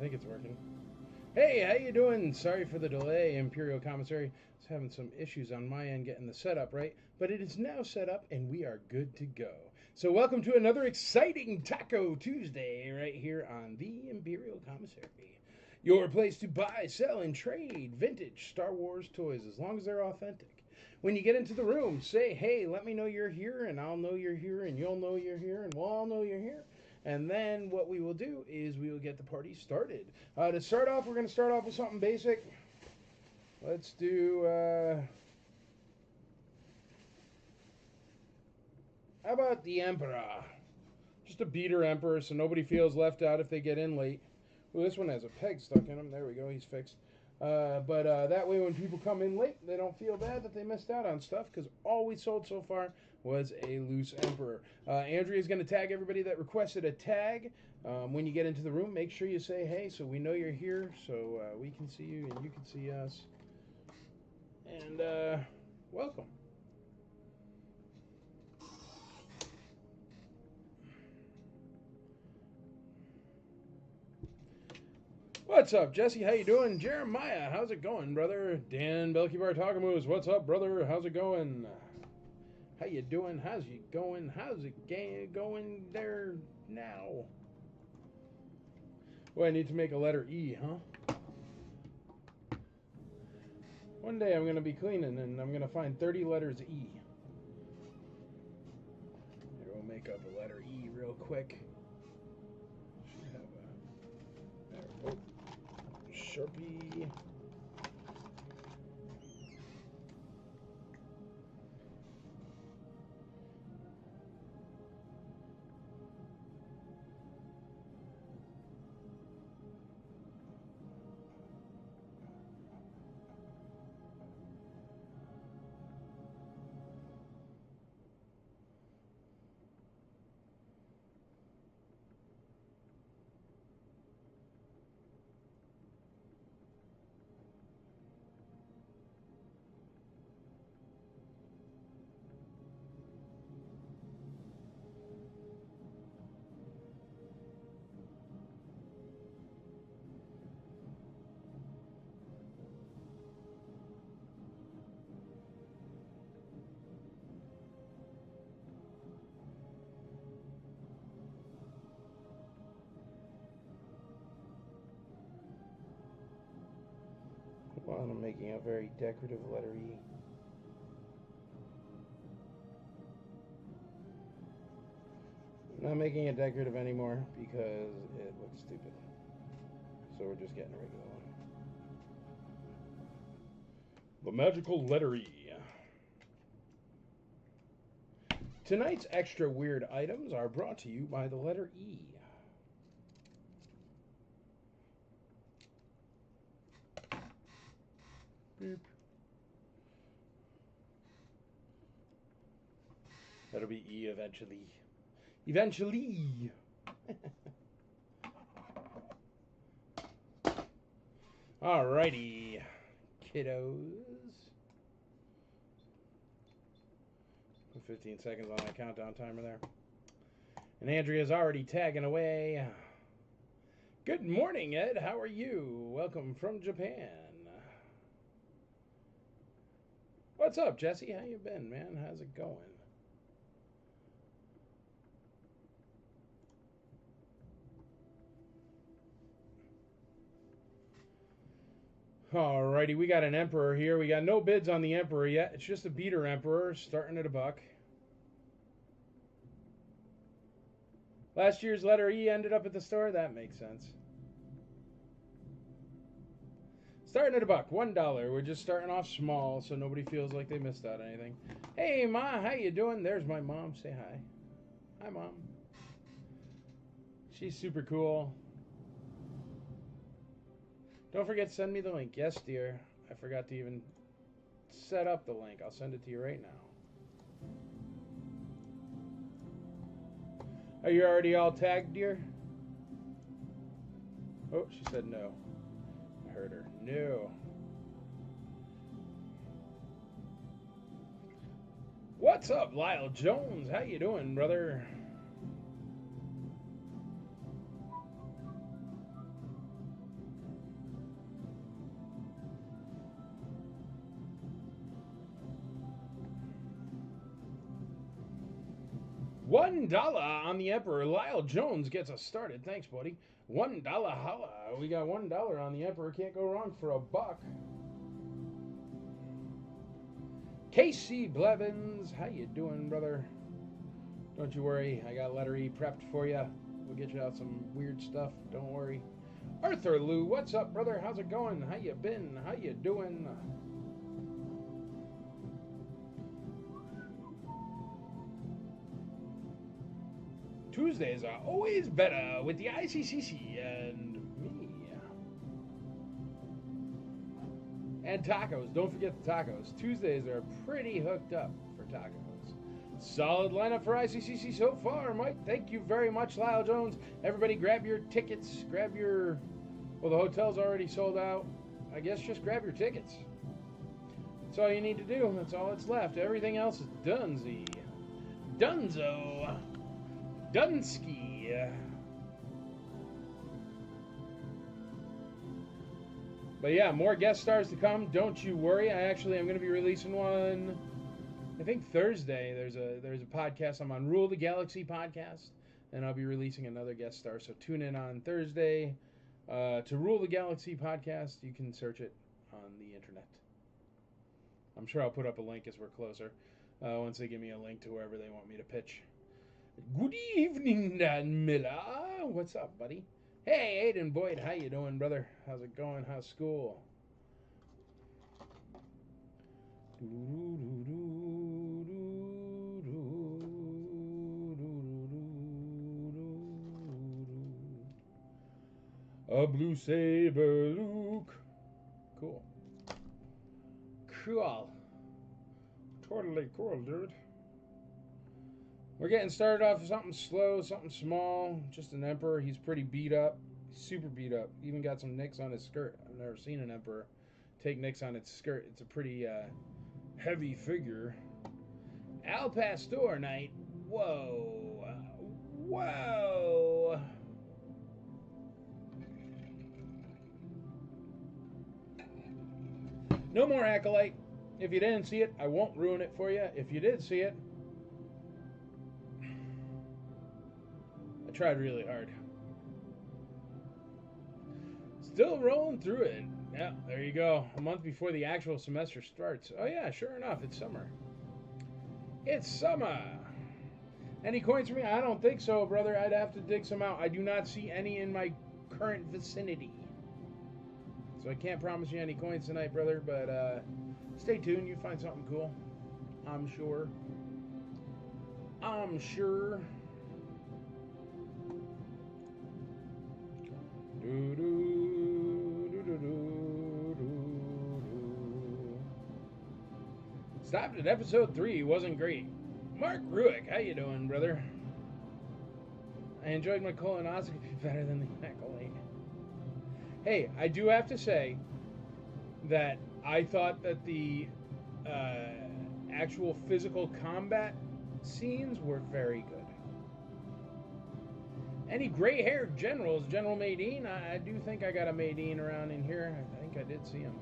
think it's working. Hey, how you doing? Sorry for the delay, Imperial Commissary. I was having some issues on my end getting the setup right, but it is now set up and we are good to go. So welcome to another exciting Taco Tuesday right here on the Imperial Commissary. Your place to buy, sell, and trade vintage Star Wars toys as long as they're authentic. When you get into the room, say, hey, let me know you're here, and I'll know you're here, and you'll know you're here, and we'll all know you're here. And then what we will do is we will get the party started. To start off, we're going to start off with something basic. Let's do, how about the Emperor? Just a beater Emperor so nobody feels left out if they get in late. Well, this one has a peg stuck in him. There we go, he's fixed. But that way when people come in late, they don't feel bad that they missed out on stuff, because all we sold so far was a loose Emperor. Andrea is going to tag everybody that requested a tag. When you get into the room, make sure you say hey so we know you're here, so we can see you and you can see us. And welcome. What's up, Jesse? How you doing? Jeremiah, how's it going, brother? Dan Belky Bartagamus, what's up, brother? How's it going? How you doing? How's you going? How's it going there now? Well, I need to make a letter E, huh? One day I'm going to be cleaning and I'm going to find 30 letters E. Here, we'll make up a letter E real quick. Should have a... There, oh, Sharpie. Well, I'm making a very decorative letter E. I'm not making it decorative anymore because it looks stupid. So we're just getting a regular one. The magical letter E. Tonight's extra weird items are brought to you by the letter E. Beep. That'll be E eventually. Eventually! Alrighty, kiddos. Put 15 seconds on that countdown timer there. And Andrea's already tagging away. Good morning, Ed. How are you? Welcome from Japan. What's up, Jesse? How you been, man? How's it going? Alrighty, we got an Emperor here. We got no bids on the Emperor yet. It's just a beater Emperor, starting at $1. Last year's letter E ended up at the store. That makes sense. Starting at $1, $1. We're just starting off small, so nobody feels like they missed out on anything. Hey, Ma, how you doing? There's my mom. Say hi. Hi, Mom. She's super cool. Don't forget to send me the link. Yes, dear. I forgot to even set up the link. I'll send it to you right now. Are you already all tagged, dear? Oh, she said no. I heard her. No. What's up, Lyle Jones? How you doing, brother? $1 on the Emperor. Lyle Jones gets us started. Thanks, buddy. $1 holla. We got $1 on the Emperor. Can't go wrong for a buck. Casey Blevins, how you doing, brother? Don't you worry, I got letter E prepped for you. We'll get you out some weird stuff. Don't worry. Arthur Lou, what's up, brother? How's it going? How you been? How you doing? Tuesdays are always better with the ICCC and me. And tacos. Don't forget the tacos. Tuesdays are pretty hooked up for tacos. Solid lineup for ICCC so far, Mike. Thank you very much, Lyle Jones. Everybody grab your tickets. Grab your... Well, the hotel's already sold out. I guess just grab your tickets. That's all you need to do. That's all that's left. Everything else is donesy. Dunzo. Dunsky. But yeah, more guest stars to come. Don't you worry. I'm going to be releasing one. I think Thursday. There's a podcast. I'm on Rule the Galaxy podcast, and I'll be releasing another guest star. So tune in on Thursday to Rule the Galaxy podcast. You can search it on the internet. I'm sure I'll put up a link as we're closer. Once they give me a link to wherever they want me to pitch. Good evening, Dan Miller. What's up, buddy? Hey, Aiden Boyd, how you doing, brother? How's it going? How's school? A blue saber, Luke. Cool. Cool. Totally cool, dude. We're getting started off with something slow, something small. Just an Emperor. He's pretty beat up. Super beat up. Even got some nicks on his skirt. I've never seen an Emperor take nicks on its skirt. It's a pretty heavy figure. Al Pastor Knight. Whoa. Whoa. No more Acolyte. If you didn't see it, I won't ruin it for you. If you did see it, I tried really hard. Still rolling through it. Yeah, there you go. A month before the actual semester starts. Oh yeah, sure enough, it's summer. It's summer. Any coins for me? I don't think so, brother. I'd have to dig some out. I do not see any in my current vicinity. So I can't promise you any coins tonight, brother, but stay tuned. You find something cool. I'm sure. I'm sure. Stopped at episode 3. Wasn't great. Mark Ruick, how you doing, brother? I enjoyed my colonoscopy better than the Acolyte. Hey, I do have to say that I thought that the actual physical combat scenes were very good. Any gray-haired generals? General Madine? I do think I got a Madine around in here. I think I did see him.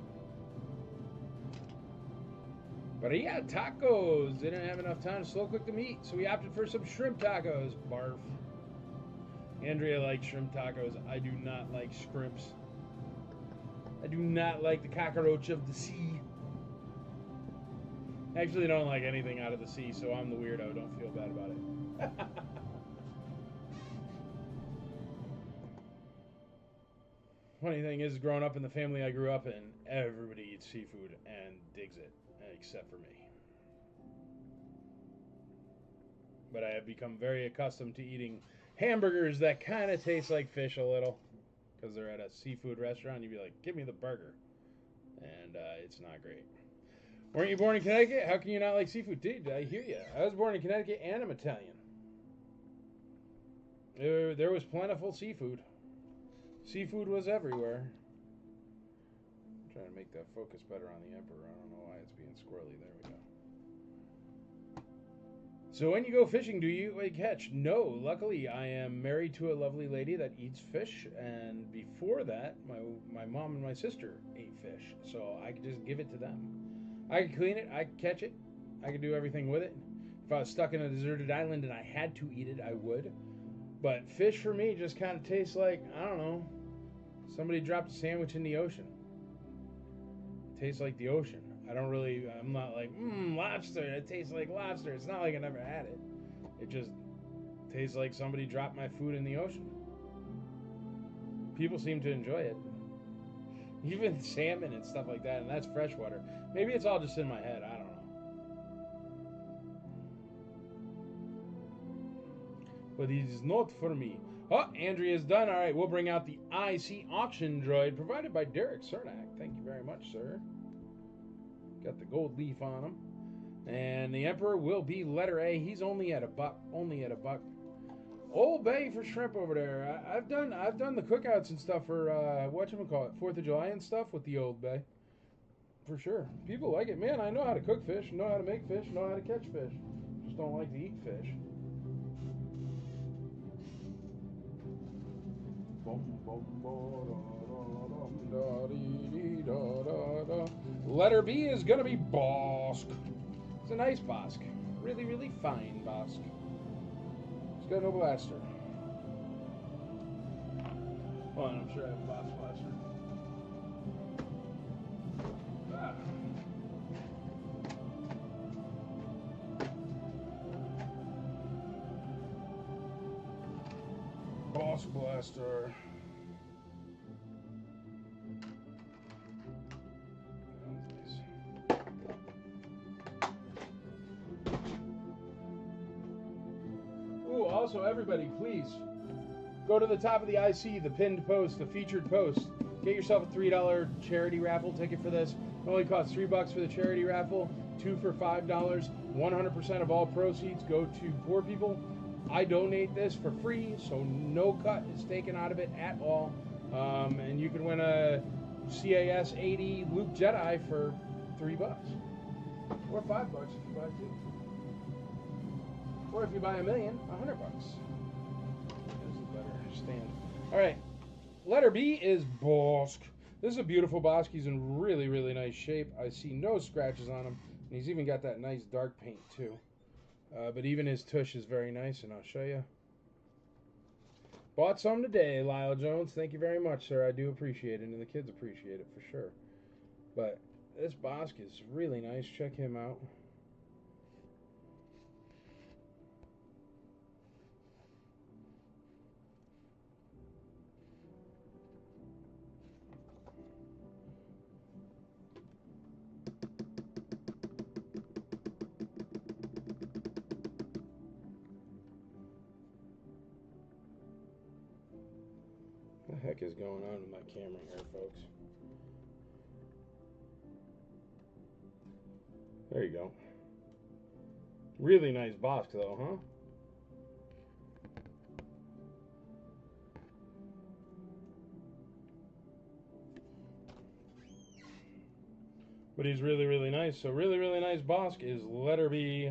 But yeah, tacos. They didn't have enough time to slow cook the meat, so we opted for some shrimp tacos. Barf. Andrea likes shrimp tacos. I do not like shrimps. I do not like the cockroach of the sea. I actually don't like anything out of the sea, so I'm the weirdo. Don't feel bad about it. Funny thing is, growing up in the family I grew up in, everybody eats seafood and digs it, except for me. But I have become very accustomed to eating hamburgers that kind of taste like fish a little. Because they're at a seafood restaurant, you'd be like, give me the burger. And it's not great. Weren't you born in Connecticut? How can you not like seafood? Dude, I hear you. I was born in Connecticut and I'm Italian. There was plentiful seafood. Seafood was everywhere. I'm trying to make that focus better on the Emperor. I don't know why it's being squirrely. There we go. So when you go fishing, do you catch? No. Luckily, I am married to a lovely lady that eats fish. And before that, my mom and my sister ate fish. So I could just give it to them. I could clean it. I could catch it. I could do everything with it. If I was stuck in a deserted island and I had to eat it, I would. But fish for me just kind of tastes like, I don't know, somebody dropped a sandwich in the ocean. It tastes like the ocean. I'm not like, lobster, it tastes like lobster. It's not like I never had it. It just tastes like somebody dropped my food in the ocean. People seem to enjoy it. Even salmon and stuff like that, and that's freshwater. Maybe it's all just in my head, I don't know. But it is not for me. Oh, Andrea's done. All right, we'll bring out the IC auction droid provided by Derek Cernak. Thank you very much, sir. Got the gold leaf on him. And the Emperor will be letter A. He's only at $1. Only at $1. Old Bay for shrimp over there. I've done the cookouts and stuff for whatchamacallit, 4th of July and stuff with the Old Bay. For sure. People like it. Man, I know how to cook fish, know how to make fish, know how to catch fish. Just don't like to eat fish. Letter B is going to be Bossk. It's a nice Bossk. Really, really fine Bossk. It's got no blaster. Hold on, I'm sure I have a Bossk blaster. Ah. Bossk blaster. Also, everybody, please go to the top of the IC, the pinned post, the featured post. Get yourself a $3 charity raffle ticket for this. It only costs $3 for the charity raffle, 2 for $5. 100% of all proceeds go to poor people. I donate this for free, so no cut is taken out of it at all. And you can win a CAS 80 Luke Jedi for $3. Or $5 if you buy 2. Or if you buy $1 million, $100. There's a better stand. All right, letter B is Bossk. This is a beautiful Bossk. He's in really, really nice shape. I see no scratches on him, and he's even got that nice dark paint too. But even his tush is very nice, and I'll show you. Bought some today, Lyle Jones. Thank you very much, sir. I do appreciate it, and the kids appreciate it for sure. But this Bossk is really nice. Check him out. What the heck is going on with my camera here, folks? There you go. Really nice Bossk, though, huh? But he's really, really nice. So really, really nice Bossk is letter B.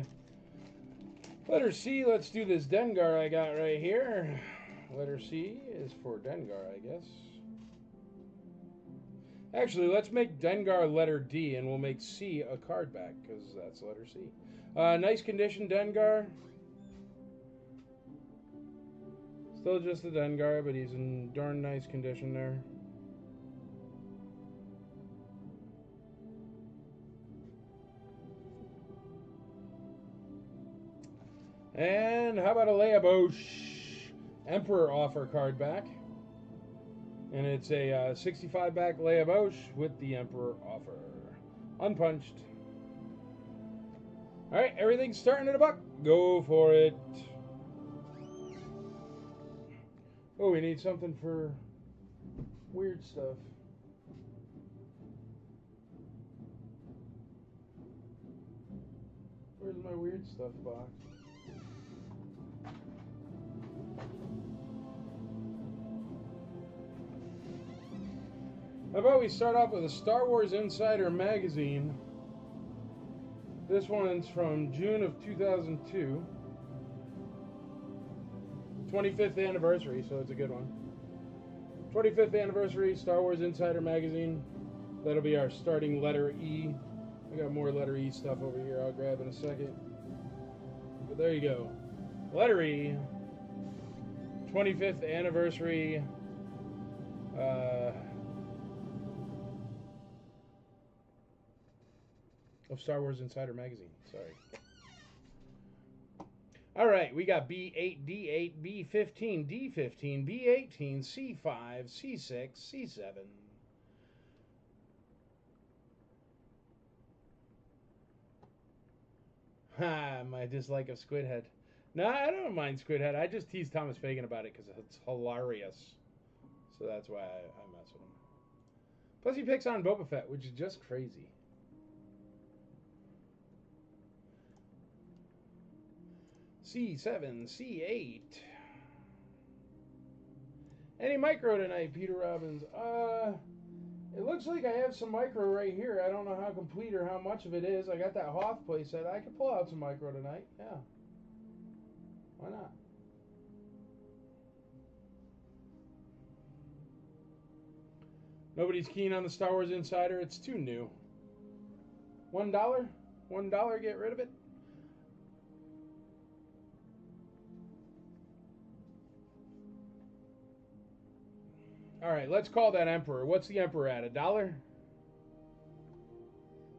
Letter C, let's do this Dengar I got right here. Letter C is for Dengar, I guess. Actually, let's make Dengar letter D, and we'll make C a card back, because that's letter C. Nice condition, Dengar. Still just a Dengar, but he's in darn nice condition there. And how about a Leia Bosch Emperor offer card back? And it's a 65 back Leia Bosch with the Emperor offer. Unpunched. Alright, everything's starting at $1. Go for it. Oh, we need something for weird stuff. Where's my weird stuff box? How about we start off with a Star Wars Insider magazine. This one's from June of 2002. 25th anniversary, so it's a good one. 25th anniversary Star Wars Insider magazine. That'll be our starting letter E. I got more letter E stuff over here I'll grab in a second. but there you go. Letter E, 25th anniversary. Of Star Wars Insider Magazine. Sorry. All right, we got B8, D8, B15, D15, B18, C5, C6, C7. Ha, my dislike of Squidhead. No, I don't mind Squidhead. I just tease Thomas Fagan about it because it's hilarious. So that's why I mess with him. Plus he picks on Boba Fett, which is just crazy. C7, C8. Any micro tonight, Peter Robbins? It looks like I have some micro right here. I don't know how complete or how much of it is. I got that Hoth playset. I could pull out some micro tonight. Yeah. Why not? Nobody's keen on the Star Wars Insider. It's too new. $1? $1, get rid of it. All right, let's call that Emperor. What's the Emperor at? $1?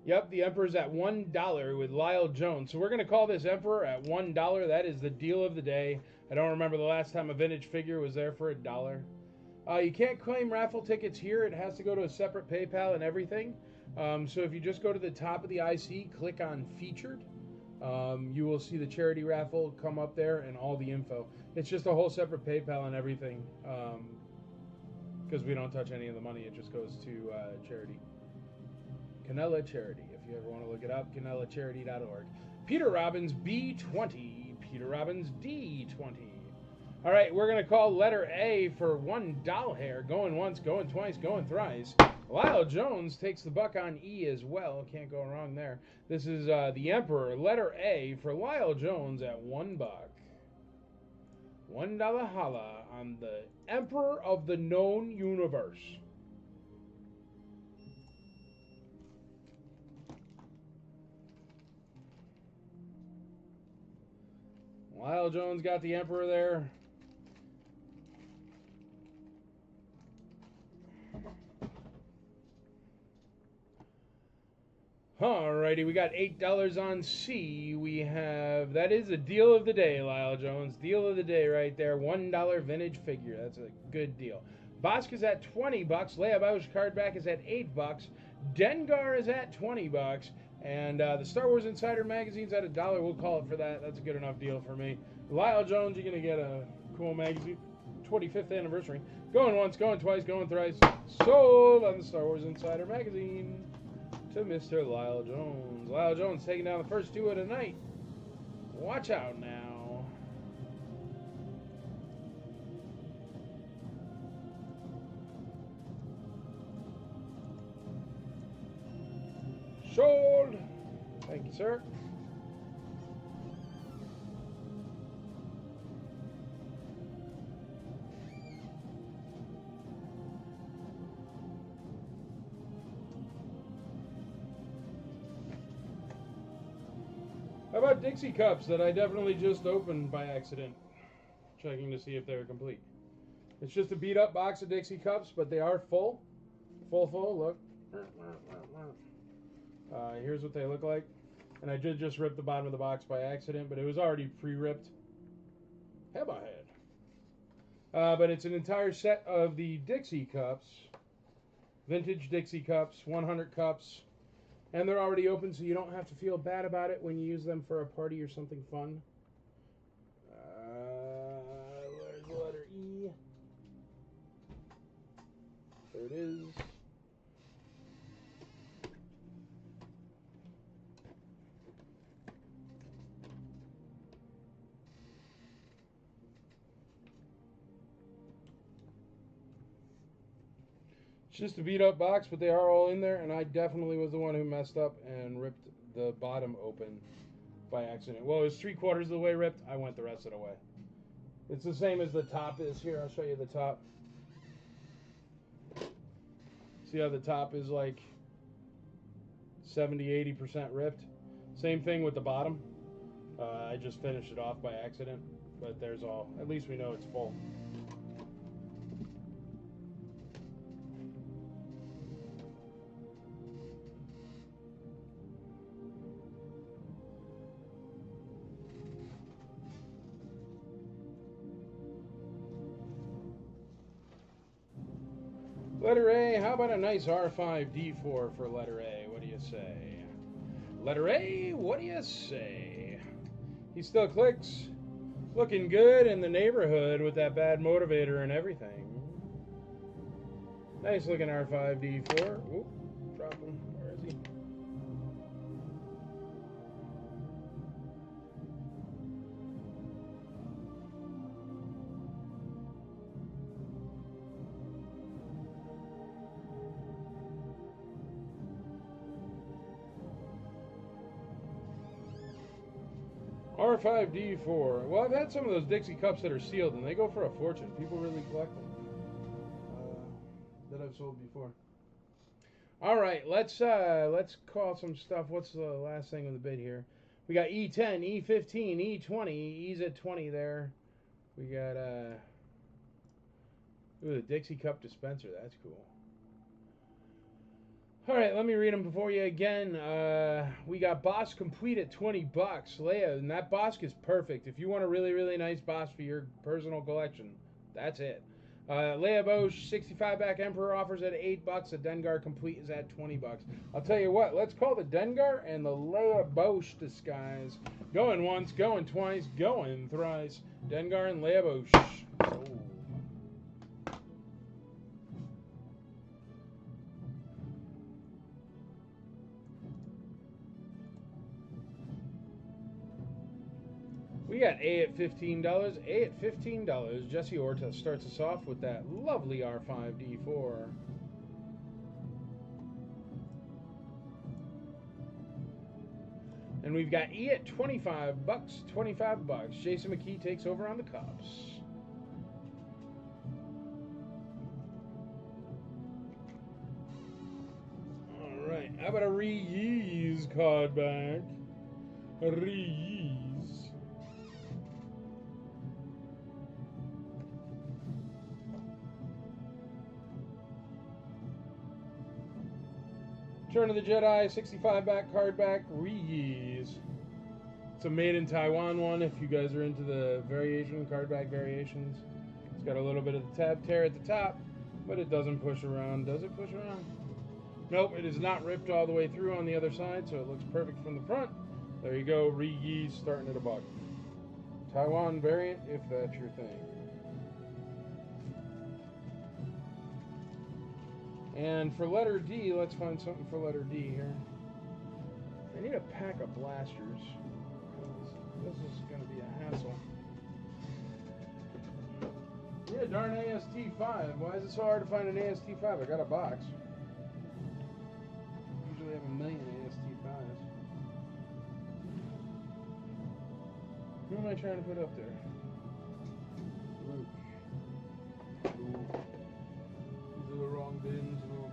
Yep, the Emperor's at $1 with Lyle Jones. So we're going to call this Emperor at $1. That is the deal of the day. I don't remember the last time a vintage figure was there for $1. You can't claim raffle tickets here. It has to go to a separate PayPal and everything. So if you just go to the top of the IC, click on Featured, you will see the charity raffle come up there and all the info. It's just a whole separate PayPal and everything. Because we don't touch any of the money. It just goes to charity. Canella Charity. If you ever want to look it up, canellacharity.org. Peter Robbins B20. Peter Robbins D20. All right, we're going to call letter A for $1 here. Going once, going twice, going thrice. Lyle Jones takes the buck on E as well. Can't go wrong there. This is the Emperor, letter A for Lyle Jones at $1. $1 holla on the Emperor of the known universe. Lyle Jones got the Emperor there. Alrighty, we got $8 on C. We have, that is a deal of the day, Lyle Jones. Deal of the day right there. $1 vintage figure. That's a good deal. Bosk is at $20. Leia Bausch card back is at $8. Dengar is at $20. And the Star Wars Insider magazine's at $1. We'll call it for that. That's a good enough deal for me. Lyle Jones, you're going to get a cool magazine. 25th anniversary. Going once, going twice, going thrice. Sold on the Star Wars Insider magazine to Mr. Lyle Jones. Lyle Jones taking down the first two of the night. Watch out now. Sold. Thank you, sir. How about Dixie Cups that I definitely just opened by accident? Checking to see if they're complete. It's just a beat up box of Dixie Cups, but they are full. Full, look. Here's what they look like. And I did just rip the bottom of the box by accident, but it was already pre-ripped. Have I had. But it's an entire set of the Dixie Cups. Vintage Dixie Cups, 100 cups. And they're already open, so you don't have to feel bad about it when you use them for a party or something fun. Where's the letter E? There it is. It's just a beat up box, but they are all in there, and I definitely was the one who messed up and ripped the bottom open by accident. Well, it was 3/4 of the way ripped. I went the rest of the way. It's the same as the top is. Here, I'll show you the top. See how the top is like 70-80% ripped? Same thing with the bottom. I just finished it off by accident, but there's all. At least we know it's full. Letter A, how about a nice R5D4 for letter A? What do you say? Letter A, what do you say? He still clicks. Looking good in the neighborhood with that bad motivator and everything. Nice looking R5D4. Oop, drop him. Where is he? R5D4. Well, I've had some of those Dixie cups that are sealed, and they go for a fortune. People really collect them. That I've sold before. All right, let's call some stuff. What's the last thing on the bid here? We got E10, E15, E20. E's at 20 there. We got ooh, the Dixie cup dispenser. That's cool. All right, let me read them before you again. We got Bosch Complete at 20 bucks. Leia, and that Bosch is perfect. If you want a really, really nice Bosch for your personal collection, that's it. Leia Bosch 65 back Emperor offers at 8 bucks. The Dengar Complete is at 20 bucks. I'll tell you what, let's call the Dengar and the Leia Bosch disguise. Going once, going twice, going thrice. Dengar and Leia Bosch. Sold. We got A at $15. A at $15. Jesse Orta starts us off with that lovely R5D4. And we've got E at 25 bucks. 25 bucks. Jason McKee takes over on the Cubs. All right. How about a Reese card back? Reese. Return of the Jedi, 65 back, card back, Reese. It's a made in Taiwan one if you guys are into the variation, card back variations. It's got a little bit of the tab tear at the top, but it doesn't push around. Does it push around? Nope, it is not ripped all the way through on the other side, so it looks perfect from the front. There you go, Reese starting at a buck. Taiwan variant, if that's your thing. And for letter D, let's find something for letter D here. I need a pack of blasters. This is going to be a hassle. Yeah, darn AST5. Why is it so hard to find an AST5? I got a box. Usually have a million AST5s. Who am I trying to put up there? Luke. Luke. These are the wrong bins, Luke.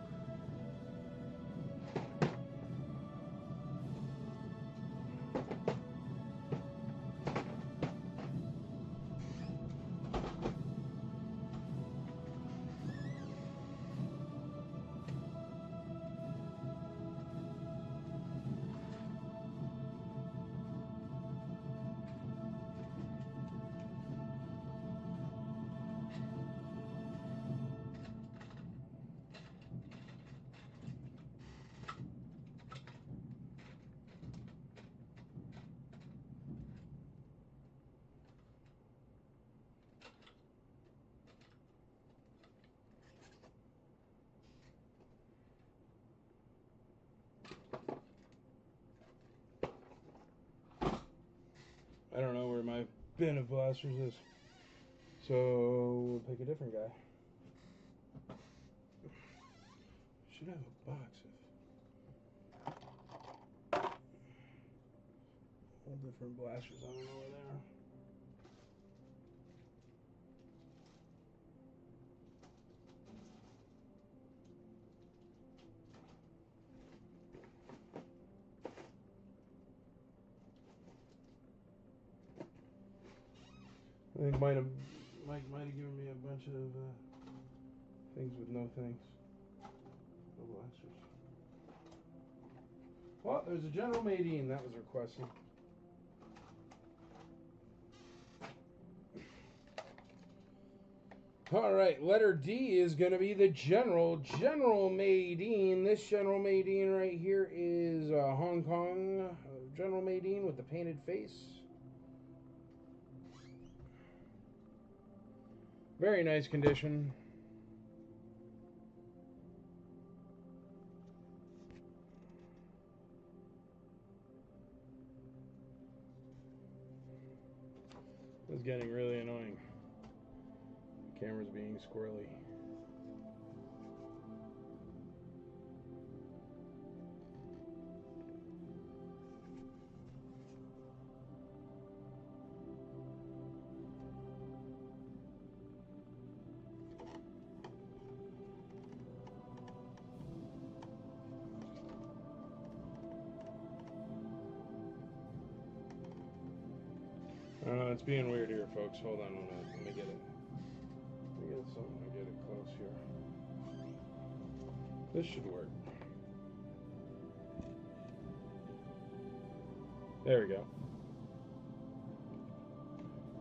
I don't know where my bin of blasters is. So we'll pick a different guy. Should have a box of all different blasters. I don't know where they are. I think Mike might have given me a bunch of things with no things. No blasters. Well, there's a General Madine that was requested. All right, letter D is going to be the General Madine. This General Madine right here is Hong Kong General Madine with the painted face. Very nice condition. This is getting really annoying. The camera's being squirrely. It's being weird here, folks. Hold on a minute. Let me get it. Let me get something to get it close here. This should work. There we go.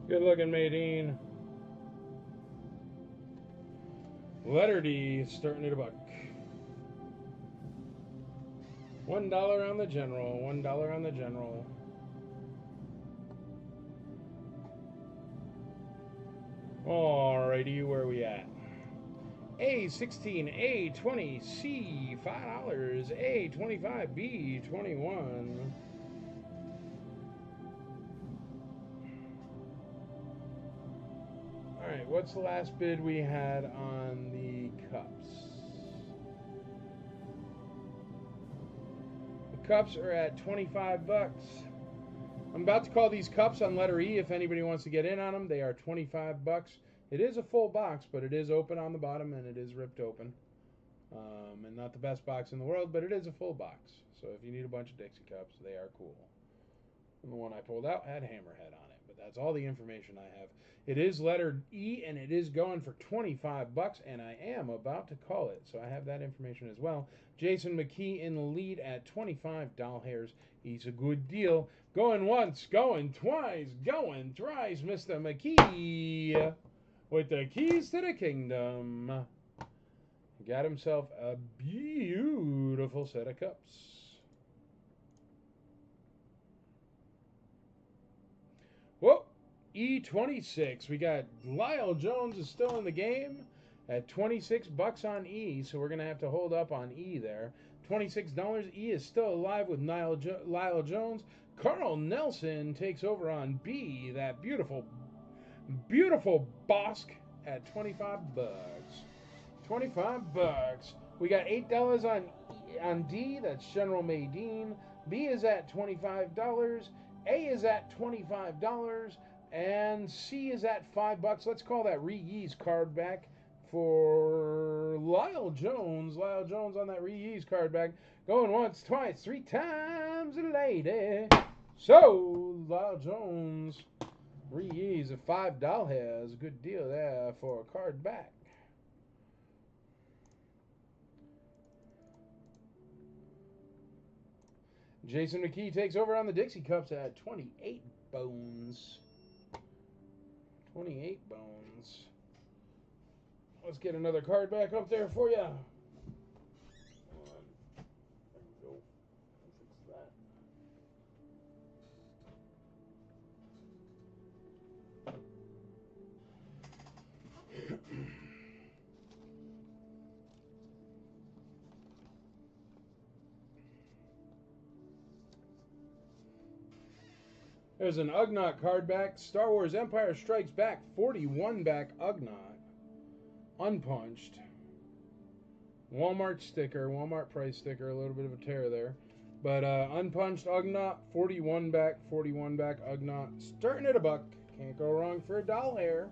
Good looking Madine. Letter D, starting at $1. $1 on the General. $1 on the General. Alrighty, where are we at? A16, A20, C, $5, A25, B21. Alright, what's the last bid we had on the cups? The cups are at $25. I'm about to call these cups on letter E if anybody wants to get in on them. They are $25. It is a full box, but it is open on the bottom and it is ripped open. And not the best box in the world, but it is a full box. So if you need a bunch of Dixie cups, they are cool. And the one I pulled out had Hammerhead on it, but that's all the information I have. It is letter E, and it is going for $25, and I am about to call it, so I have that information as well. Jason McKee in the lead at 25 doll hairs. He's a good deal. Going once, going twice, going thrice, Mr. McKee with the keys to the kingdom. Got himself a beautiful set of cups. Whoa, E26. We got Lyle Jones is still in the game at $26 on E, so we're going to have to hold up on E there. $26. E is still alive with Lyle Jones. Carl Nelson takes over on B, that beautiful Bosk at $25. $25. We got $8 on D, that's General Madine. B is at $25. A is at $25. And C is at $5. Let's call that Reeves card back for Lyle Jones. Lyle Jones on that Reeves card back. Going once, twice, 3 times a lady. So, Lyle Jones, Reeves at $5 has a good deal there for a card back. Jason McKee takes over on the Dixie Cups at 28 bones. 28 bones. Let's get another card back up there for you. There we go. Fix that. There's an Ugnaught card back. Star Wars Empire Strikes Back. 41 back Ugnaught. Unpunched. Walmart sticker. Walmart price sticker. A little bit of a tear there. But unpunched Ugnaught. 41 back. 41 back Ugnaught. Starting at $1. Can't go wrong for a doll hair.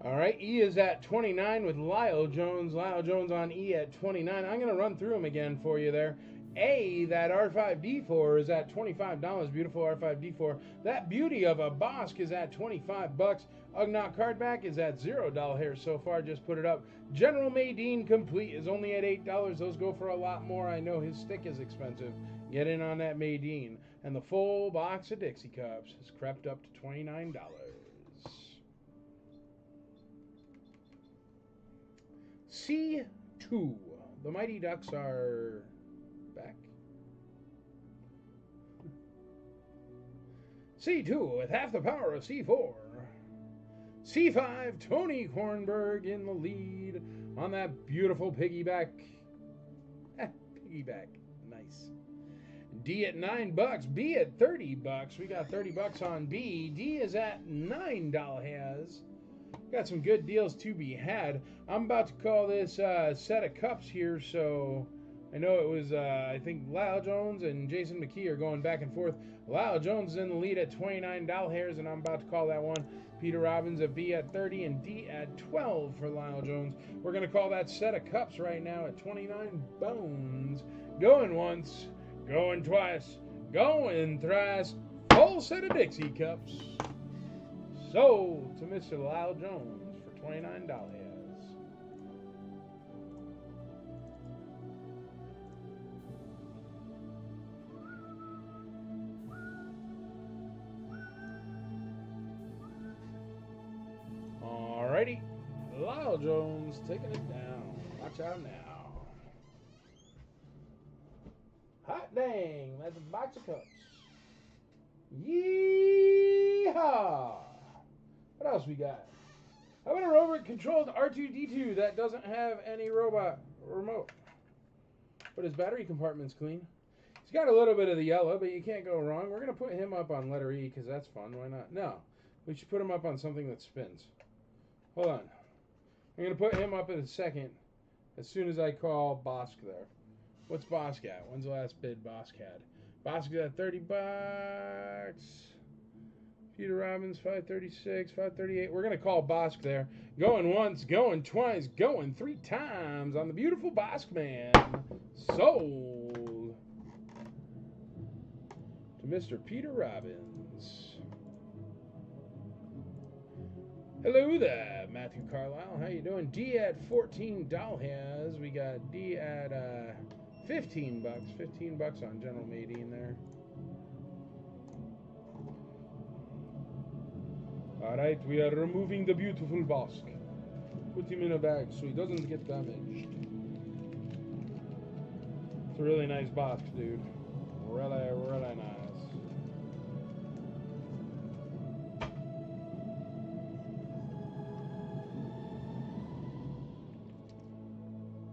All right, E is at 29 with Lyle Jones. Lyle Jones on E at 29. I'm going to run through them again for you there. A, that R5D4 is at $25. Beautiful R5D4. That beauty of a Bosk is at 25 bucks. Ugnaught Cardback is at $0 here so far. Just put it up. General Maydeen Complete is only at $8. Those go for a lot more. I know his stick is expensive. Get in on that Maydeen. And the full box of Dixie Cups has crept up to $29. C2. The Mighty Ducks are back. C2 with half the power of C4. C5, Tony Kornberg in the lead on that beautiful piggyback. Piggyback. Nice. D at $9, B at $30. We got $30 on B. D is at $9 has. Got some good deals to be had. I'm about to call this set of cups here, so I know it was, I think Lyle Jones and Jason McKee are going back and forth. Lyle Jones is in the lead at $29, and I'm about to call that one. Peter Robbins at B at 30 and D at 12 for Lyle Jones. We're going to call that set of cups right now at 29 bones. Going once, going twice, going thrice. Full set of Dixie Cups. Sold to Mr. Lyle Jones for $29. Alrighty. Lyle Jones taking it down. Watch out now. Hot dang. That's a box of cups. Yeehaw. What else we got? How about a robot-controlled R2-D2 that doesn't have any robot remote? But his battery compartment's clean. He's got a little bit of the yellow, but you can't go wrong. We're going to put him up on letter E because that's fun. Why not? No. We should put him up on something that spins. Hold on. I'm going to put him up in a second as soon as I call Bosk there. What's Bosk at? When's the last bid Bosk had? Bosk is at $30. Peter Robbins, 536, 538. We're going to call Bosk there. Going once, going twice, going 3 times on the beautiful Bosk man. Sold to Mr. Peter Robbins. Hello there, Matthew Carlisle. How you doing? D at $14 has. We got D at $15. $15 on General Maydeen there. Alright, we are removing the beautiful Bosk. Put him in a bag so he doesn't get damaged. It's a really nice Bosk, dude. Really, really nice.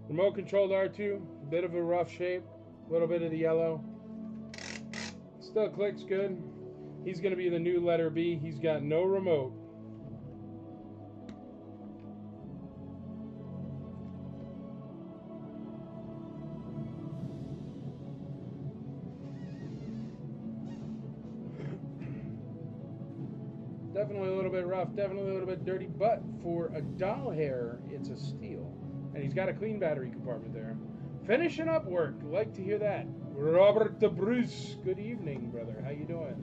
Remote controlled R2, bit of a rough shape, a little bit of the yellow. Still clicks good. He's going to be the new letter B. He's got no remote. Definitely a little bit rough, definitely a little bit dirty, but for a doll hair, it's a steal. And he's got a clean battery compartment there. Finishing up work. Like to hear that. Robert DeBruce. Good evening, brother. How you doing?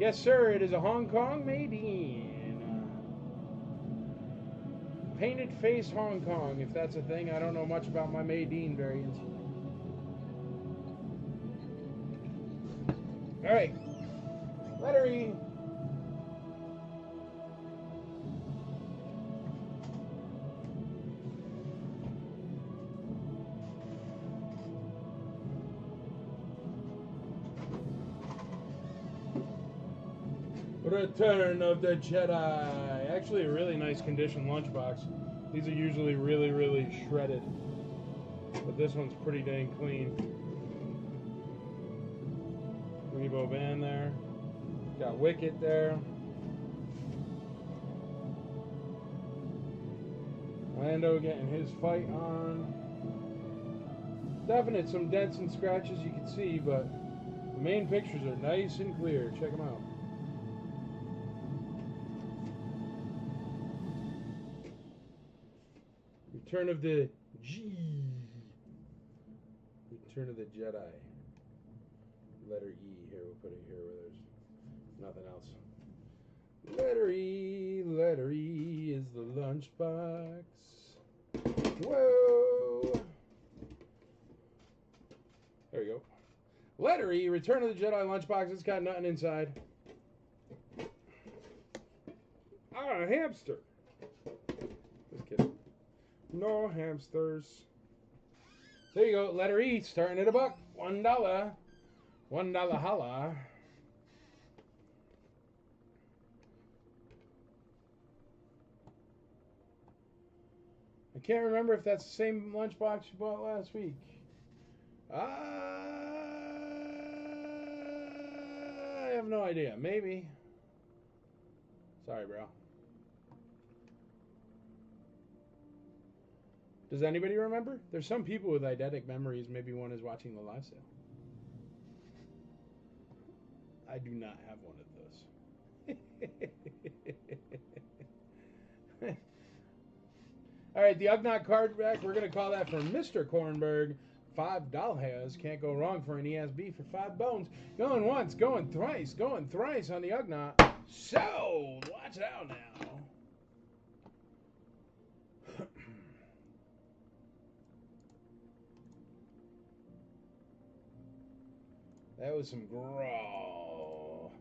Yes, sir. It is a Hong Kong Maydeen. Painted face Hong Kong, if that's a thing. I don't know much about my Maydeen variants. All right. Letter E. Return of the Jedi. Actually, a really nice condition lunchbox. These are usually really, really shredded. But this one's pretty dang clean. Rebo band there. Got Wicket there. Lando getting his fight on. Definite some dents and scratches you can see, but the main pictures are nice and clear. Check them out. Return of the G. Return of the Jedi. Letter E. Here, we'll put it here where there's nothing else. Letter E is the lunchbox. Whoa! There we go. Letter E, Return of the Jedi lunchbox. It's got nothing inside. Ah, a hamster. Just kidding. No hamsters. There you go. Letter E, starting at $1. $1 holla. I can't remember if that's the same lunchbox you bought last week. I have no idea. Maybe. Sorry, bro. Does anybody remember? There's some people with eidetic memories. Maybe one is watching the live sale. I do not have one of those. All right, the Ugnaught card back. We're going to call that for Mr. Kornberg. $5 can't go wrong for an ESB for 5 bones. Going once, going thrice on the Ugnaught. So, watch it out now. That was some growl.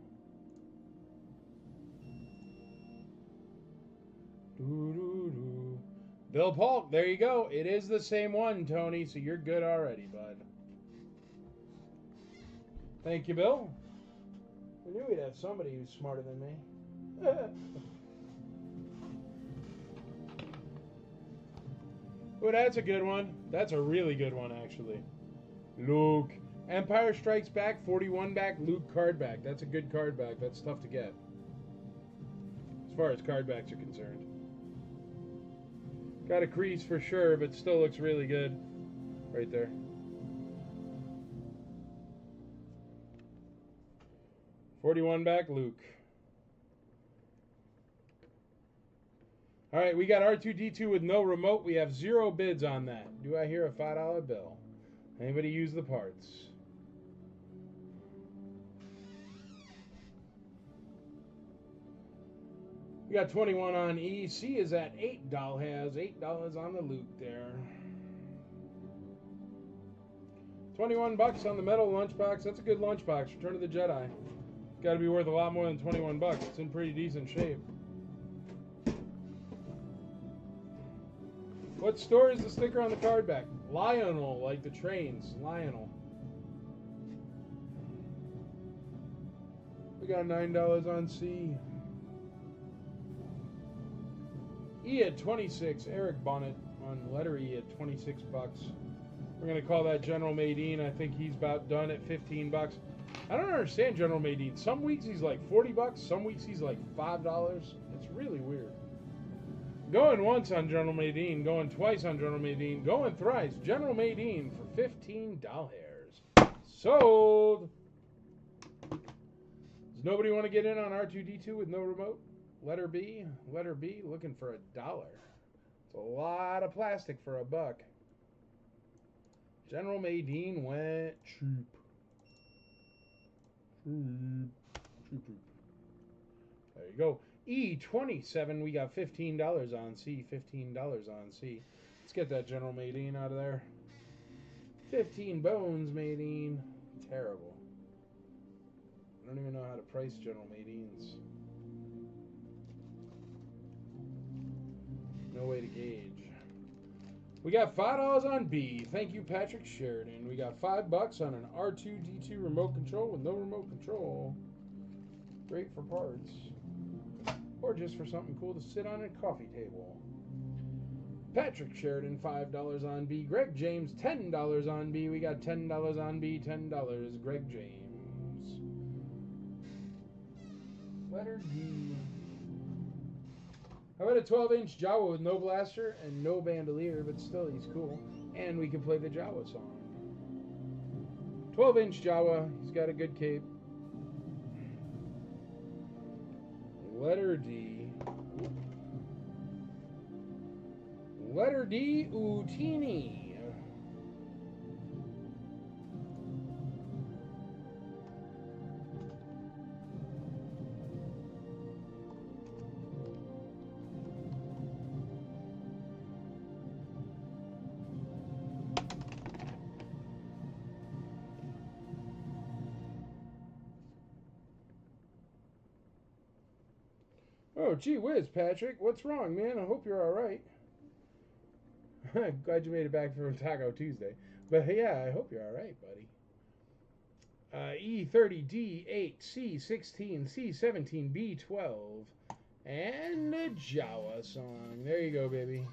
Doo-doo-doo. Bill Polk, there you go. It is the same one, Tony, so you're good already, bud. Thank you, Bill. I knew we'd have somebody who's smarter than me. Oh, that's a good one. That's a really good one, actually. Luke. Empire Strikes Back, 41 back, Luke card back. That's a good card back. That's tough to get. As far as card backs are concerned. Got a crease for sure, but still looks really good. Right there. $41 back, Luke. All right, we got R2-D2 with no remote. We have 0 bids on that. Do I hear a $5 bill? Anybody use the parts? We got 21 on E. C is at $8. Has $8 on the Luke there. 21 bucks on the metal lunchbox. That's a good lunchbox. Return of the Jedi. Got to be worth a lot more than 21 bucks. It's in pretty decent shape. What store is the sticker on the card back? Lionel, like the trains. Lionel. We got $9 on C. E at 26. Eric Bonnet on letter E at 26 bucks. We're going to call that General Madine. I think he's about done at 15 bucks. I don't understand General Madine. Some weeks he's like 40 bucks. Some weeks he's like $5. It's really weird. Going once on General Madine. Going twice on General Madine. Going thrice. General Madine for $15. Sold. Does nobody want to get in on R2-D2 with no remote? Letter B. Letter B looking for $1. It's a lot of plastic for $1. General Madine went cheap. Cheap. There you go. E27, we got $15 on C. $15 on C. Let's get that General Madine out of there. 15 bones, Madine. Terrible. I don't even know how to price General Madines. No way to gauge. We got $5 on B. Thank you, Patrick Sheridan. We got $5 on an R2-D2 remote control with no remote control. Great for parts. Or just for something cool to sit on a coffee table. Patrick Sheridan, $5 on B. Greg James, $10 on B. We got $10 on B, $10. Greg James. Letter D. How about a 12-inch Jawa with no blaster and no bandolier, but still he's cool. And we can play the Jawa song. 12-inch Jawa. He's got a good cape. Letter D. Letter D, Utini. Oh, gee whiz, Patrick. What's wrong, man? I hope you're all right. Glad you made it back from Taco Tuesday. But yeah, I hope you're all right, buddy. E30D8, C16, C17, B12, and the Jawa song. There you go, baby.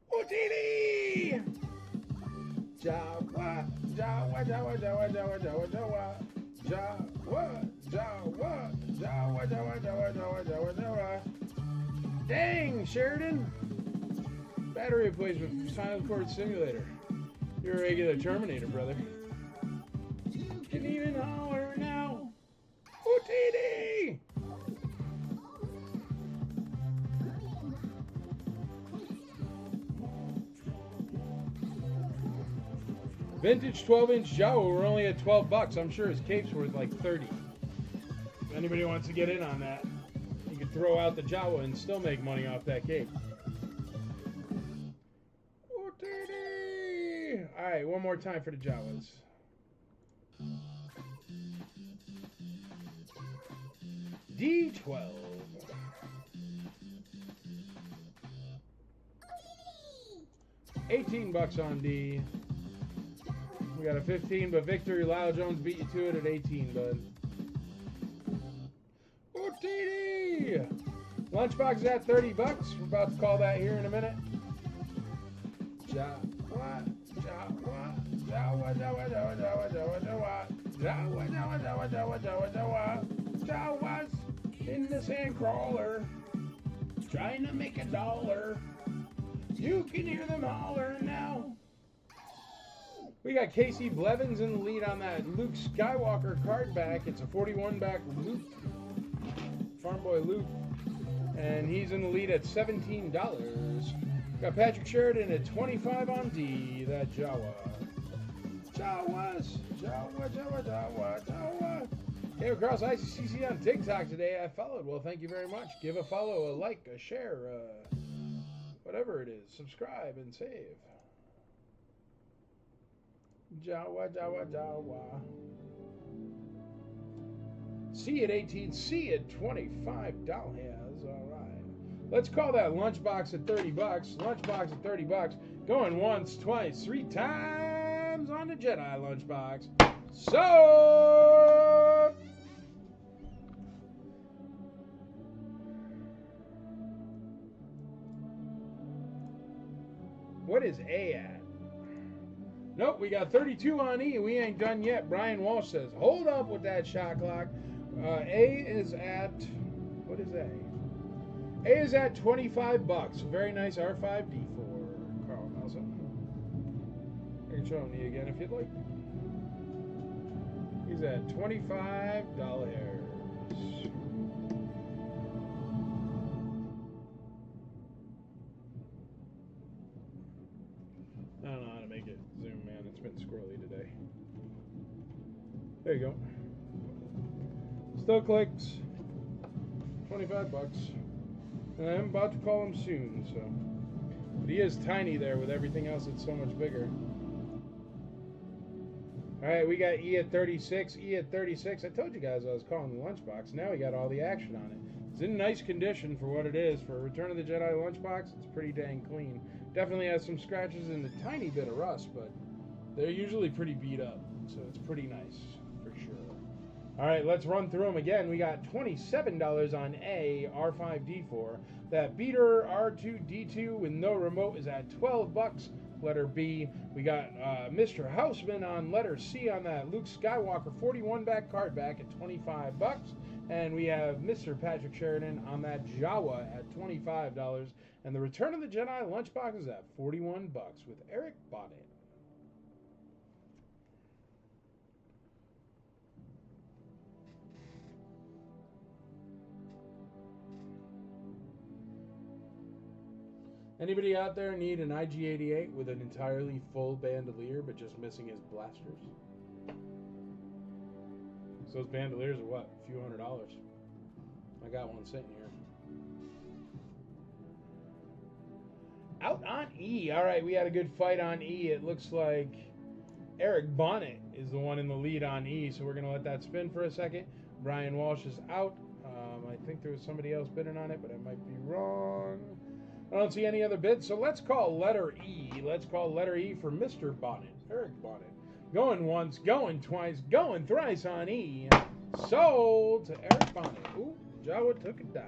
Houdini! Jawa, Jawa, Jawa, Jawa, Jawa, Jawa, Jawa, Jawa, Jawa, Jawa, Jawa, Jawa, Jawa, Jawa, Jawa. Dang, Sheridan! Battery replacement for Silent Cord Simulator. You're a regular Terminator, brother. You can even holler now. Houdini! Vintage 12-inch Jawa were only at 12 bucks. I'm sure his cape's worth like 30. If anybody wants to get in on that, you can throw out the Jawa and still make money off that cape. All right, one more time for the Jawas. D12. 18 bucks on D. We got a 15, but Victory Lyle Jones beat you to it at 18, bud. OTD! Lunchbox is at 30 bucks. We're about to call that here in a minute. Jawa, Jawa, Jawa, Jawa, Jawa, Jawa, Jawa, Jawa, Jawa, Jawa, Jawa, Jawa, Jawa, Jawa, Jawas in the sand crawler, trying to make $1. You can hear them holler now. We got Casey Blevins in the lead on that Luke Skywalker card back. It's a 41 back Luke, Farm Boy Luke, and he's in the lead at $17. Got Patrick Sheridan at 25 on D. That Jawa. Jawas. Jawa, Jawa, Jawa, Jawa. Came across ICCC on TikTok today. I followed. Well, thank you very much. Give a follow, a like, a share, whatever it is. Subscribe and save. Jawa, Jawa, Jawa. C at 18, C at $25. All right. Let's call that Lunchbox at 30 bucks. Lunchbox at 30 bucks. Going once, twice, 3 times on the Jedi Lunchbox. So what is A at? Nope, we got 32 on E. We ain't done yet. Brian Walsh says, hold up with that shot clock. A is at, what is A? A is at 25 bucks. Very nice R5D4, Carl Nelson. I can show him E again if you'd like. He's at $25. I don't know how to make it zoom, man. It's been squirrely today. There you go. Still clicks. 25 bucks. And I'm about to call him soon, so. But he is tiny there with everything else that's so much bigger. Alright, we got E at 36. E at 36. I told you guys I was calling the Lunchbox. Now we got all the action on it. It's in nice condition for what it is. For a Return of the Jedi Lunchbox, it's pretty dang clean. Definitely has some scratches and a tiny bit of rust, but they're usually pretty beat up. So it's pretty nice, for sure. Alright, let's run through them again. We got $27 on A, R5D4. That beater R2D2 with no remote is at 12 bucks. Letter B. We got Mr. Houseman on letter C on that Luke Skywalker 41 back card back at 25 bucks. And we have Mr. Patrick Sheridan on that Jawa at $25. And the Return of the Jedi Lunchbox is at 41 bucks with Eric Bonnet. Anybody out there need an IG-88 with an entirely full bandolier but just missing his blasters? So those bandoliers are what? A few $100. I got one sitting here. Out on E. All right, we had a good fight on E. It looks like Eric Bonnet is the one in the lead on E, so we're going to let that spin for a second. Brian Walsh is out. I think there was somebody else bidding on it, but I might be wrong. I don't see any other bids, so let's call letter E. Let's call letter E for Mr. Bonnet, Eric Bonnet. Going once, going twice, going thrice on E. Sold to Eric Bonnet. Ooh, Jawa took a dive.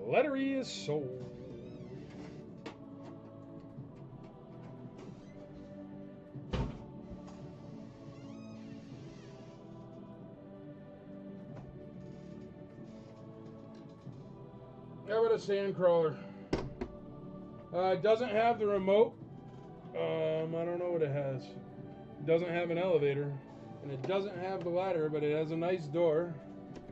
Letter E is sold. How about a Sandcrawler? It doesn't have the remote. I don't know what it has. It doesn't have an elevator. And it doesn't have the ladder, but it has a nice door.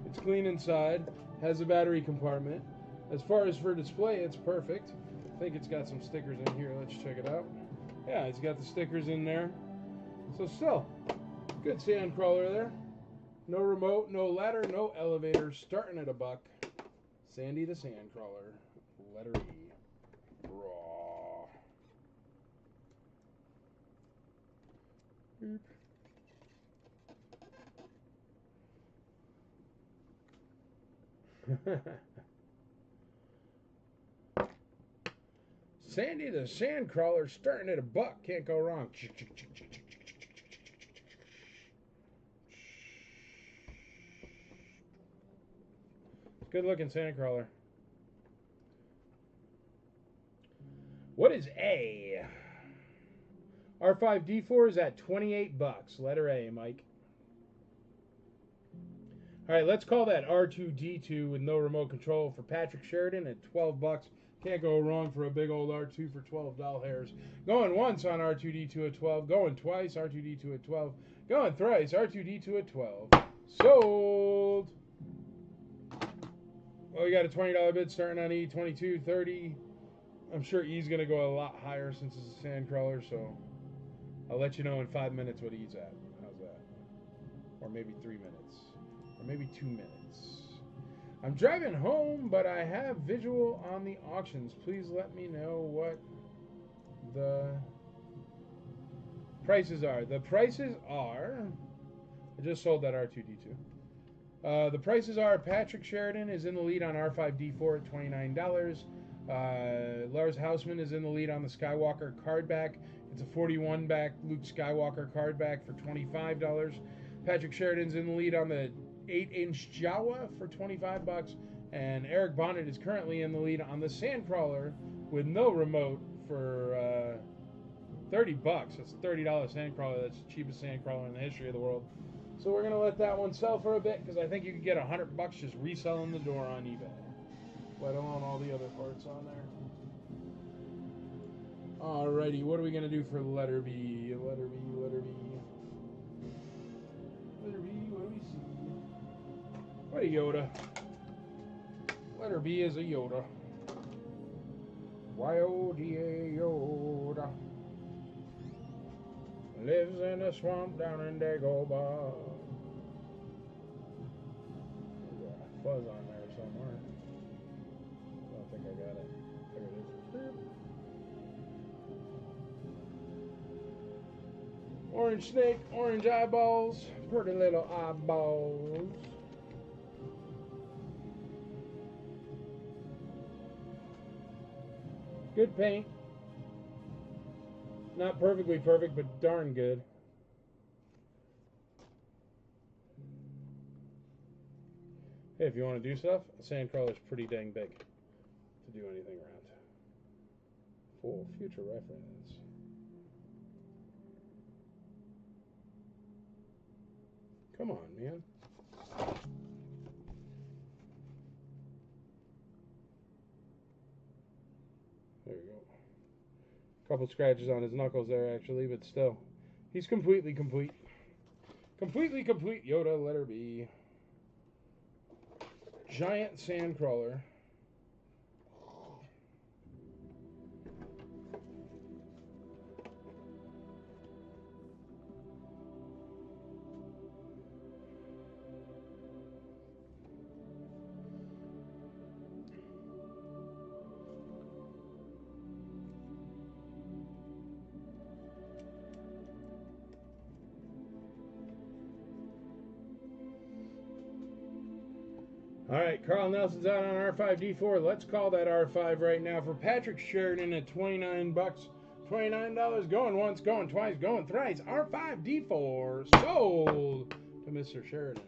It's clean inside. Has a battery compartment. As far as for display, it's perfect. I think it's got some stickers in here. Let's check it out. Yeah, it's got the stickers in there. So still, good Sandcrawler there. No remote, no ladder, no elevator. Starting at $1. Sandy the Sandcrawler. Letter E. Raw. Beep. Sandy the Sandcrawler starting at $1. Can't go wrong. Good looking Sandcrawler. What is A? R5D4 is at $28. Letter A, Mike. All right, let's call that R2D2 with no remote control for Patrick Sheridan at $12. Can't go wrong for a big old R2 for $12. Going once on R2D2 at 12. Going twice, R2D2 at 12. Going thrice, R2D2 at 12. Sold. Well, we got a $20 bid starting on E, 22, 30. I'm sure E's going to go a lot higher since it's a Sandcrawler, so I'll let you know in 5 minutes what E's at. How's that? Or maybe 3 minutes. Or maybe 2 minutes. I'm driving home, but I have visual on the auctions. Please let me know what the prices are. The prices are... I just sold that R2D2. The prices are Patrick Sheridan is in the lead on R5D4 at $29. Lars Hausman is in the lead on the Skywalker cardback. It's a 41 back Luke Skywalker cardback for $25. Patrick Sheridan's in the lead on the 8-inch Jawa for $25. And Eric Bonnet is currently in the lead on the Sandcrawler with no remote for $30. That's a $30 Sandcrawler. That's the cheapest Sandcrawler in the history of the world. So we're going to let that one sell for a bit because I think you could get $100 just reselling the door on eBay. Let alone all the other parts on there. Alrighty, what are we going to do for letter B? Letter B, letter B. Letter B, what do we see? What a Yoda. Letter B is a Yoda. Y-O-D-A Yoda. Lives in a swamp down in Dagobah. There's a fuzz on there somewhere. I don't think I got it. There it is. Orange snake, orange eyeballs, pretty little eyeballs. Good paint. Not perfectly perfect, but darn good. Hey, if you want to do stuff, a Sandcrawler is pretty dang big to do anything around. For future reference. Come on, man. There you go. Couple scratches on his knuckles there, actually, but still. He's completely complete. Completely complete Yoda, letter B. Giant Sandcrawler. All right, Carl Nelson's out on R5D4. Let's call that R5 right now for Patrick Sheridan at 29 bucks. $29 going once, going twice, going thrice. R5D4 sold to Mr. Sheridan.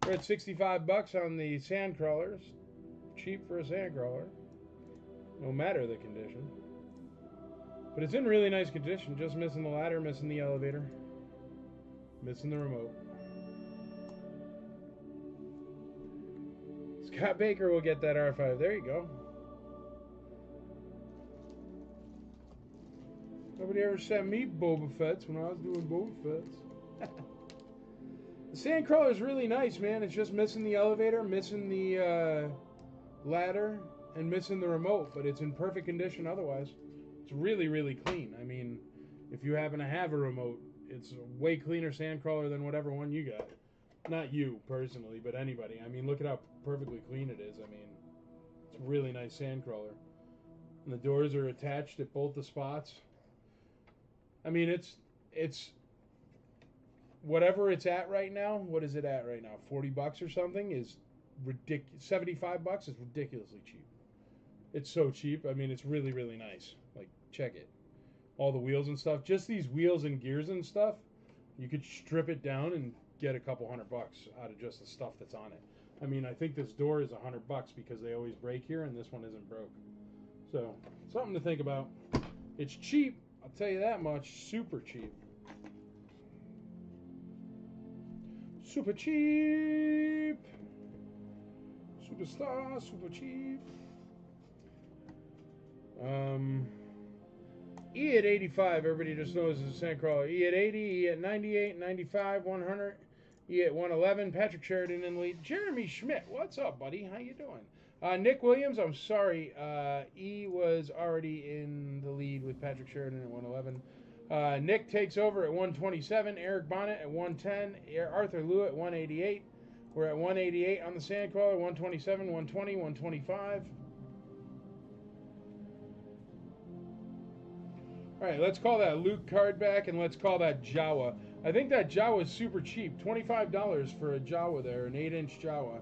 We're at 65 bucks on the sand crawlers. Cheap for a sand crawler, no matter the condition. But it's in really nice condition. Just missing the ladder, missing the elevator, missing the remote. Scott Baker will get that R5. There you go. Nobody ever sent me Boba Fett's when I was doing Boba Fett's. The Sandcrawler is really nice, man. It's just missing the elevator, missing the ladder, and missing the remote. But it's in perfect condition otherwise. It's really, really clean. I mean, if you happen to have a remote, it's a way cleaner Sandcrawler than whatever one you got. Not you, personally, but anybody. I mean, look at how perfectly clean it is. I mean, it's a really nice Sandcrawler. And the doors are attached at both the spots. I mean, it's whatever it's at right now. What is it at right now? 40 bucks or something is ridiculous. 75 bucks is ridiculously cheap. It's so cheap. I mean, it's really, really nice. Like, check it. All the wheels and stuff. Just these wheels and gears and stuff, you could strip it down and get a couple $100 out of just the stuff that's on it. I mean, I think this door is $100 because they always break here, and this one isn't broke. So, something to think about. It's cheap. I'll tell you that much. Super cheap. Super cheap. Superstar, super cheap. E at 85, everybody just knows it's a Sandcrawler. E at 80, E at 98, 95, 100, E at 111. Patrick Sheridan in the lead. Jeremy Schmidt, what's up, buddy? How you doing? Nick Williams, I'm sorry. E was already in the lead with Patrick Sheridan at 111. Nick takes over at 127. Eric Bonnet at 110. Arthur Liu at 188. We're at 188 on the Sandcrawler. 127, 120, 125. All right, let's call that Luke card back, and let's call that Jawa. I think that Jawa is super cheap. $25 for a Jawa there, an 8-inch Jawa.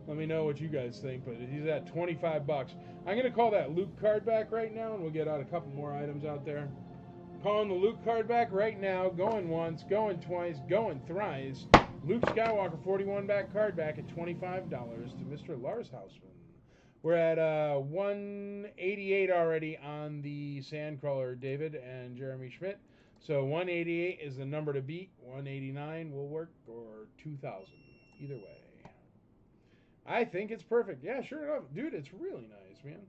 Let me know what you guys think, but he's at 25 bucks. I'm going to call that Luke card back right now, and we'll get out a couple more items out there. Calling the Luke card back right now. Going once, going twice, going thrice. Luke Skywalker 41 back card back at $25 to Mr. Lars Hausman. We're at 188 already on the Sandcrawler, David and Jeremy Schmidt. So 188 is the number to beat. 189 will work, or 2,000. Either way. I think it's perfect. Yeah, sure enough. Dude, it's really nice, man.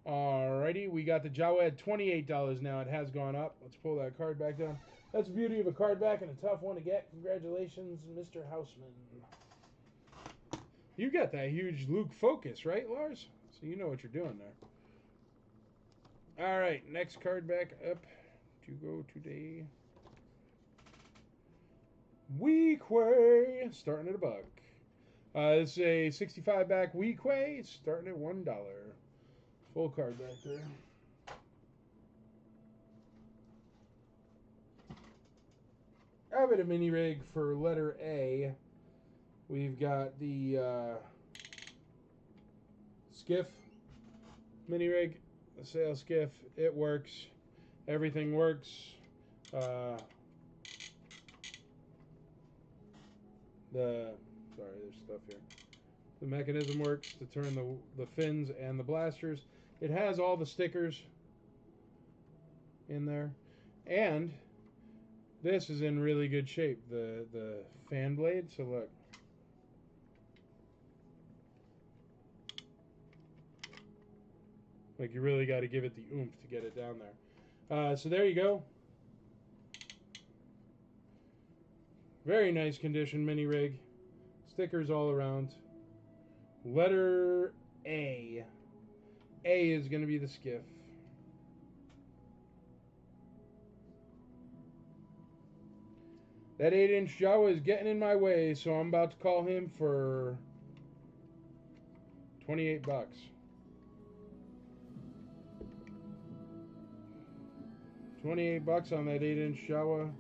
Alrighty, we got the Jawa at $28 now. It has gone up. Let's pull that card back down. That's the beauty of a card back and a tough one to get. Congratulations, Mr. Hausman. You got that huge Luke focus, right, Lars? So you know what you're doing there. All right, next card back up to go today. Weequay, starting at $1. It's a 65 back Weequay, starting at $1. Full card back there. I have it a mini rig for letter A. We've got the skiff mini rig, the sail skiff. It works. Everything works. Sorry, there's stuff here. The mechanism works to turn the fins and the blasters. It has all the stickers in there, and this is in really good shape. The fan blade. So look. Like, you really got to give it the oomph to get it down there. So there you go. Very nice condition mini rig. Stickers all around. Letter A. A is going to be the skiff. That 8-inch Jawa is getting in my way, so I'm about to call him for 28 bucks. $28 on that 8-inch Jawa.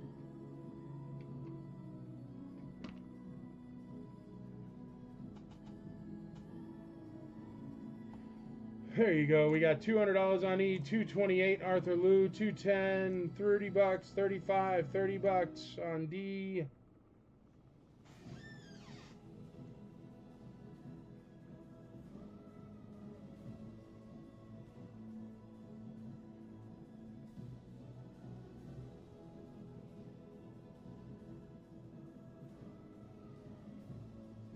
There you go. We got $200 on E, 228 Arthur Lou, 210, 30 bucks, 35, 30 bucks on D.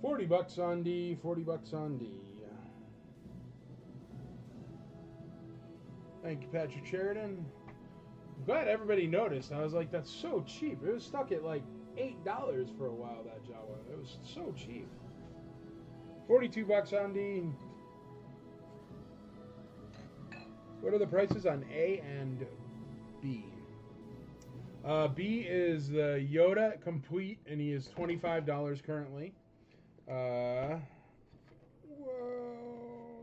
$40 on D, 40 bucks on D. Thank you, Patrick Sheridan. I'm glad everybody noticed. I was like, that's so cheap. It was stuck at like $8 for a while, that Jawa. It was so cheap. 42 bucks on D. What are the prices on A and B? B is the Yoda Complete, and he is $25 currently. Whoa,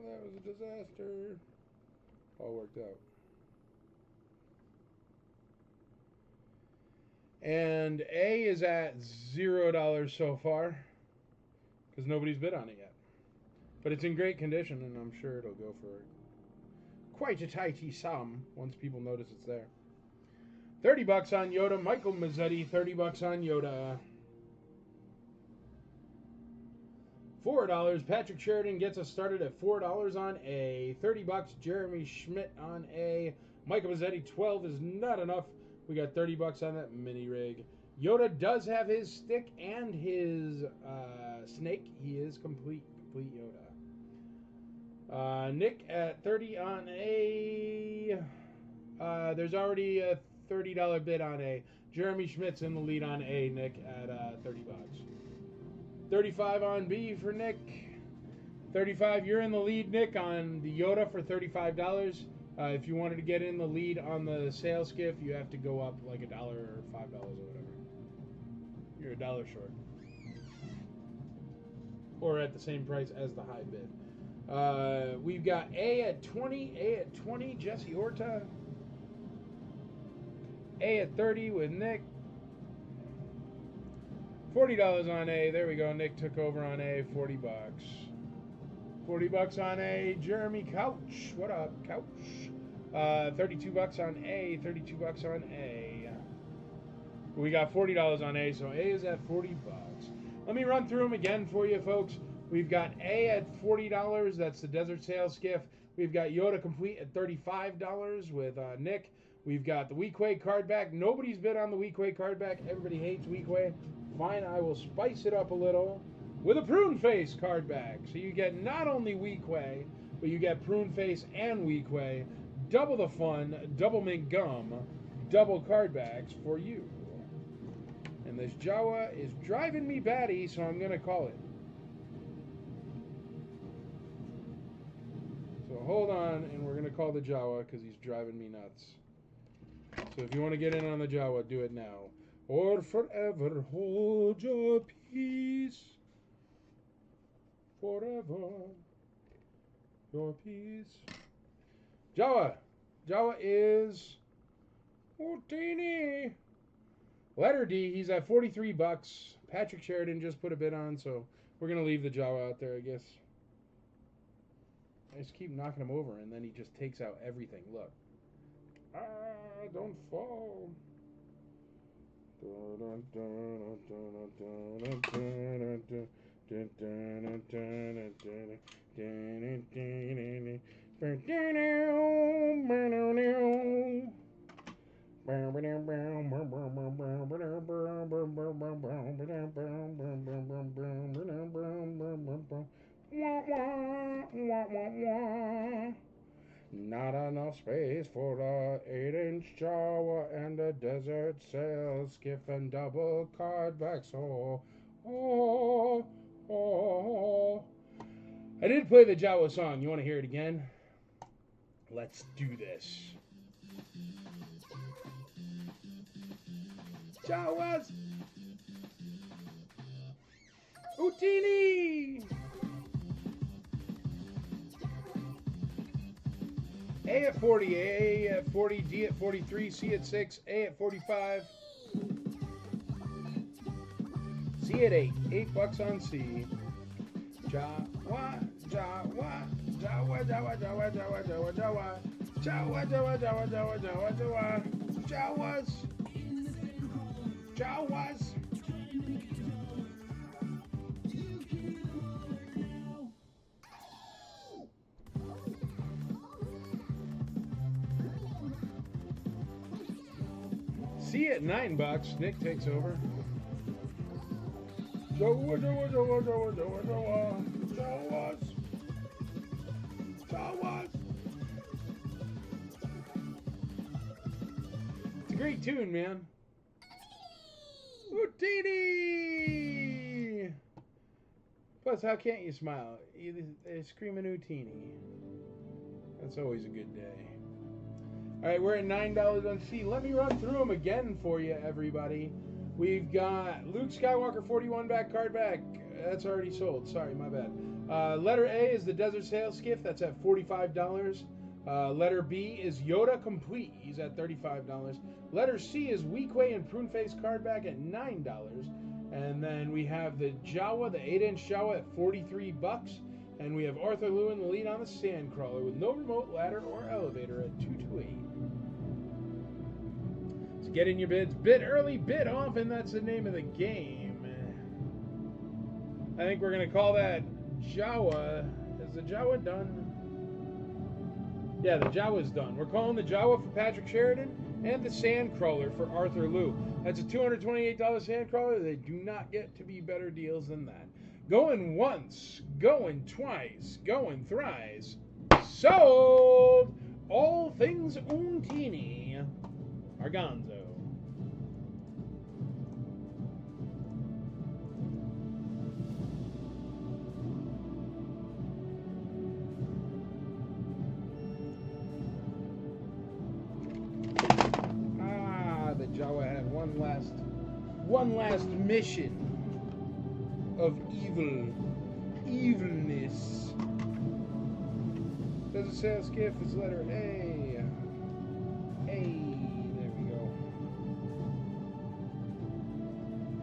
that was a disaster. All worked out. And A is at $0 so far because nobody's bid on it yet. But it's in great condition, and I'm sure it'll go for quite a tighty sum once people notice it's there. 30 bucks on Yoda. Michael Mazzetti, 30 bucks on Yoda. $4. Patrick Sheridan gets us started at $4 on A. 30 bucks. Jeremy Schmidt on A. Michael Mazzetti, 12 is not enough. We got 30 bucks on that mini rig. Yoda does have his stick and his snake. He is complete Yoda. Nick at 30 on A. There's already a $30 bid on A. Jeremy Schmidt's in the lead on A. Nick at 30 bucks. 35 on B for Nick. 35, you're in the lead, Nick, on the Yoda for $35. If you wanted to get in the lead on the sales skiff, you have to go up like $1 or $5 or whatever. You're $1 short. Or at the same price as the high bid. We've got A at 20. A at 20, Jesse Horta. A at 30 with Nick. $40 on A. There we go. Nick took over on A. 40 bucks. 40 bucks on A. Jeremy Couch. What up, Couch? 32 bucks on A. 32 bucks on A. We got $40 on A, so A is at 40 bucks. Let me run through them again for you, folks. We've got A at $40. That's the Desert Sail Skiff. We've got Yoda Complete at $35 with Nick. We've got the Weequay card back. Nobody's bid on the Weequay card back. Everybody hates Weequay. Fine, I will spice it up a little with a Prune Face card back. So you get not only Weequay, but you get Prune Face and Weequay. Double the fun, double mint gum, double card backs for you. And this Jawa is driving me batty, so I'm going to call it. So hold on, and we're going to call the Jawa because he's driving me nuts. So if you want to get in on the Jawa, do it now. Or forever hold your peace. Forever your peace. Jawa. Jawa is Houdini. Letter D, he's at 43 bucks. Patrick Sheridan just put a bid on, so we're going to leave the Jawa out there, I guess. I just keep knocking him over, and then he just takes out everything. Look. Ah, don't fall. Not enough space for the 8-inch Jawa and a Desert Sail Skiff and double card back. So, I did play the Jawa song. You want to hear it again? Let's do this. Jawas! Houdini! A at 40, A at 40, D at 43, C at 6, A at 45, C at 8. $8 on C. Jawa, Jawa, Jawa, Jawa, Jawa, Jawa, Jawa, Jawa, Jawa, Jawa, Jawa, Jawa, Jawa, Jawa, Jawas, Jawas. See you at $9. Nick takes over. Jawa, Jawa, Jawa, Jawa, Jawa, Jawa, Jawas, Jawas. It's a great tune, man. Utini! Plus, how can't you smile? They're screaming Utini. That's always a good day. All right, we're at $9 on C. Let me run through them again for you, everybody. We've got Luke Skywalker 41 back card back. That's already sold. Sorry, my bad. Letter A is the Desert Sail Skiff. That's at $45. Letter B is Yoda Complete. He's at $35. Letter C is Weequay and Pruneface card back at $9. And then we have the Jawa, the 8-inch Jawa at $43. And we have Arthur Liu in the lead on the Sandcrawler with no remote ladder or elevator at $228. So get in your bids. Bid early, bid often. That's the name of the game. I think we're going to call that Jawa. Is the Jawa done? Yeah, the Jawa's done. We're calling the Jawa for Patrick Sheridan and the Sandcrawler for Arthur Liu. That's a $228 Sandcrawler. They do not get to be better deals than that. Going once, going twice, going thrice. Sold! All things Untini. Arganzo. The Jawa had one last mission of evilness. Desert Sail Skiff is letter A. There we go.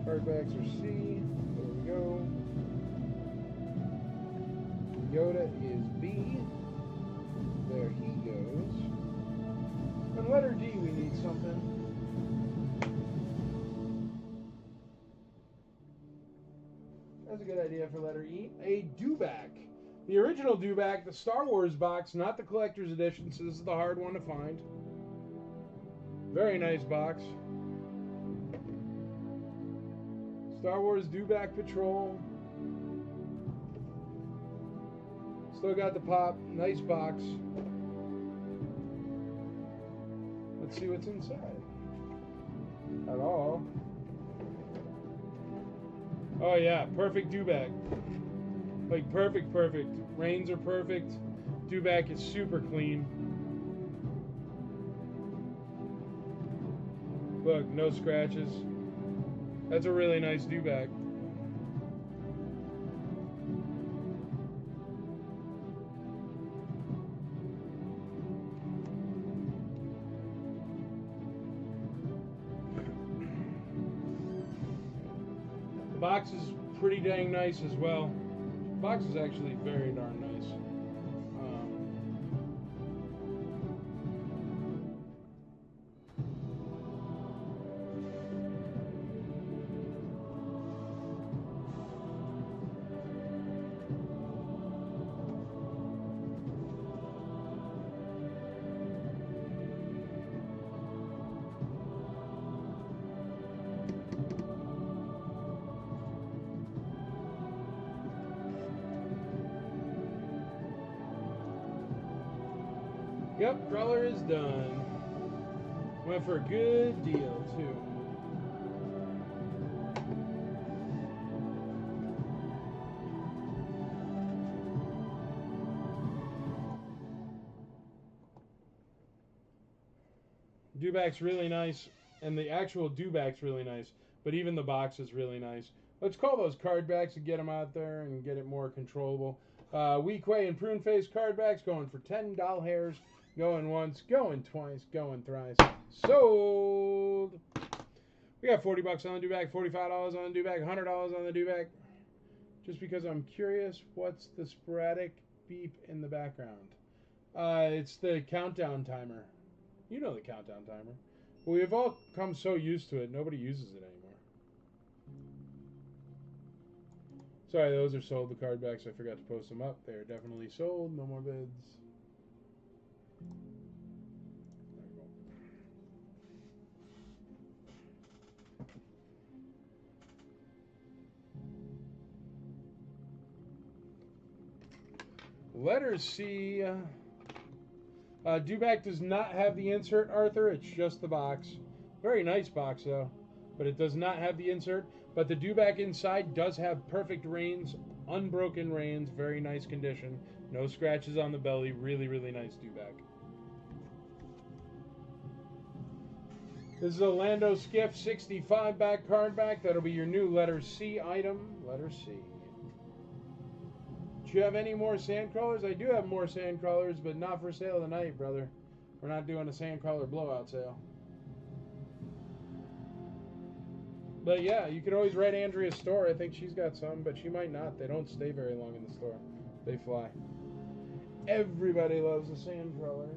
Cardbacks are C. There we go. Yoda is B. There he goes. And letter D, we need something. That's a good idea for letter E. A Dewback. The original Dewback, the Star Wars box, not the collector's edition, so this is the hard one to find. Very nice box. Star Wars Dewback Patrol. Still got the pop. Nice box. Let's see what's inside. At all. Oh yeah, perfect Dewback. Like perfect. Reins are perfect. Dewback is super clean. Look, no scratches. That's a really nice Dewback. The box is pretty dang nice as well. The box is actually very darn nice. Yep, crawler is done. Went for a good deal, too. Dewback's really nice, and the actual Dewback's really nice, but even the box is really nice. Let's call those card backs and get them out there and get it more controllable. Weequay and Pruneface card backs going for $10 hairs. Going once, going twice, going thrice. Sold. We got $40 on the Dewback, $45 on the Dewback, $100 on the Dewback. just because I'm curious. What's the sporadic beep in the background? It's the countdown timer. You know the countdown timer. We've all come so used to it, nobody uses it anymore. Sorry, those are sold, the card backs. I forgot to post them up. They are definitely sold. No more bids. Letter C. Dewback does not have the insert, Arthur. It's just the box. Very nice box, though. But it does not have the insert. But the Dewback inside does have perfect reins, unbroken reins, very nice condition. No scratches on the belly. Really, really nice Dewback. This is a Lando Skiff 65 back card back. That'll be your new letter C item. Letter C. Do you have any more Sandcrawlers? I do have more Sandcrawlers, but not for sale tonight, brother. We're not doing a Sandcrawler blowout sale. But yeah, you can always write Andrea's store. I think she's got some, but she might not. They don't stay very long in the store. They fly. Everybody loves a Sandcrawler.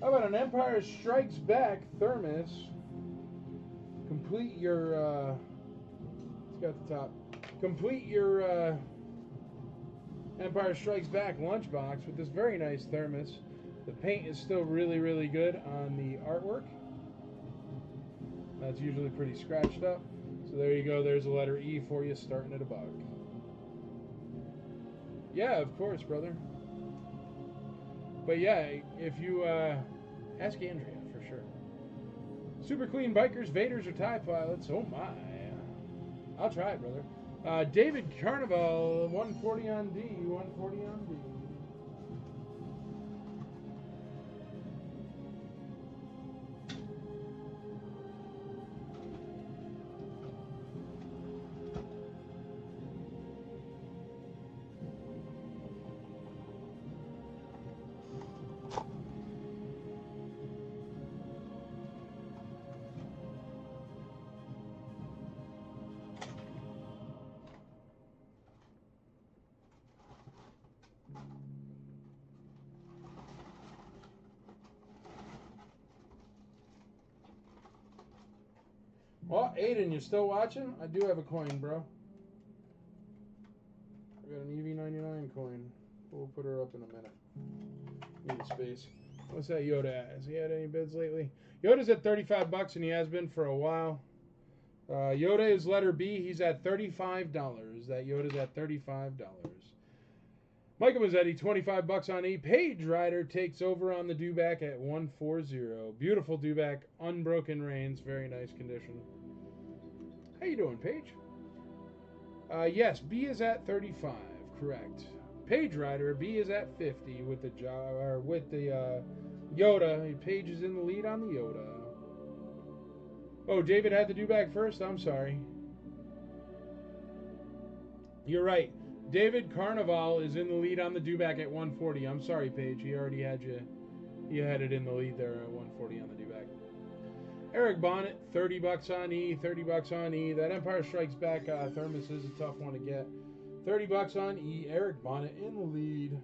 How about an Empire Strikes Back thermos? Complete your, it's got the top. Complete your Empire Strikes Back lunchbox with this very nice thermos. The paint is still really, really good on the artwork. That's usually pretty scratched up. So there you go. There's a letter E for you, starting at $1. Yeah, of course, brother. But yeah, if you ask Andrea for sure. Super clean bikers, Vaders, or TIE pilots. Oh my. I'll try it, brother. David Carnival, 140 on D, 140 on D. Well, Aiden, you still watching? I do have a coin, bro. I got an EV99 coin. We'll put her up in a minute. Need a space. What's that Yoda at? Has he had any bids lately? Yoda's at $35 and he has been for a while. Yoda is letter B. He's at $35. That Yoda's at $35. Michael Mazzetti, $25 on E. Page Rider takes over on the Dewback at 140. Beautiful Dewback, unbroken reins, very nice condition. How you doing, Paige? Yes, B is at 35, correct. Page Rider, B is at 50 with the Yoda. Page is in the lead on the Yoda. Oh, David had the Dewback first? I'm sorry. You're right. David Carnival is in the lead on the Dewback at 140. I'm sorry, Paige. He already had you. You had it in the lead there at 140 on the Dewback. Eric Bonnet, $30 on E, $30 on E. That Empire Strikes Back thermos is a tough one to get. $30 on E. Eric Bonnet in the lead.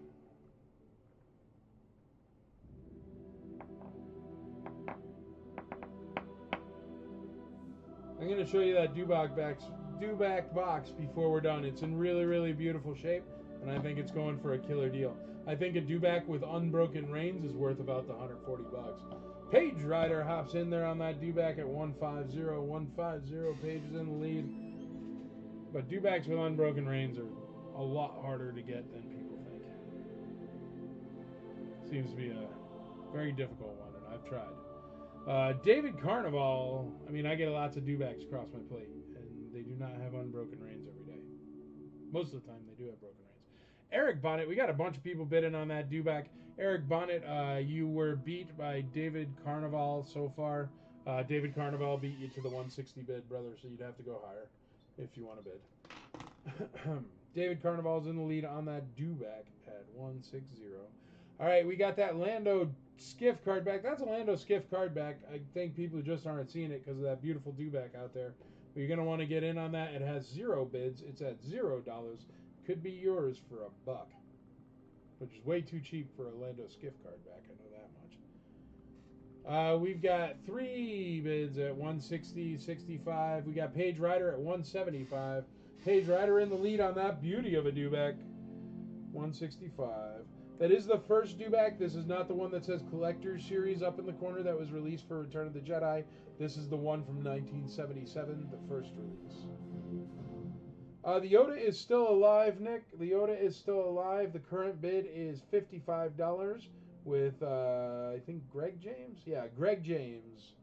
I'm going to show you that Dewback box before we're done. It's in really, really beautiful shape, and I think it's going for a killer deal. I think a Dewback with unbroken reins is worth about the $140. Page Rider hops in there on that Dewback at 150. 150. Page is in the lead. But Dewbacks with unbroken reins are a lot harder to get than people think. Seems to be a very difficult one, and I've tried. David Carnival. I mean, I get lots of Dewbacks across my plate, and they do not have unbroken reins every day. Most of the time, they do have broken reins. Eric Bonnet, we got a bunch of people bidding on that Dewback. Eric Bonnet, you were beat by David Carnival so far. David Carnival beat you to the 160 bid, brother, so you'd have to go higher if you want to bid. David Carnival's in the lead on that Dewback at 160. All right, we got that Lando Skiff card back. That's a Lando Skiff card back. I think people just aren't seeing it because of that beautiful Dewback out there. But you're going to want to get in on that. It has 0 bids. It's at $0. Could be yours for $1, which is way too cheap for a Lando Skiff card back. I know that much. We've got 3 bids at 160, 65. We got Page Rider at 175. Page Rider in the lead on that beauty of a Dewback. 165. That is the first Dewback. This is not the one that says Collector's Series up in the corner that was released for Return of the Jedi. This is the one from 1977, the first release. The Yoda is still alive, Nick. The Yoda is still alive. The current bid is $55 with, I think, Greg James? Yeah, Greg James.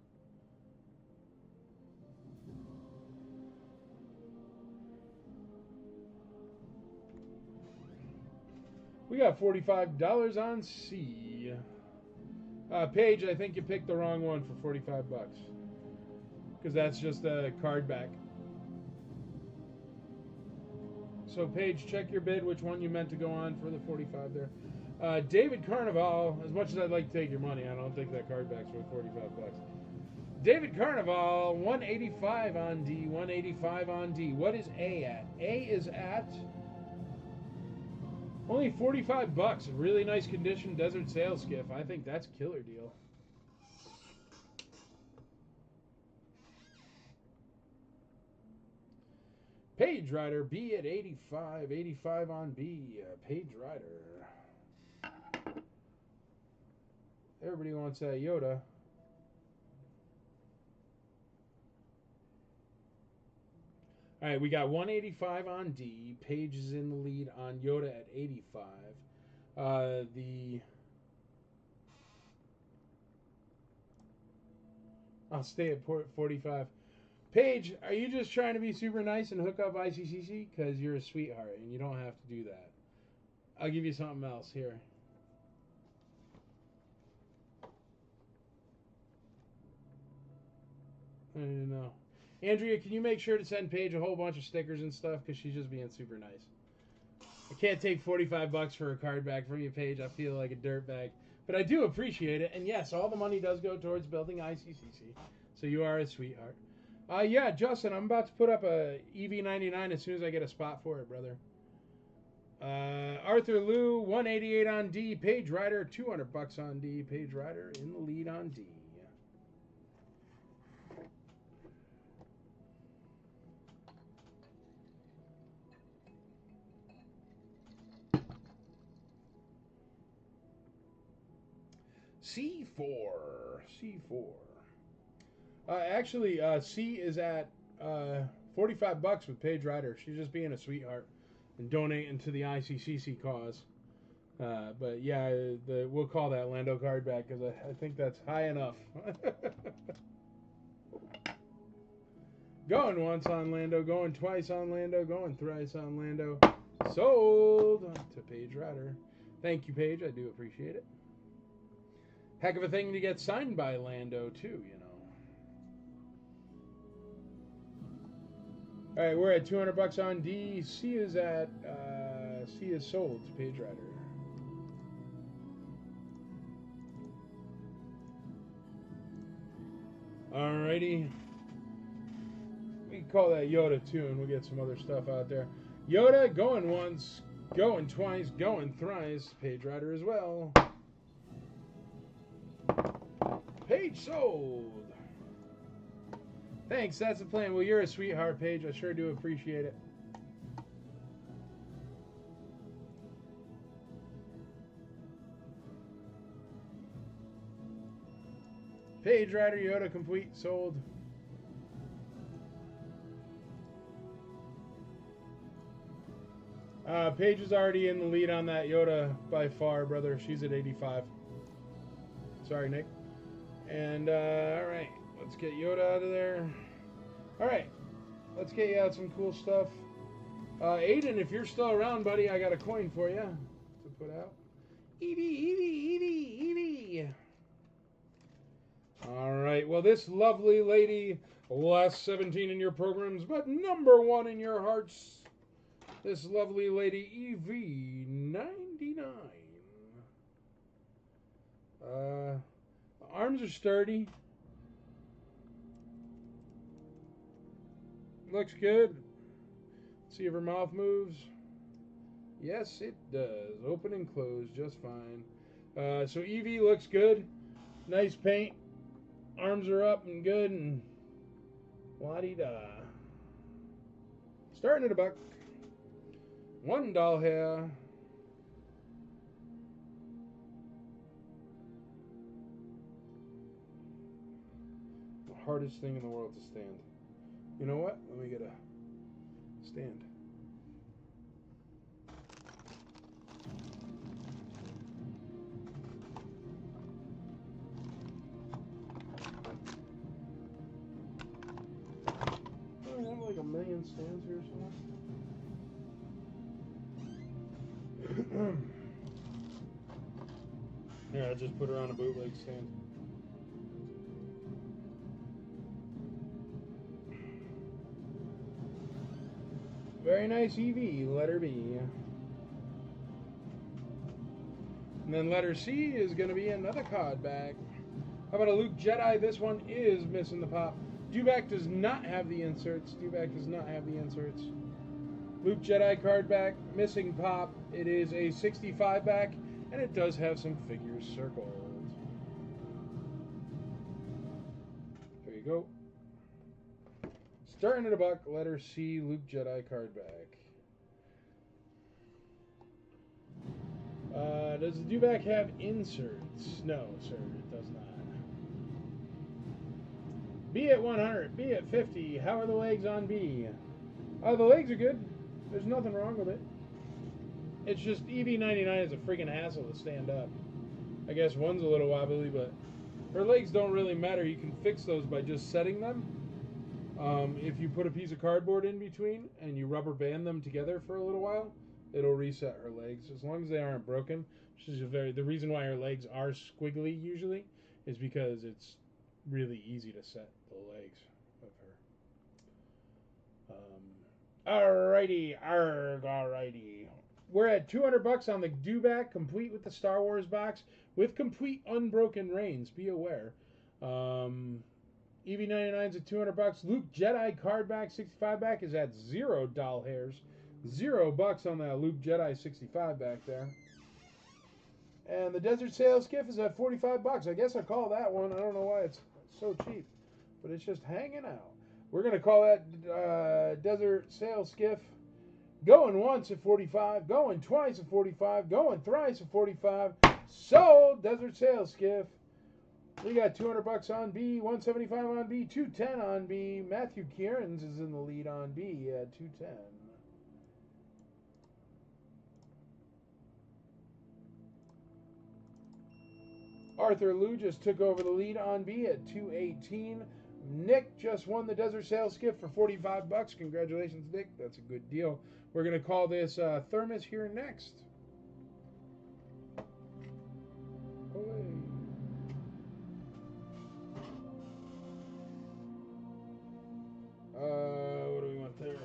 We got $45 on C. Paige, I think you picked the wrong one for $45. Because that's just a card back. So, Paige, check your bid, which one you meant to go on for the 45 there. David Carnival, as much as I'd like to take your money, I don't think that card back's worth $45. David Carnival, 185 on D, 185 on D. What is A at? A is at only $45. Really nice condition desert sail skiff. I think that's a killer deal. Page Rider, B at 85. 85 on B. Page Rider. Everybody wants that Yoda. All right, we got 185 on D. Page is in the lead on Yoda at 85. I'll stay at 45. Paige, are you just trying to be super nice and hook up ICCC? Because you're a sweetheart and you don't have to do that. I'll give you something else here. I don't know. Andrea, can you make sure to send Paige a whole bunch of stickers and stuff? Because she's just being super nice. I can't take $45 for a card back from you, Paige. I feel like a dirtbag. But I do appreciate it. And yes, all the money does go towards building ICCC. So you are a sweetheart. Yeah, Justin, I'm about to put up a EV99 as soon as I get a spot for it, brother. Arthur Liu, 188 on D. Page Rider, $200 on D. Page Rider in the lead on D. C4. Actually, C is at $45 with Page Rider. She's just being a sweetheart and donating to the ICCC cause. But yeah, we'll call that Lando card back because I think that's high enough. Going once on Lando, going twice on Lando, going thrice on Lando. Sold to Page Rider. Thank you, Paige. I do appreciate it. Heck of a thing to get signed by Lando, too, you know. All right, we're at $200 on D. C is at C is sold to Page Rider. Alrighty. We can call that Yoda too, and we'll get some other stuff out there. Yoda going once, going twice, going thrice. Page Rider as well. Page sold. Thanks, that's the plan. Well, you're a sweetheart, Paige. I sure do appreciate it. Page Rider, Yoda, complete, sold. Paige is already in the lead on that Yoda by far, brother. She's at 85. Sorry, Nick. And, alright, let's get Yoda out of there. Alright, let's get you out some cool stuff. Aiden, if you're still around, buddy, I got a coin for you to put out. Evie. Alright, well, this lovely lady, last 17 in your programs, but number 1 in your hearts. This lovely lady, EV99. Arms are sturdy. looks good. See if her mouth moves. Yes, it does. Open and close just fine. So Eevee looks good. Nice paint. Arms are up and good, and la-di-da. Starting at $1. $1 here. The hardest thing in the world to stand. You know what? Let me get a stand. I have like a million stands here somewhere. Yeah, I just put her on a bootleg stand. Very nice Eevee, letter B. And then letter C is going to be another card back. How about a Luke Jedi? This one is missing the pop. Dewback does not have the inserts. Dewback does not have the inserts. Luke Jedi card back, missing pop. It is a 65 back, and it does have some figures circled. There you go. Starting at $1, letter C, Luke Jedi card back. Does the Dewback have inserts? No, sir, it does not. B at 100, B at 50. How are the legs on B? The legs are good. There's nothing wrong with it. It's just EV99 is a freaking hassle to stand up. I guess one's a little wobbly, but her legs don't really matter. You can fix those by just setting them. If you put a piece of cardboard in between and you rubber band them together for a little while, it'll reset her legs as long as they aren't broken. Which is the reason why her legs are squiggly usually is because it's really easy to set the legs of her. Alrighty, alrighty. We're at $200 on the Dewback, complete with the Star Wars box, with complete unbroken reins. Be aware. EV99's at $200. Luke Jedi card back 65 back is at $0 hairs. $0 on that Luke Jedi 65 back there. And the Desert Sail Skiff is at $45. I guess I call that one. I don't know why it's so cheap, but it's just hanging out. We're going to call that Desert Sail Skiff going once at 45, going twice at 45, going thrice at 45. Sold. Desert Sail Skiff. We got $200 on B, $175 on B, $210 on B. Matthew Kierans is in the lead on B at $210. Arthur Liu just took over the lead on B at $218. Nick just won the Desert Sail Skiff for $45. Congratulations, Nick. That's a good deal. We're going to call this Thermos here next. What do we want there?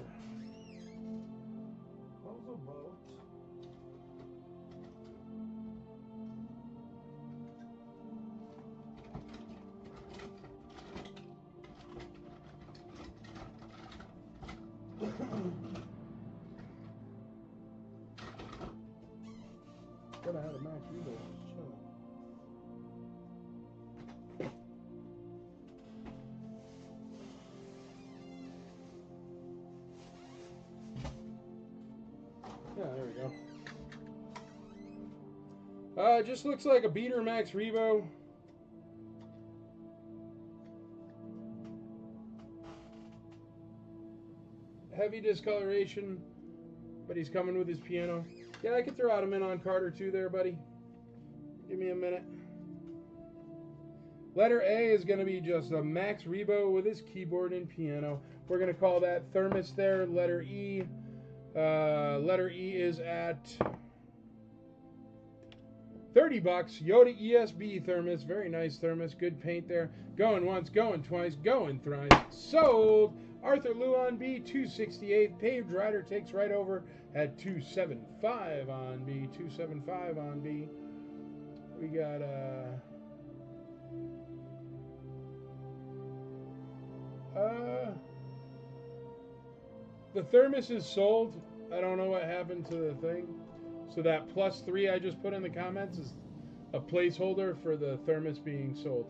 How's the boat? Could have had a Max Rebo just chilling. Yeah, there we go. It just looks like a beater Max Rebo. Heavy discoloration, but he's coming with his piano. Yeah, I could throw out a Min on card or two there, buddy. Give me a minute. Letter A is going to be just a Max Rebo with his keyboard and piano. We're going to call that Thermos there. Letter E. Letter E is at $30. Yoda ESB Thermos. Very nice Thermos. Good paint there. Going once, going twice, going thrice. Sold. Arthur Liu on B, $268. Paved Rider takes right over at $275 on B. $275 on B. We got The thermos is sold. I don't know what happened to the thing. So that +3 I just put in the comments is a placeholder for the thermos being sold.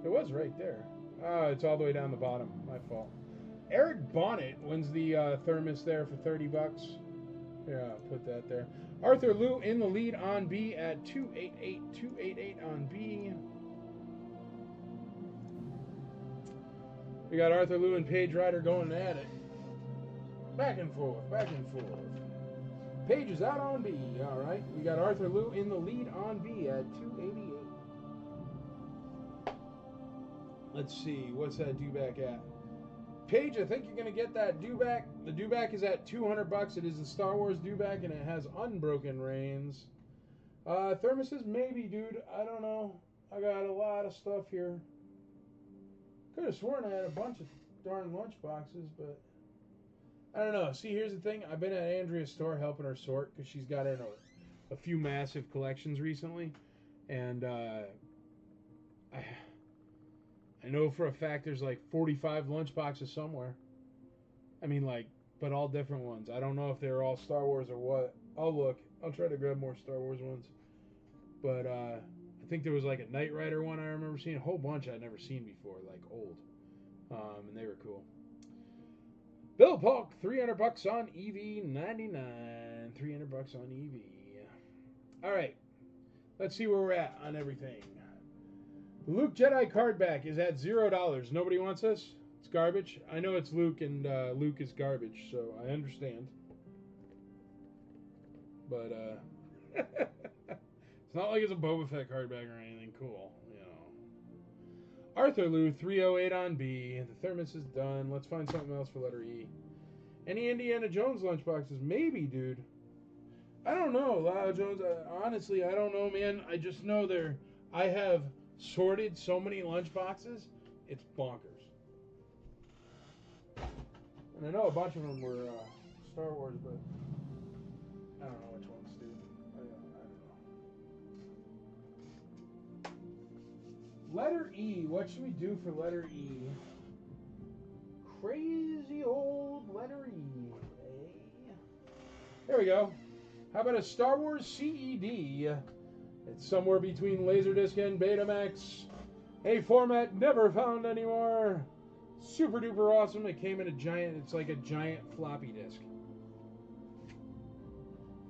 It was right there. Oh, it's all the way down the bottom. My fault. Eric Bonnet wins the thermos there for 30 bucks. Yeah, put that there. Arthur Liu in the lead on B at 288. 288 on B. We got Arthur Liu and Paige Ryder going at it. Back and forth, back and forth. Paige is out on B. All right. We got Arthur Liu in the lead on B at 288. Let's see. What's that Dewback at? Paige, I think you're going to get that Dewback. The Dewback is at 200 bucks. It is the Star Wars Dewback, and it has unbroken reins. Thermoses, maybe, dude. I don't know. I got a lot of stuff here. Could have sworn I had a bunch of darn lunch boxes, but I don't know. See, here's the thing. I've been at Andrea's store helping her sort because she's got in a few massive collections recently. And I know for a fact there's like 45 lunch boxes somewhere. I mean, like, but all different ones. I don't know if they're all Star Wars or what. I'll look. I'll try to grab more Star Wars ones. But I think there was like a Knight Rider one I remember seeing. A whole bunch I'd never seen before, like old. And they were cool. Bill Polk, 300 bucks on EV99. 300 bucks on EV. All right. Let's see where we're at on everything. Luke Jedi card back is at $0. Nobody wants this? It's garbage. I know it's Luke, and Luke is garbage, so I understand. But it's not like it's a Boba Fett card back or anything cool, you know. Arthur Liu, 308 on B. The thermos is done. Let's find something else for letter E. Any Indiana Jones lunchboxes? Maybe, dude. I don't know, Lyle Jones. Honestly, I don't know, man. I just know I have sorted so many lunchboxes. It's bonkers. And I know a bunch of them were Star Wars, but I don't know which ones, dude. I don't know. Letter E. What should we do for letter E? Crazy old letter E. There we go. How about a Star Wars CED? It's somewhere between Laserdisc and Betamax. A format never found anymore. Super duper awesome. It came in it's like a giant floppy disk.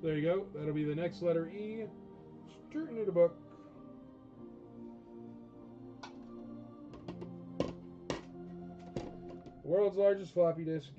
There you go. That'll be the next letter E. Straight into the book. World's largest floppy disk.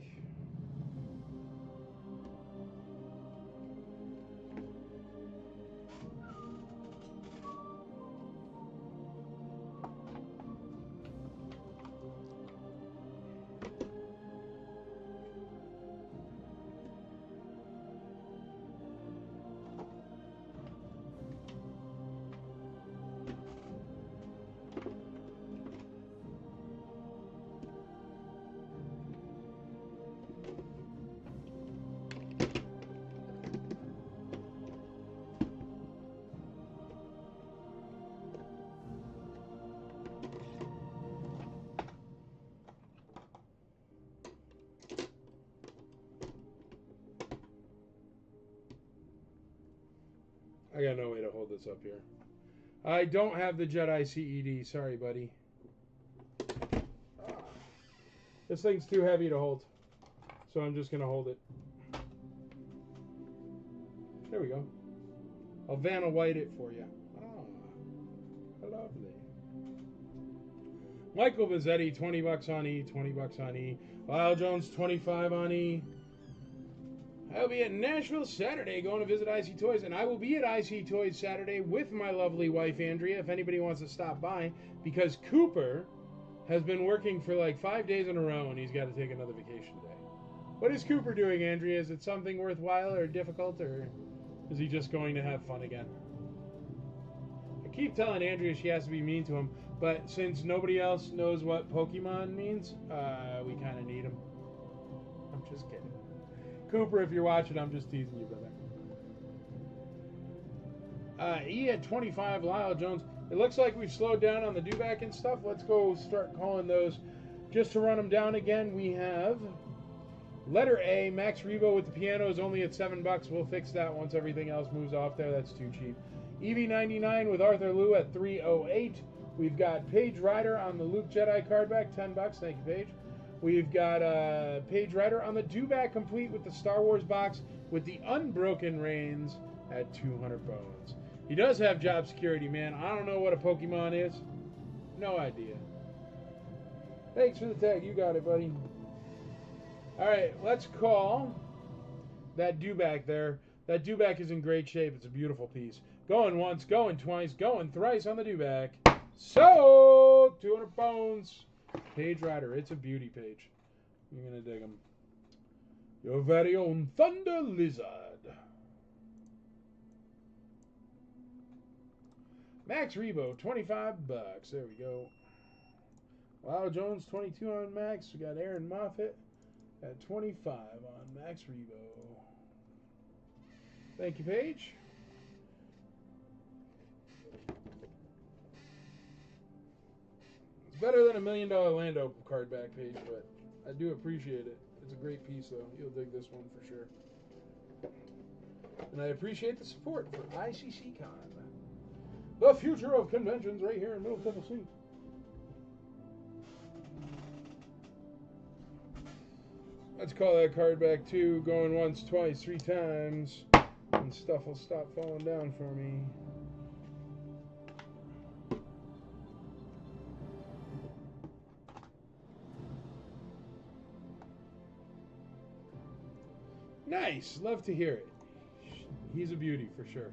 I got no way to hold this up here. I don't have the Jedi CED. Sorry, buddy. This thing's too heavy to hold. So I'm just going to hold it. There we go. I'll Vanna White it for you. Ah, lovely. Michael Vizzetti, 20 bucks on E, 20 bucks on E. Lyle Jones, 25 on E. I'll be at Nashville Saturday going to visit IC Toys, and I will be at IC Toys Saturday with my lovely wife, Andrea, if anybody wants to stop by, because Cooper has been working for like 5 days in a row, and he's got to take another vacation day. What is Cooper doing, Andrea? Is it something worthwhile or difficult, or is he just going to have fun again? I keep telling Andrea she has to be mean to him, but since nobody else knows what Pokemon means, we kind of need him. I'm just kidding. Cooper, if you're watching, I'm just teasing you, brother. E at 25, Lyle Jones. It looks like we've slowed down on the Dewback and stuff. Let's go start calling those. Just to run them down again, we have Letter A, Max Rebo with the piano is only at $7. We'll fix that once everything else moves off there. That's too cheap. EV99 with Arthur Liu at $308. We've got Page Rider on the Luke Jedi card back, $10. Thank you, Paige. We've got Page Rider on the Dewback complete with the Star Wars box with the Unbroken Reigns at 200 bones. He does have job security, man. I don't know what a Pokemon is. No idea. Thanks for the tag. You got it, buddy. All right, let's call that Dewback there. That Dewback is in great shape. It's a beautiful piece. Going once, going twice, going thrice on the Dewback. So, 200 bones. Page Rider. It's a beauty, Page. You're going to dig him. Your very own Thunder Lizard. Max Rebo, $25. There we go. Wow, Jones, 22 on Max. We got Aaron Moffett at 25 on Max Rebo. Thank you, Paige. It's better than $1 million Lando card back, Paige, but I do appreciate it. It's a great piece, though. You'll dig this one for sure. And I appreciate the support for ICC Con. The future of conventions right here in Middle Tennessee. Let's call that card back too. Going once, twice, 3 times. And stuff will stop falling down for me. Nice. Love to hear it. He's a beauty for sure.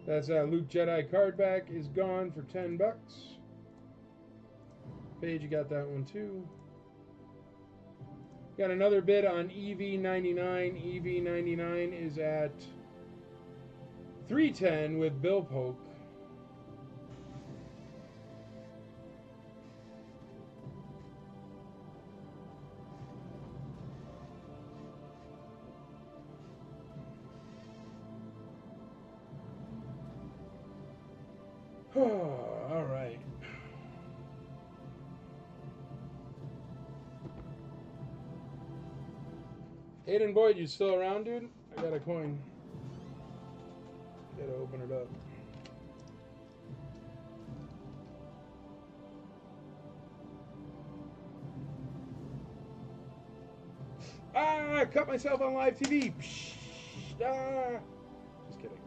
That's Luke Jedi card back is gone for $10. Paige, you got that one too. Got another bid on EV99. EV99 is at $310 with Bill Polk. All right. Aiden Boyd, you still around, dude? I got a coin. Gotta open it up. Ah, I cut myself on live TV. Ah. Just kidding.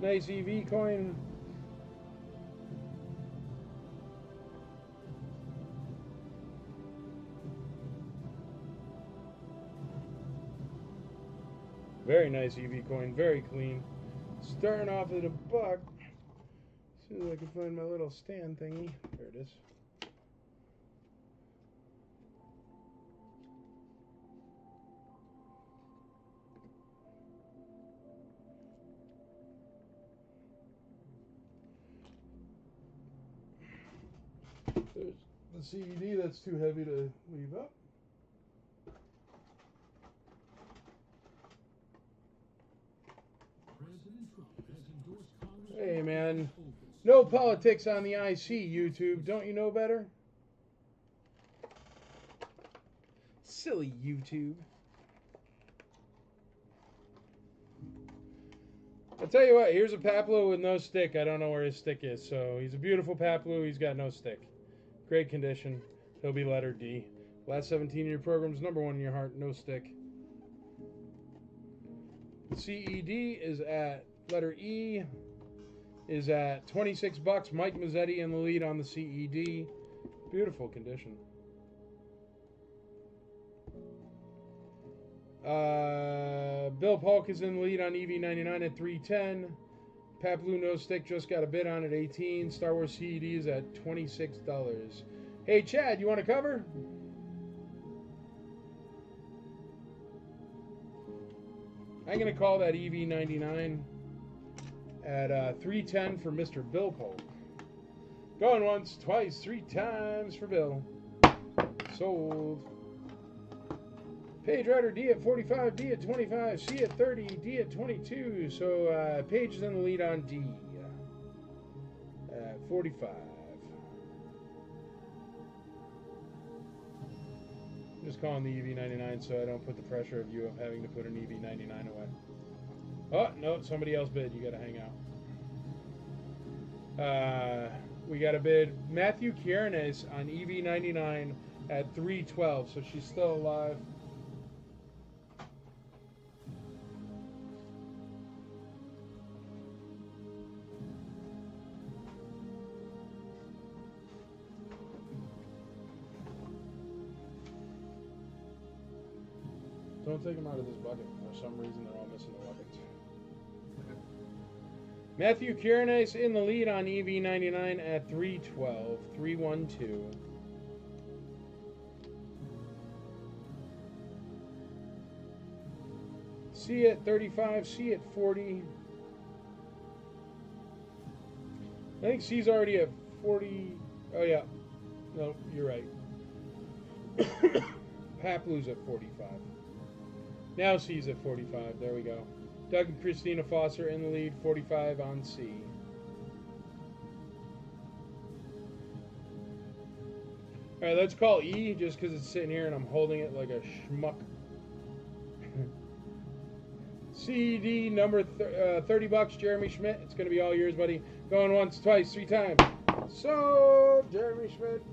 Nice EV coin. Very nice EV coin, very clean. Starting off at $1. As soon as I can find my little stand thingy. There it is. There's the CED that's too heavy to leave up. Hey man, no politics on the IC, YouTube. Don't you know better? Silly YouTube. I'll tell you what, here's a Paplo with no stick. I don't know where his stick is, so he's a beautiful Paplo. He's got no stick. Great condition. He'll be letter D. Last 17 in your program's #1 in your heart, no stick. The CED is at letter E, is at $26. Mike Mazzetti in the lead on the CED. Beautiful condition. Bill Polk is in the lead on EV99 at $310. Paplo no stick just got a bid on at $18. Star Wars CED is at $26. Hey Chad, you want to cover? I'm going to call that EV99 at $310 for Mr. Bill Polk. Going once, twice, 3 times for Bill. Sold. Page Rider D at 45, D at 25, C at 30, D at 22. So Page is in the lead on D at 45. I'm just calling the EV99 so I don't put the pressure of you of having to put an EV99 away. Oh, no, somebody else bid. You got to hang out. We got a bid. Matthew Kiernes on EV99 at 312, so she's still alive. Don't take them out of this bucket. For some reason, they're all missing the buckets. Matthew Kiernes in the lead on EV99 at 312, 312. C at 35, C at 40. I think C's already at 40. Oh, yeah. No, you're right. Paplou's at 45. Now C's at 45. There we go. Doug and Christina Foster in the lead, 45 on C. All right, let's call E just because it's sitting here and I'm holding it like a schmuck. CD number 30 bucks, Jeremy Schmidt. It's going to be all yours, buddy. Going once, twice, 3 times. So, Jeremy Schmidt.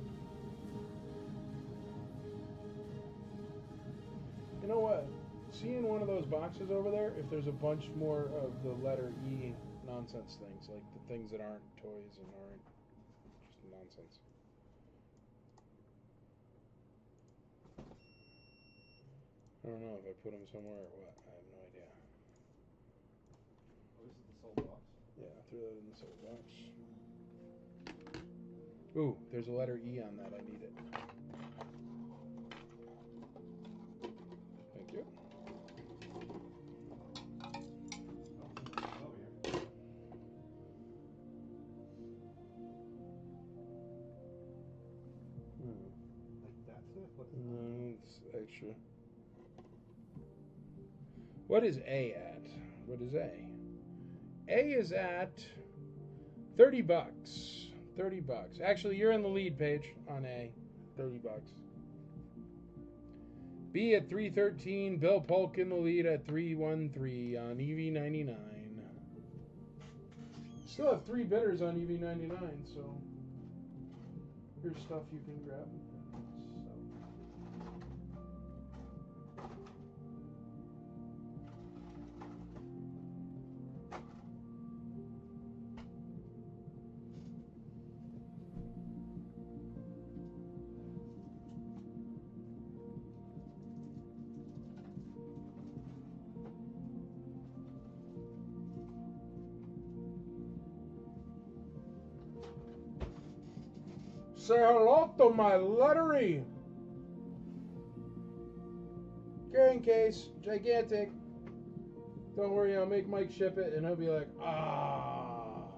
You know what? Seeing one of those boxes over there, if there's a bunch more of the letter E nonsense things, like the things that aren't toys and aren't just nonsense. I don't know if I put them somewhere or what. I have no idea. Oh, this is the sold box? Yeah, I threw that in the sold box. Ooh, there's a letter E on that. I need it. Thank you. No, it's extra. What is A at? What is A? A is at 30 bucks. 30 bucks. Actually, you're in the lead, Paige, on A. 30 bucks. B at 313. Bill Polk in the lead at 313 on EV99. Still have 3 bidders on EV99, so here's stuff you can grab. Say hello to my lottery. Carrying case, gigantic. Don't worry, I'll make Mike ship it, and he'll be like, ah.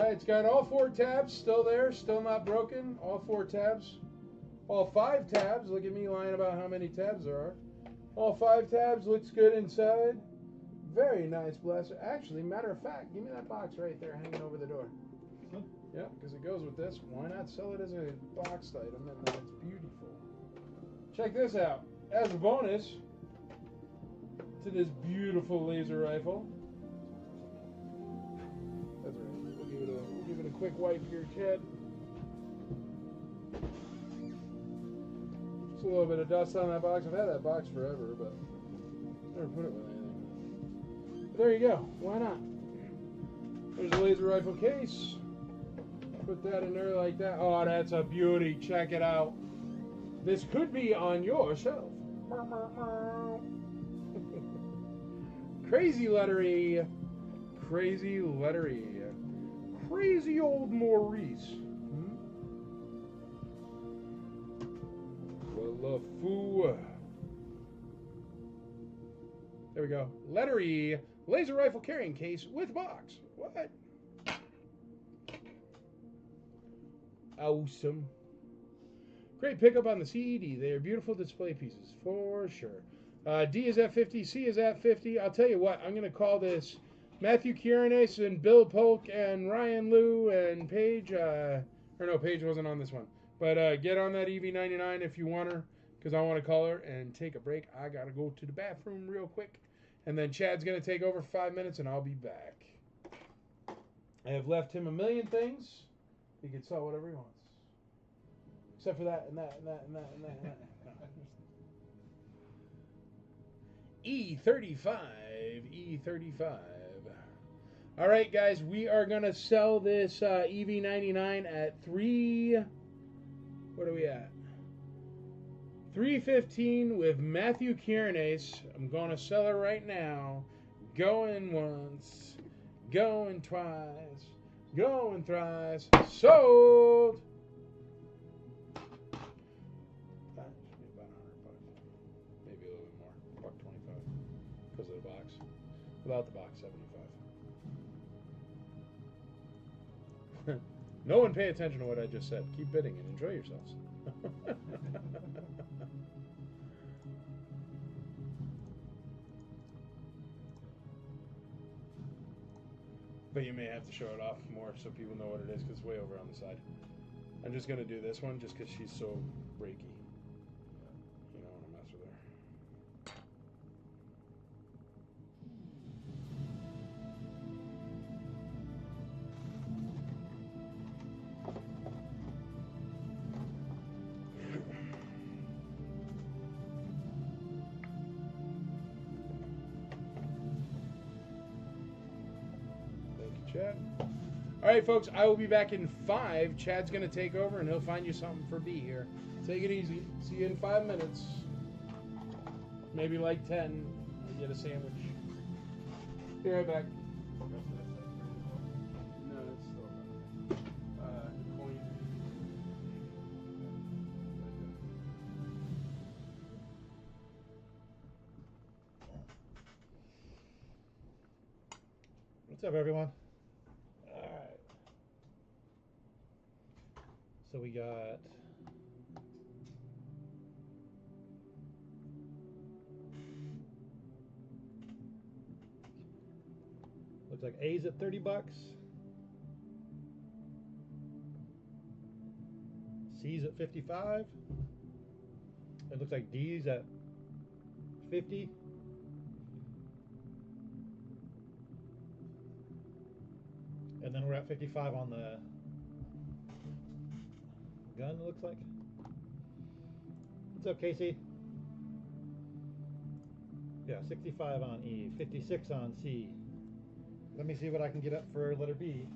It's got all 4 tabs still there, still not broken. All 4 tabs. All 5 tabs. Look at me lying about how many tabs there are. All 5 tabs. Looks good inside. Very nice blaster. Actually, matter of fact, give me that box right there hanging over the door. Yeah, because it goes with this. Why not sell it as a boxed item? And that's beautiful. Check this out. As a bonus to this beautiful laser rifle. That's right. We'll give it a quick wipe here, Chad. Just a little bit of dust on that box. I've had that box forever, but never put it with anything. There you go. Why not? There's a laser rifle case. Put that in there like that. Oh, that's a beauty. Check it out. This could be on your shelf. Crazy lettery. Crazy lettery. Crazy old Maurice. Well, foo. There we go. Lettery. Laser rifle carrying case with box. What? Awesome. Great pickup on the CED. They are beautiful display pieces, for sure. D is at 50. C is at 50. I'll tell you what, I'm going to call this Matthew Kiernes and Bill Polk and Ryan Liu and Paige. Or no, Paige wasn't on this one. But get on that EV99 if you want her, because I want to call her and take a break. I got to go to the bathroom real quick. And then Chad's going to take over for 5 minutes, and I'll be back. I have left him a million things. He can sell whatever he wants. Except for that and that and that and that and that. And that. E35. E35. All right, guys, we are going to sell this EV99 at 3... What are we at? 315 with Matthew Kiernes. I'm going to sell her right now. Going once. Going twice. Going thrice. Sold! That should be about $100. Maybe a little bit more. $125. Because of the box. Without the box, $75. No one pay attention to what I just said. Keep bidding and enjoy yourselves. But you may have to show it off more so people know what it is, because it's way over on the side. I'm just going to do this one just because she's so breaky. You don't want to mess with her. Chad. All right, folks, I will be back in 5. Chad's going to take over, and he'll find you something for B here. Take it easy. See you in 5 minutes. Maybe like 10. And get a sandwich. Be right back. No, it's still coin. What's up, everyone? So we got looks like A's at $30, C's at 55. It looks like D's at 50. And then we're at 55 on the gun, it looks like. What's up, Casey? Yeah, 65 on E, 56 on C. Let me see what I can get up for letter B.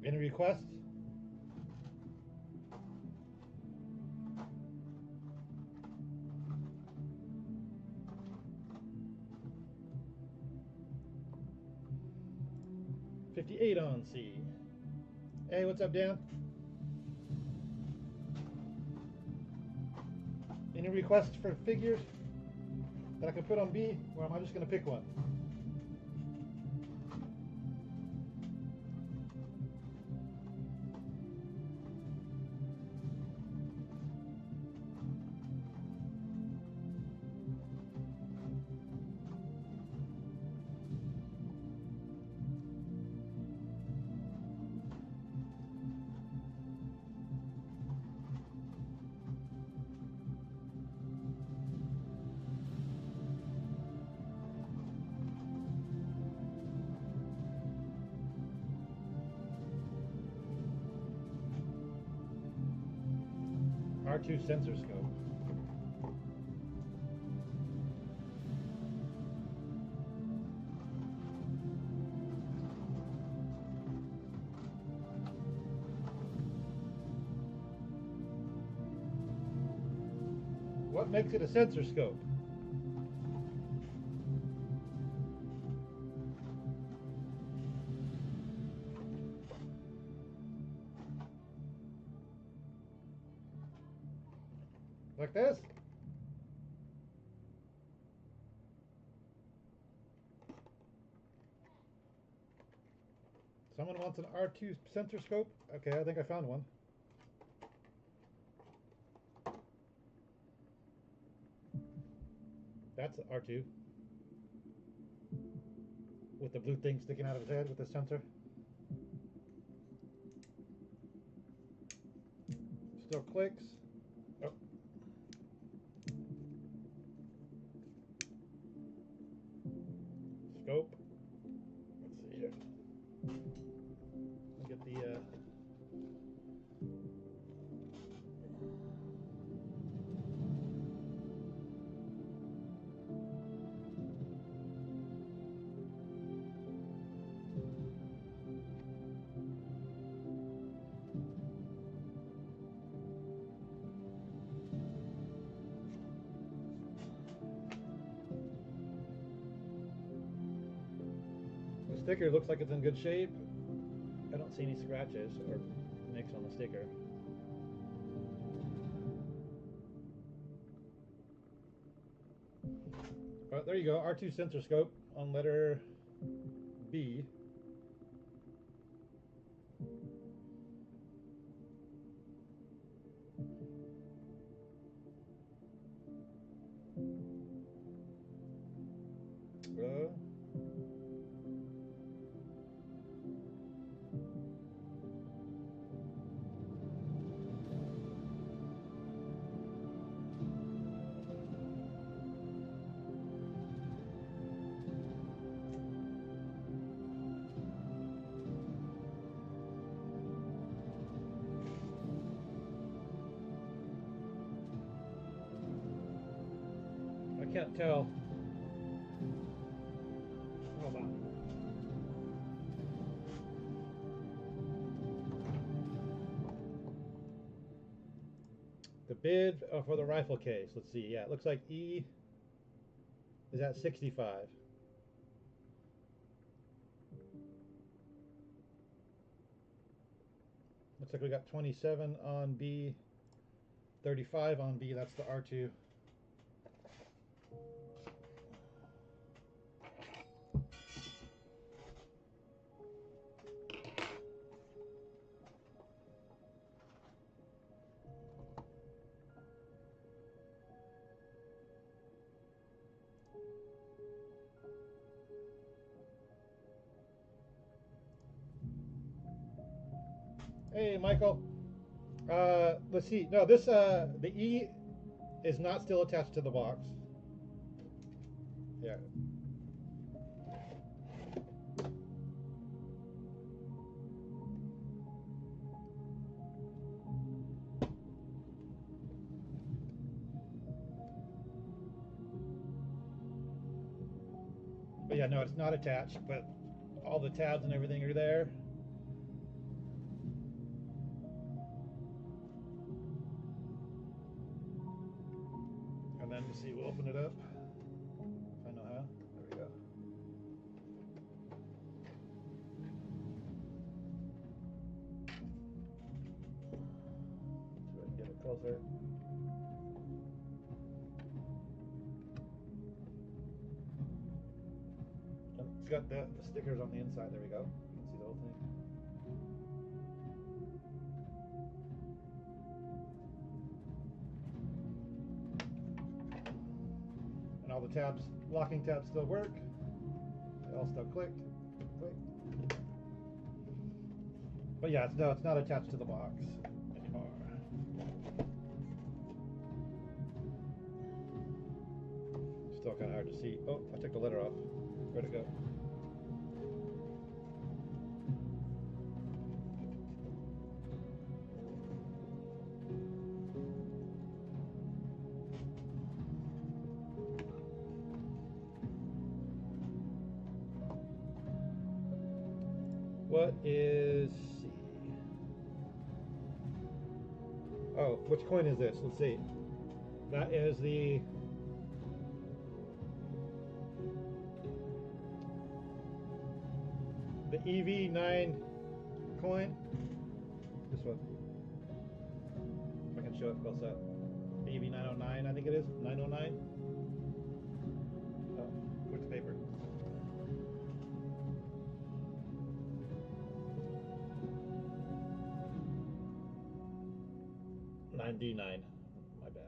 Any requests? $58 on C. Hey, what's up, Dan? Any requests for figures that I can put on B, or am I just going to pick one? R2 sensor scope. What makes it a sensor scope? Like this? Someone wants an R2 sensor scope? Okay, I think I found one. That's R2. With the blue thing sticking out of his head with the sensor. Still clicks. Oh. Scope. Let's see here. Get the sticker looks like it's in good shape. I don't see any scratches or nicks on the sticker. There you go, R2 sensor scope on letter B. I can't tell. Hold on. The bid for the rifle case. Let's see. Yeah, it looks like E is at 65. Looks like we got 27 on B, 35 on B. That's the R2. Hey, Michael. Let's see. No, this the E is not still attached to the box. Yeah. But yeah, no, it's not attached, but all the tabs and everything are there. And then, see, we'll open it up. If I know how. There we go. Go ahead and get it closer. It's got the stickers on the inside. There we go. You can see the whole thing. And all the tabs, locking tabs still work. They all still click. But yeah, it's not attached to the box anymore. Still kind of hard to see. Oh, I took the letter off. Where'd it go? What is C? Oh, which coin is this? Let's see. That is the EV9 coin. This one. If I can show it close up. EV909, I think it is. 909. Oh, where's the paper? And D9. My bad.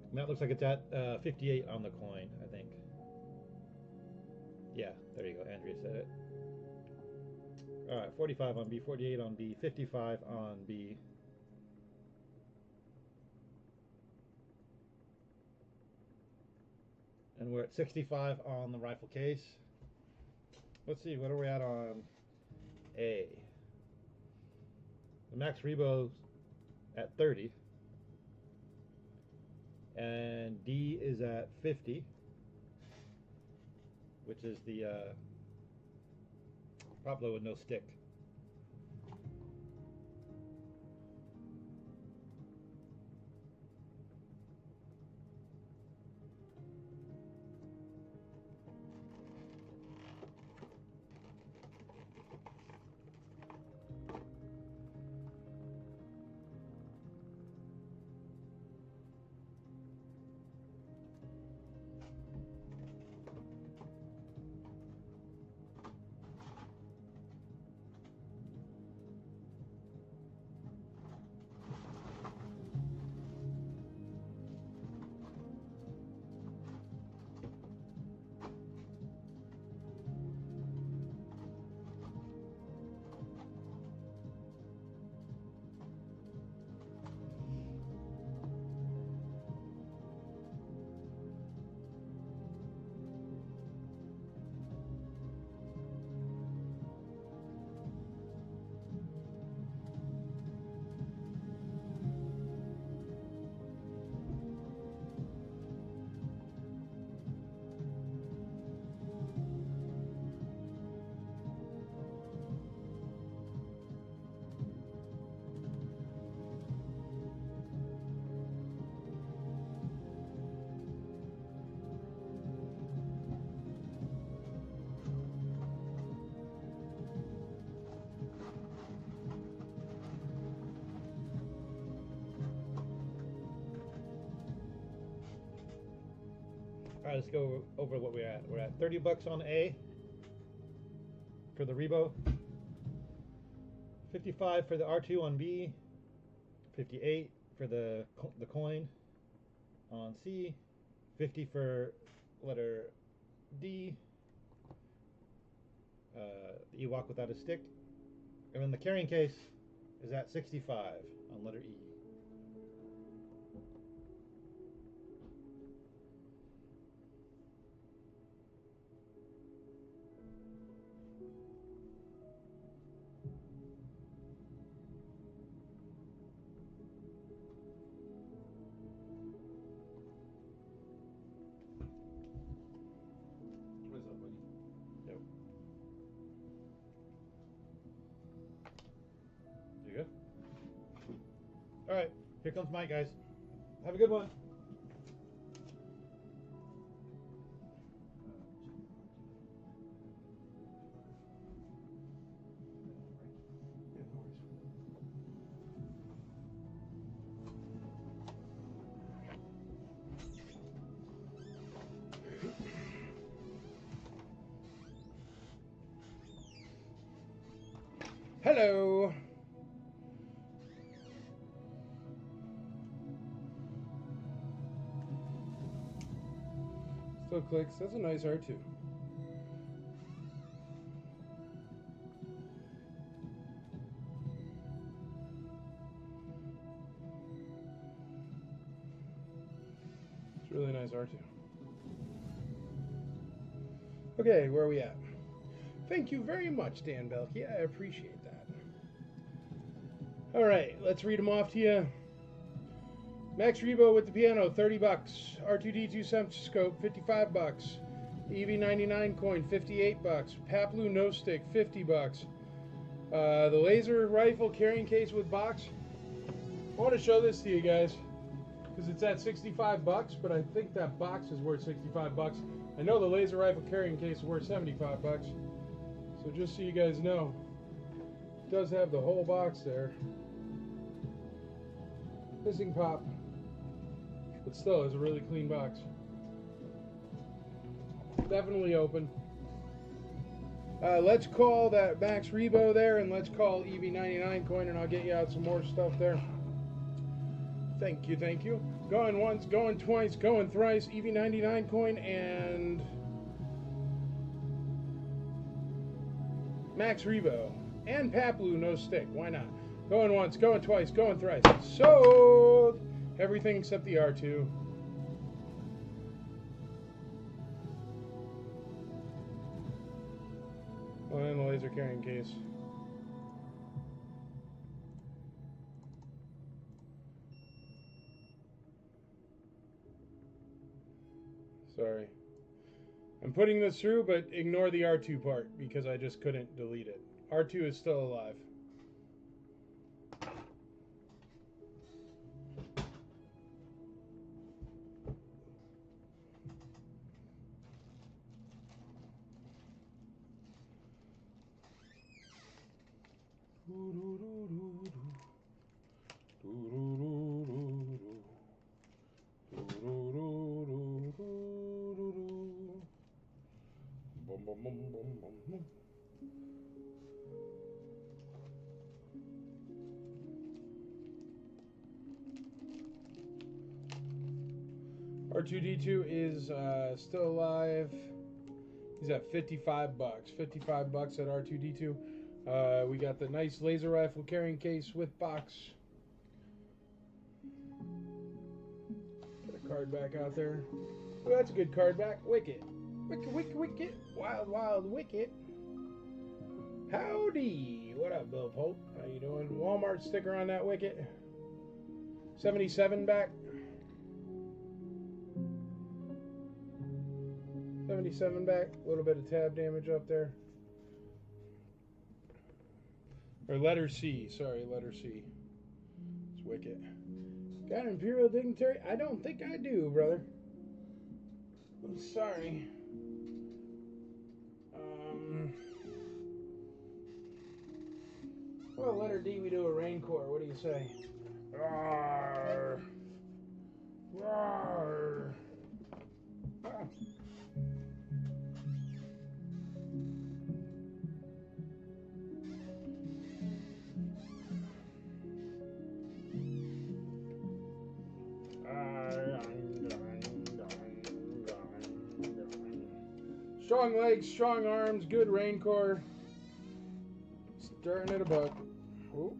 And that looks like it's at 58 on the coin, I think. Yeah, there you go. Andrea said it. All right, 45 on B, 48 on B, 55 on B. And we're at 65 on the rifle case. Let's see, what are we at on A? The Max Rebo's at 30. And D is at 50, which is the Pablo with no stick. All right, let's go over what we're at. We're at 30 bucks on A for the Rebo, 55 for the R2 on B, 58 for the coin on C, 50 for letter D, the Ewok without a stick, and then the carrying case is at 65 on letter E. What's up, buddy? Yep. You good? All right, here comes Mike, guys. Have a good one. Hello. Still clicks. That's a nice R2. It's a really nice R2. Okay, where are we at? Thank you very much, Dan Belkey. I appreciate that. All right, let's read them off to you. Max Rebo with the piano, 30 bucks. R2D2 Scope, 55 bucks. EV99 coin, 58 bucks. Paplu no stick, 50 bucks. The laser rifle carrying case with box. I want to show this to you guys because it's at 65 bucks, but I think that box is worth 65 bucks. I know the laser rifle carrying case is worth 75 bucks. So just so you guys know, it does have the whole box there. Missing pop. But still, it's a really clean box. Definitely open. Let's call that Max Rebo there, and let's call EV99 coin, and I'll get you out some more stuff there. Thank you, thank you. Going once, going twice, going thrice. EV99 coin and Max Rebo and Paplu no stick. Why not? Going once, going twice, going thrice. Sold everything except the R2. Oh, and the laser carrying case. Sorry. I'm putting this through, but ignore the R2 part because I just couldn't delete it. R2 is still alive. R2D2 is still alive. He's at 55 bucks. 55 bucks at R2D2. We got the nice laser rifle carrying case with box. Get a card back out there. Oh, that's a good card back. Wicket. Wicket. Wild, wild Wicket. Howdy. What up, Bill Pope? How you doing? Walmart sticker on that Wicket. 77 back. 77 back. A little bit of tab damage up there. Or letter C. Sorry, letter C. It's Wicket. Got an Imperial Dignitary? I don't think I do, brother. I'm sorry. Well, letter D, we do a Raincore. What do you say? Rawr. Rawr. Ah. Strong legs, strong arms, good Raincore. Starting at a buck. Ooh.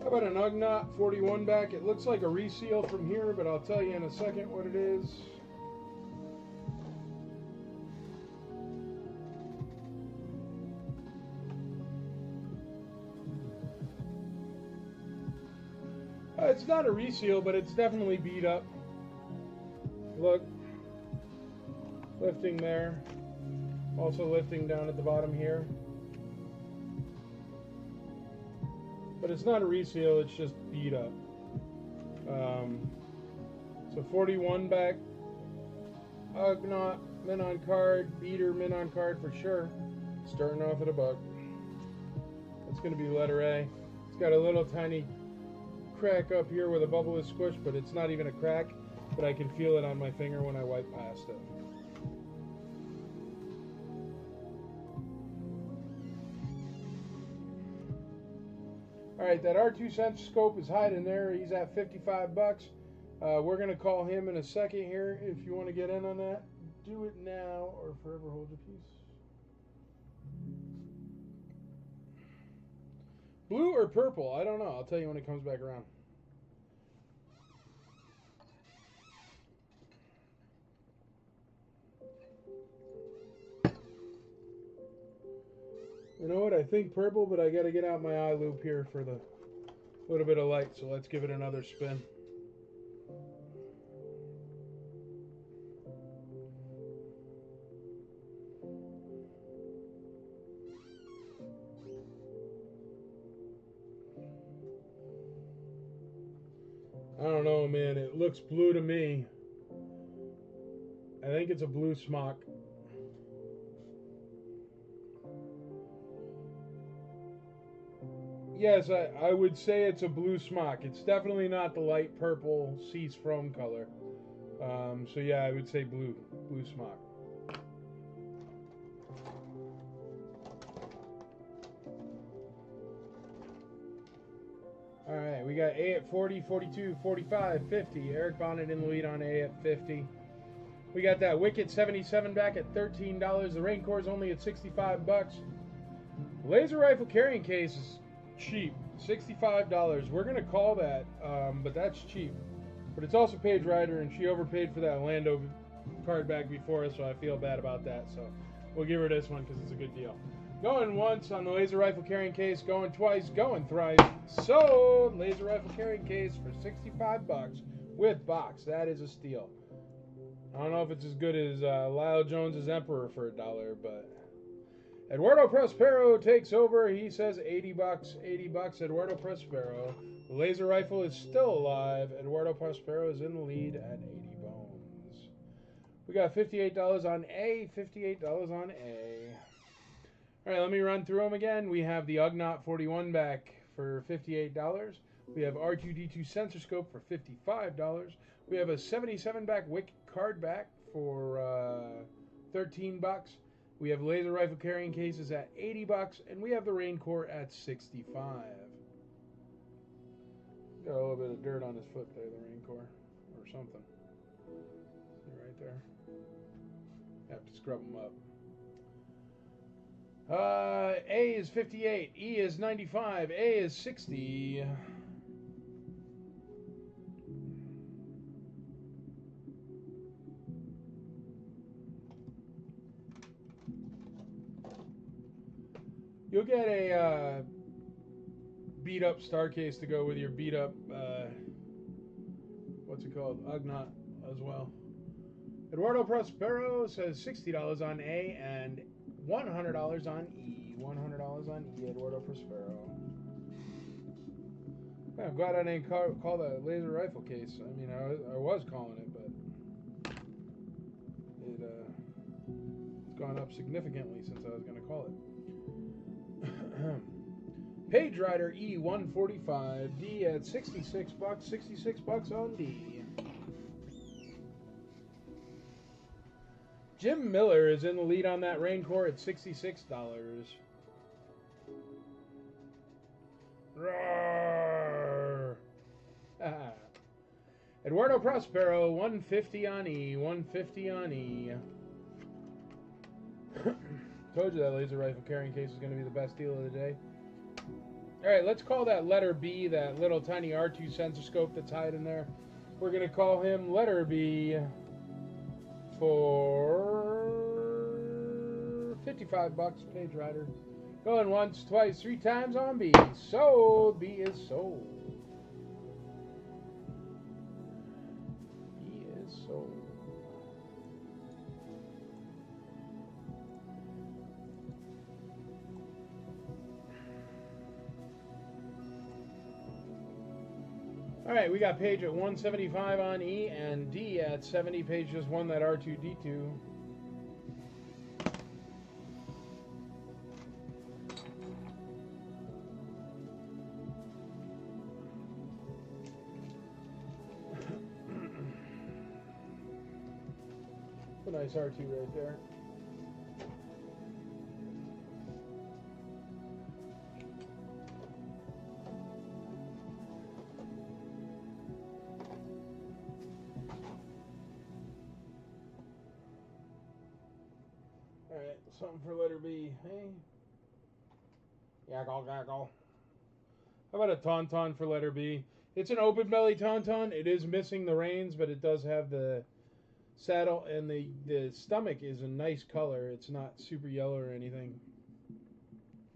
How about an Ugnaught 41 back? It looks like a reseal from here, but I'll tell you in a second what it is. It's not a reseal, but it's definitely beat up. Look. Lifting there. Also lifting down at the bottom here. But it's not a reseal, it's just beat up. So 41 back, Ugnaught, min on card, beater, min on card for sure. Starting off at a buck. That's going to be letter A. It's got a little tiny crack up here where the bubble is squished, but it's not even a crack, but I can feel it on my finger when I wipe past it. Alright, that R2 Sense scope is hiding there. He's at 55 bucks. We're going to call him in a second here. If you want to get in on that, do it now or forever hold your peace. Blue or purple? I don't know. I'll tell you when it comes back around. You know what? I think purple, but I got to get out my eye loop here for the A little bit of light, so let's give it another spin. I don't know, man. It looks blue to me. I think it's a blue smock. Yes, I would say it's a blue smock. It's definitely not the light purple Cease From color. So yeah, I would say blue smock. All right, we got A at 40, 42, 45, 50. Eric Bonnet in the lead on A at 50. We got that Wicked 77 back at $13. The Raincore is only at 65 bucks. Laser rifle carrying case is cheap, $65. We're gonna call that, but that's cheap. But it's also Paige Ryder, and she overpaid for that Lando card back before us, so I feel bad about that. So we'll give her this one because it's a good deal. Going once on the laser rifle carrying case, going twice, going thrice. Sold! Laser rifle carrying case for 65 bucks with box. That is a steal. I don't know if it's as good as Lyle Jones's Emperor for $1, but Eduardo Prospero takes over. He says 80 bucks. 80 bucks, Eduardo Prospero. The laser rifle is still alive. Eduardo Prospero is in the lead at 80 bones. We got $58 on A, $58 on A. All right, let me run through them again. We have the Ugnaught 41 back for $58. We have R2-D2 sensor scope for $55. We have a 77 back Wicked card back for 13 bucks. We have laser rifle carrying cases at 80 bucks, and we have the Raincore at 65. Got a little bit of dirt on his foot there, the Raincore, or something. See right there. Have to scrub them up. A is 58, E is 95, A is 60. You'll get a beat up star case to go with your beat up, what's it called, Ugnaught as well. Eduardo Prospero says $60 on A and $100 on E. $100 on E, Eduardo Prospero. I'm glad I didn't call that laser rifle case. I mean, I was calling it, but it's gone up significantly since I was going to call it. Paige Ryder E 145, D at 66 bucks. 66 bucks on D. Jim Miller is in the lead on that Raincore at $66. Roar. Eduardo Prospero 150 on E. 150 on E. Told you that laser rifle carrying case is going to be the best deal of the day. Alright, let's call that letter B, that little tiny R2 sensor scope that's hiding there. We're going to call him letter B for 55 bucks, Paige Ryder. Going once, twice, 3 times on B. Sold. B is sold. B is sold. All right, we got Paige at 175 on E and D at 70. Paige just won that R2-D2. A nice R2 right there. Alright, something for letter B, hey? Gaggle, gaggle. How about a tauntaun for letter B? It's an open belly tauntaun. It is missing the reins, but it does have the saddle, and the stomach is a nice color. It's not super yellow or anything.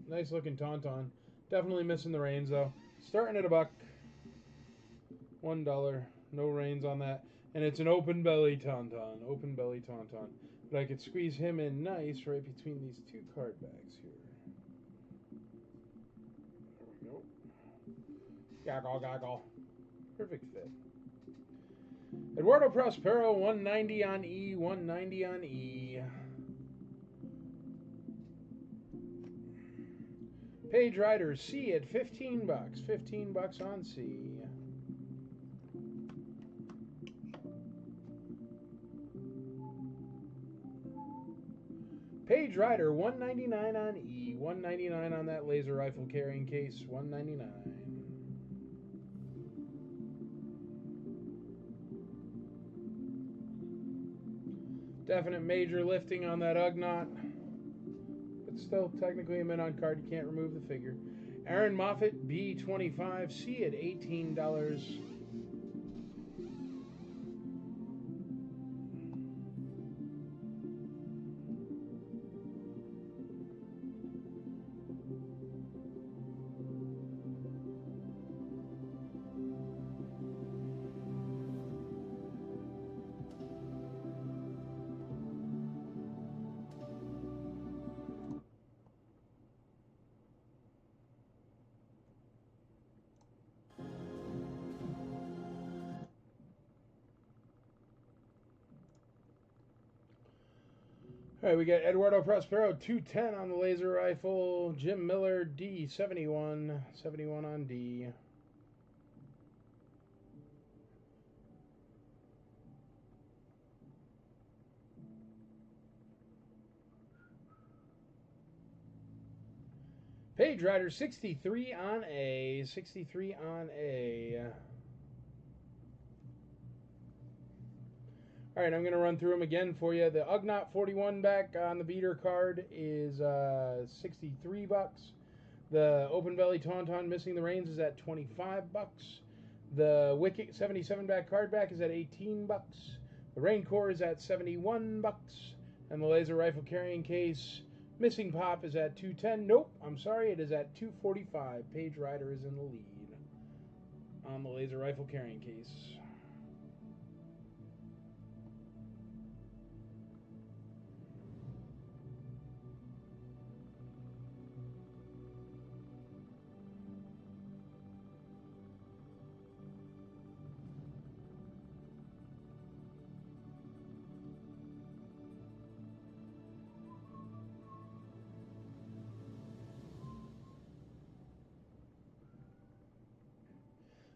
Nice looking tauntaun. Definitely missing the reins though. Starting at $1. $1. No reins on that. And it's an open belly Tauntaun. Open belly Tauntaun. But I could squeeze him in nice right between these two card bags here. There we go. Goggle, goggle. Perfect fit. Eduardo Prospero, 190 on E, 190 on E. Page Rider C at $15. $15 on C. Page Rider, 199 on E, 199 on that laser rifle carrying case, 199. Definite major lifting on that Ugnaught, but still technically a mint on card. You can't remove the figure. Aaron Moffett, B25, C at $18. All right, we got Eduardo Prospero, 210 on the laser rifle. Jim Miller, D, 71. 71 on D. Page Rider, 63 on A. 63 on A. All right, I'm going to run through them again for you. The Ugnaught 41 back on the beater card is $63. The Open Belly Tauntaun missing the reins is at $25. The Wicket 77 back card back is at $18. The Raincore is at $71. And the laser rifle carrying case missing pop is at $210. Nope, I'm sorry, it is at $245. Page Rider is in the lead on the laser rifle carrying case.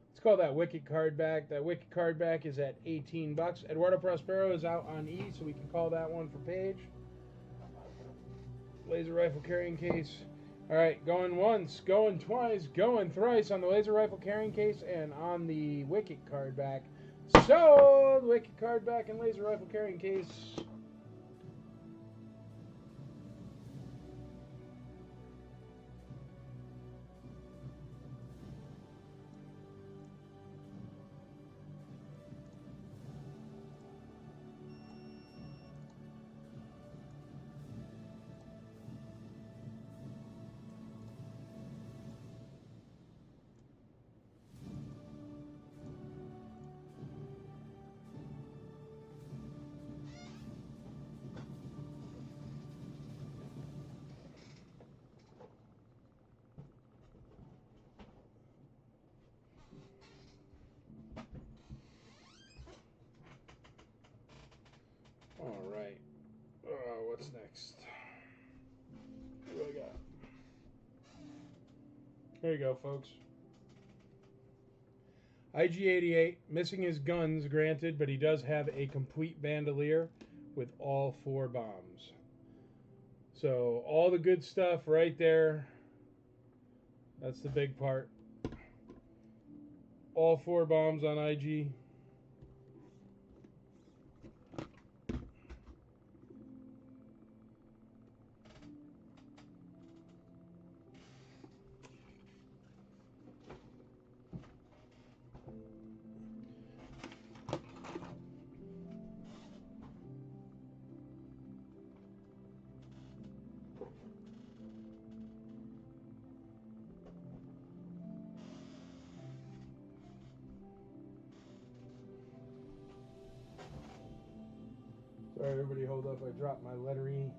Let's call that Wicket card back. That Wicket card back is at $18. Eduardo Prospero is out on E, so we can call that one for Page. Laser rifle carrying case. All right, going once, going twice, going thrice on the laser rifle carrying case and on the Wicket card back. So, the Wicket card back and laser rifle carrying case. All right. What's next? What do I got? Here you go, folks. IG-88, missing his guns, granted, but he does have a complete bandolier with all 4 bombs. So, all the good stuff right there. That's the big part. All 4 bombs on IG. Alright, everybody hold up. I dropped my letter E.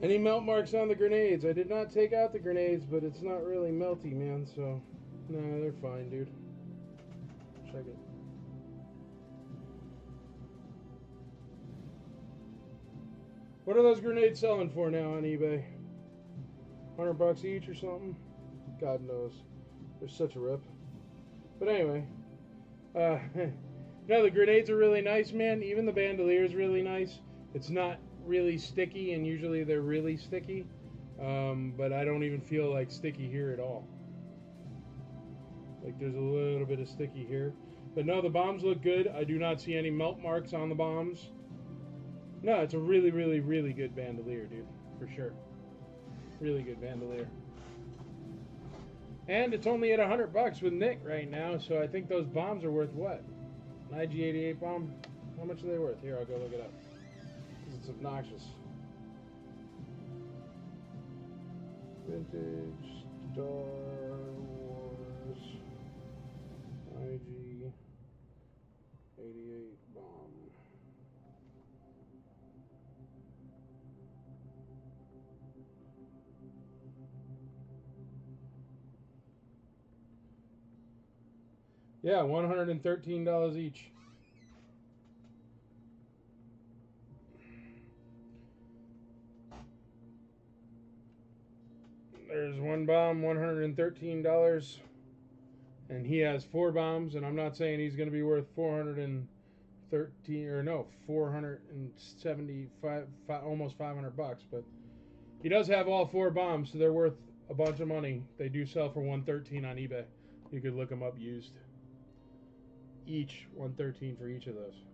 Any melt marks on the grenades? I did not take out the grenades, but it's not really melty, man, so... No, they're fine, dude. Check it. What are those grenades selling for now on eBay? $100 each or something? God knows. They're such a rip. But anyway. No, the grenades are really nice, man. Even the bandolier is really nice. It's not really sticky, and usually they're really sticky, but I don't even feel like sticky here at all. Like there's a little bit of sticky here, but no, the bombs look good. I do not see any melt marks on the bombs. No, it's a really, really, really good bandolier, dude, for sure. Really good bandolier. And it's only at $100 with Nick right now, so I think those bombs are worth what? An IG-88 bomb? How much are they worth? Here, I'll go look it up. It's obnoxious. Vintage Star Wars IG-88 bomb. Yeah, $113 each. There's one bomb, $113, and he has 4 bombs, and I'm not saying he's going to be worth 475, almost $500, but he does have all 4 bombs, so they're worth a bunch of money. They do sell for $113 on eBay. You could look them up used. Each $113 for each of those.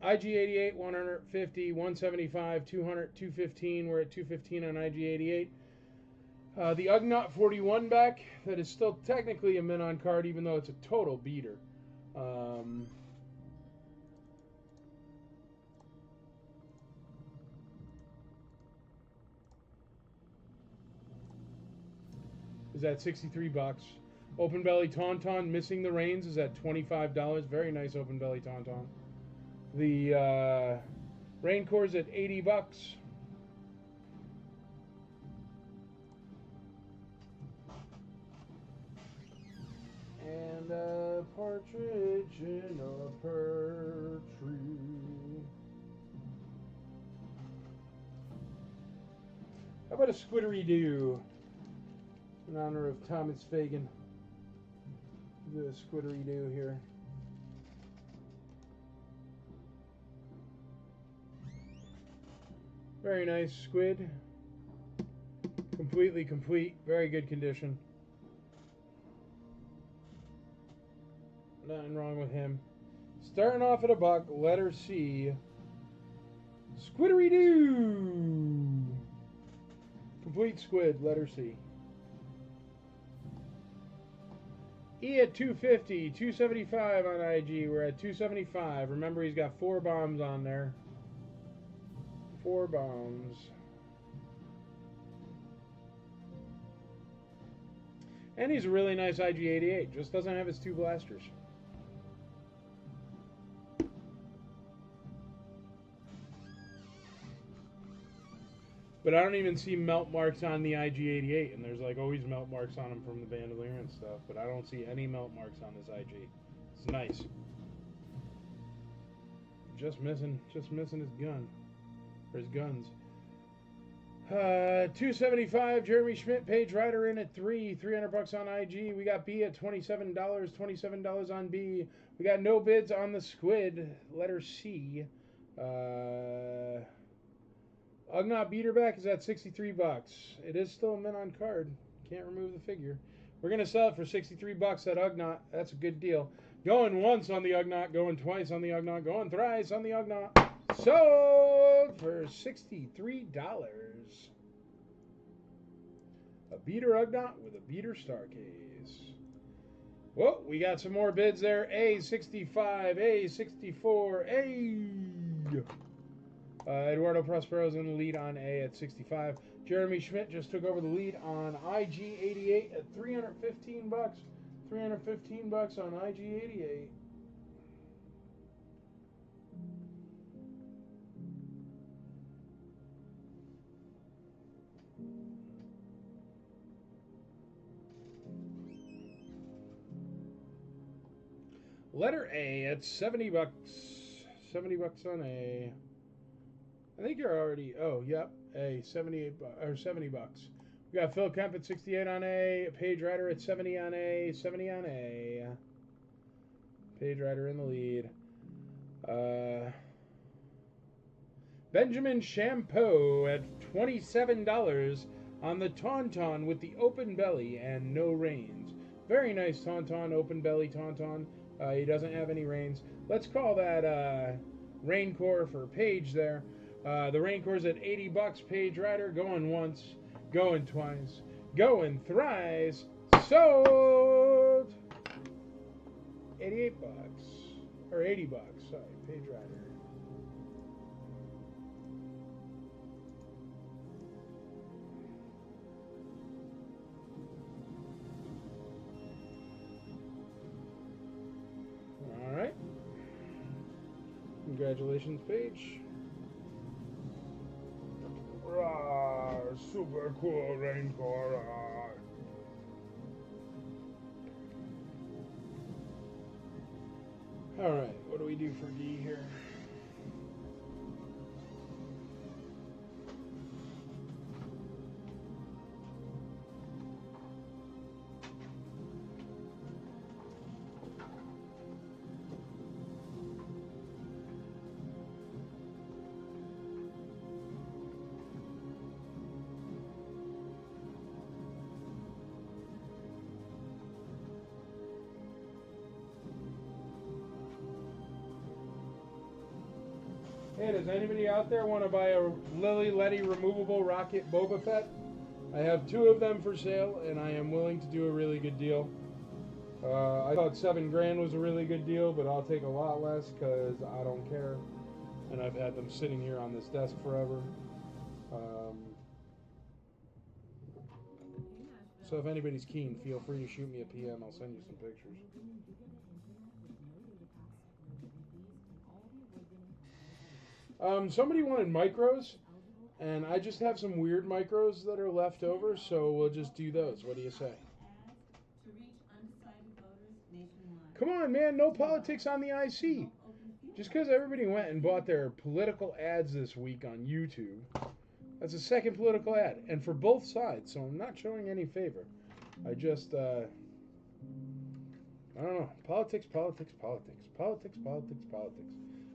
IG-88, 150, 175, 200, 215. We're at 215 on IG-88. The Ugnaught 41 back, that is still technically a mint on card, even though it's a total beater. Is at $63. Open belly Tauntaun, missing the reins, is at $25. Very nice open belly Tauntaun. The Raincore's at $80. And a partridge in a pear tree. How about a Squiddery-Doo in honor of Thomas Fagan? Do a Squiddery-Doo here. Very nice squid. Completely complete. Very good condition. Nothing wrong with him. Starting off at $1, letter C. Squiddery-Doo. Complete squid, letter C. E at 250, 275 on IG. We're at 275. Remember, he's got 4 bombs on there. 4 bombs. And he's a really nice IG-88. Just doesn't have his 2 blasters. But I don't even see melt marks on the IG-88, and there's like always melt marks on him from the bandolier and stuff, but I don't see any melt marks on this IG. It's nice. Just missing his gun. Or his guns. 275, Jeremy Schmidt, Page Rider in at 3, $300 on IG. We got B at $27, $27 on B. We got no bids on the squid, letter C. Ugnaught Beaterback is at $63. It is still a mint on card. Can't remove the figure. We're going to sell it for $63 at Ugnaught. That's a good deal. Going once on the Ugnaught, going twice on the Ugnaught, going thrice on the Ugnaught. Sold for $63. A beater Ugnaught with a beater star case. Whoa, we got some more bids there. A65, A64, Eduardo Prospero's in the lead on A at 65. Jeremy Schmidt just took over the lead on IG88 at $315. $315 on IG88. Letter A at $70. $70 on A. I think you're already. Oh, yep. A 78 or $70. We got Phil Kemp at 68 on A. Paige Ryder at 70 on A. 70 on A. Paige Ryder in the lead. Benjamin Shampoo at $27 on the Tauntaun with the open belly and no reins. Very nice Tauntaun, open belly Tauntaun. He doesn't have any reins. Let's call that Raincore for Paige there. The Raincore's at $80. Paige Ryder going once, going twice, going thrice. Sold. $88 or $80. Sorry, Paige Ryder. All right. Congratulations, Paige. Super cool Raincore. All right, what do we do for D here? Hey, does anybody out there want to buy a Lily Letty removable rocket Boba Fett? I have 2 of them for sale, and I am willing to do a really good deal. I thought $7,000 was a really good deal, but I'll take a lot less because I don't care. And I've had them sitting here on this desk forever. So if anybody's keen, feel free to shoot me a PM. I'll send you some pictures. Somebody wanted micros, and I just have some weird micros that are left over, so we'll just do those. What do you say? Come on, man, no politics on the IC. Just because everybody went and bought their political ads this week on YouTube, that's a second political ad, and for both sides, so I'm not showing any favor. I just, I don't know. Politics.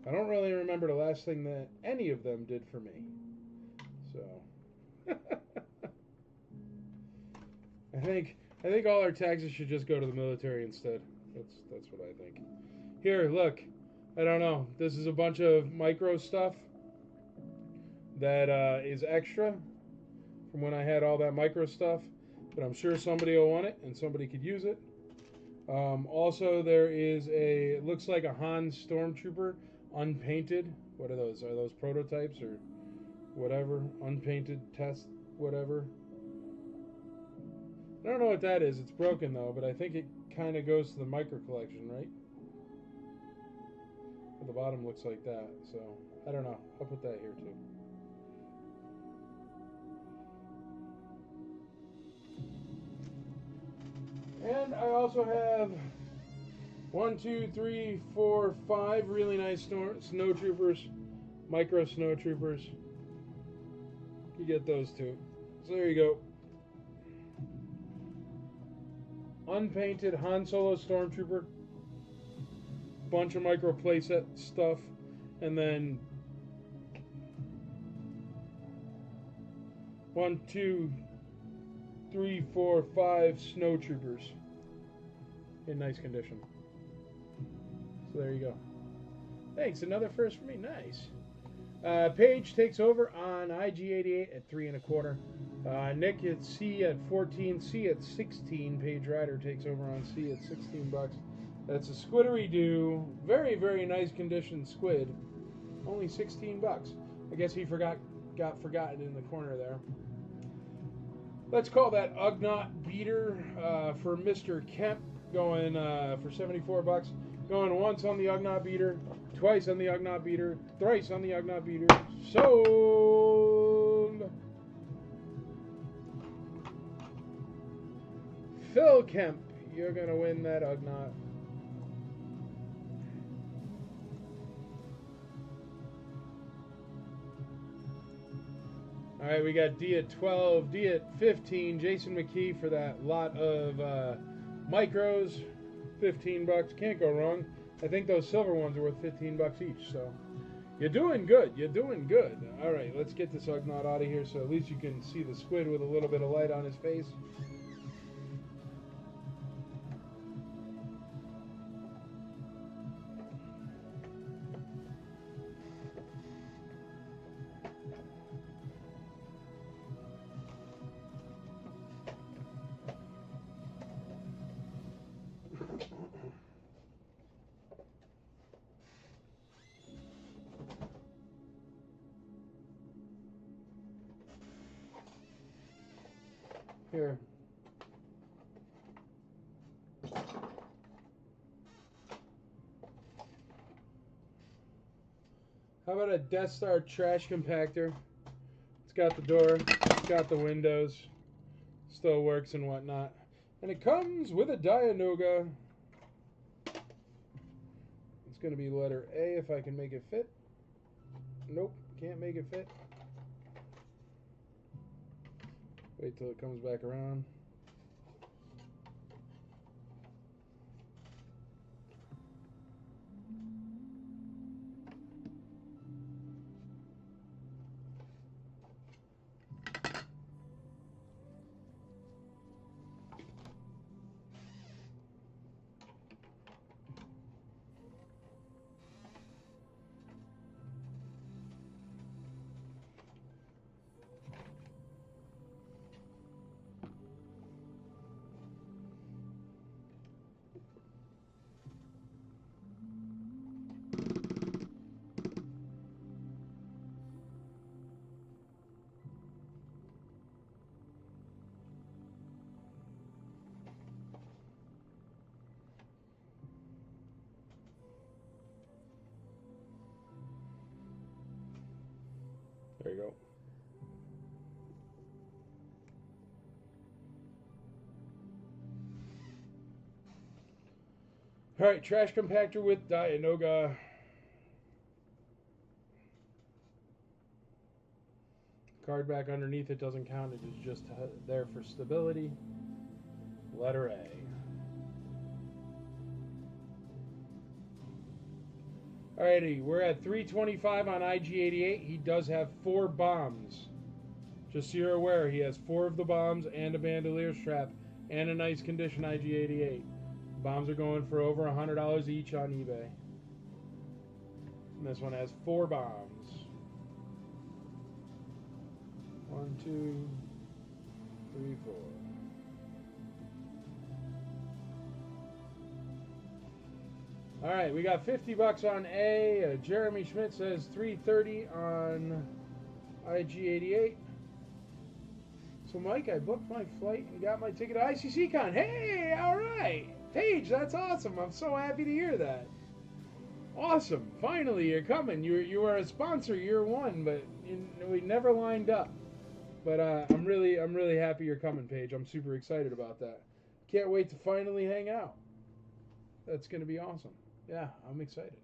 I don't really remember the last thing that any of them did for me. So I think all our taxes should just go to the military instead. That's what I think. Here, look. I don't know. This is a bunch of micro stuff that is extra from when I had all that micro stuff, but I'm sure somebody will want it and somebody could use it. Also, there is it looks like a Han Stormtrooper unpainted. What are those? Are those prototypes or whatever? Unpainted test, whatever. I don't know what that is. It's broken though, but I think it kind of goes to the micro collection, right? The bottom looks like that, so I don't know. I'll put that here too. And I also have 1, 2, 3, 4, 5 really nice snow troopers, micro snow troopers. You get those too. So there you go. Unpainted Han Solo Stormtrooper. Bunch of micro playset stuff. And then 1, 2, 3, 4, 5 snow troopers in nice condition. So there you go. Thanks. Another first for me. Nice. Paige takes over on IG88 at 3 1/4. Nick at C at 14. C at 16. Paige Ryder takes over on C at $16. That's a squiddery-doo. Very, very nice condition squid. Only $16. I guess he got forgotten in the corner there. Let's call that Ugnaught beater for Mr. Kemp, going for $74. Going once on the Ugnaught beater, twice on the Ugnaught beater, thrice on the Ugnaught beater. Sold. Phil Kemp, you're going to win that Ugnaught. All right, we got D at 12, D at 15. Jason McKee for that lot of micros. $15. Can't go wrong. I think those silver ones are worth $15 each. So you're doing good. You're doing good. All right, let's get this Ugnaught out of here so at least you can see the squid with a little bit of light on his face. Here. How about a Death Star trash compactor? It's got the door, it's got the windows, still works and whatnot. And it comes with a Dianoga. It's going to be letter A if I can make it fit. Nope, can't make it fit. Wait till it comes back around. There you go. All right, trash compactor with Dianoga. Card back underneath it doesn't count. It is just there for stability. Letter A. Alrighty, we're at 325 on IG88. He does have 4 bombs. Just so you're aware, he has 4 of the bombs and a bandolier strap and a nice condition IG88. Bombs are going for over $100 each on eBay. And this one has 4 bombs. 1, 2, 3, 4. All right, we got $50 on A. Jeremy Schmidt says $330 on IG88. So, Mike, I booked my flight and got my ticket to ICCCon. Hey, all right. Paige, that's awesome. I'm so happy to hear that. Awesome. Finally, you're coming. You were a sponsor year 1, but we never lined up. But I'm really happy you're coming, Paige. I'm super excited about that. Can't wait to finally hang out. That's going to be awesome. Yeah, I'm excited.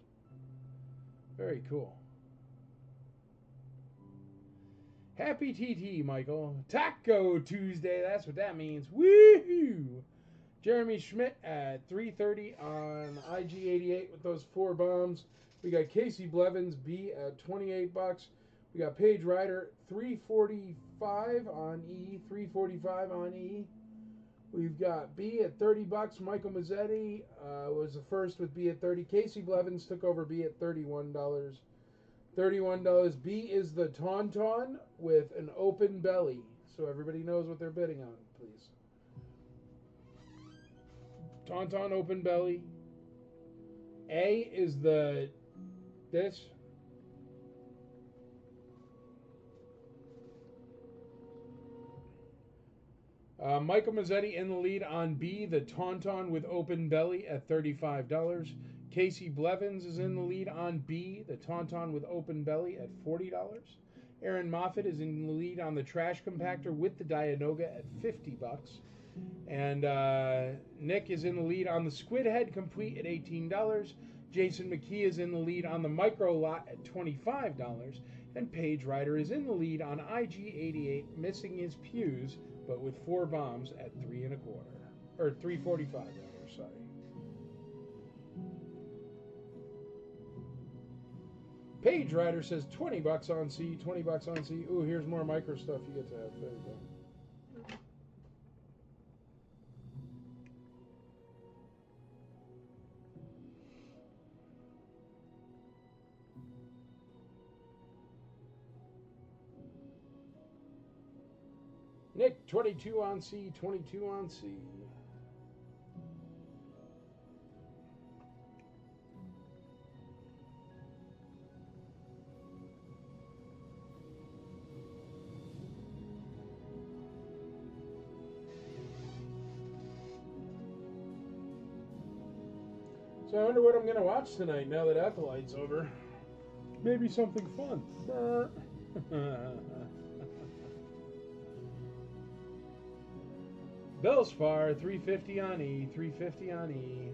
Very cool. Happy TT, Michael. Taco Tuesday, that's what that means. Woohoo! Jeremy Schmidt at $330 on IG88 with those 4 bombs. We got Casey Blevins B at $28. We got Paige Ryder $345 on E, $345 on E. We've got B at 30 bucks. Michael Mazzetti was the first with B at 30. Casey Blevins took over B at $31. $31. B is the Tauntaun with an open belly. So everybody knows what they're bidding on, please. Tauntaun open belly. A is this. Michael Mazzetti in the lead on B, the Tauntaun with open belly at $35. Casey Blevins is in the lead on B, the Tauntaun with open belly at $40. Aaron Moffat is in the lead on the trash compactor with the Dianoga at $50. And Nick is in the lead on the Squid Head complete at $18. Jason McKee is in the lead on the Micro Lot at $25. And Paige Ryder is in the lead on IG88, missing his pews, but with 4 bombs at $3.25 or $3.45. Sorry. Paige Ryder says 20 bucks on C, 20 bucks on C. Ooh, here's more micro stuff you get to have. There you go. Nick, 22 on C, 22 on C. So I wonder what I'm going to watch tonight now that Acolyte's over. Maybe something fun. Bellspar, 350 on E, 350 on E.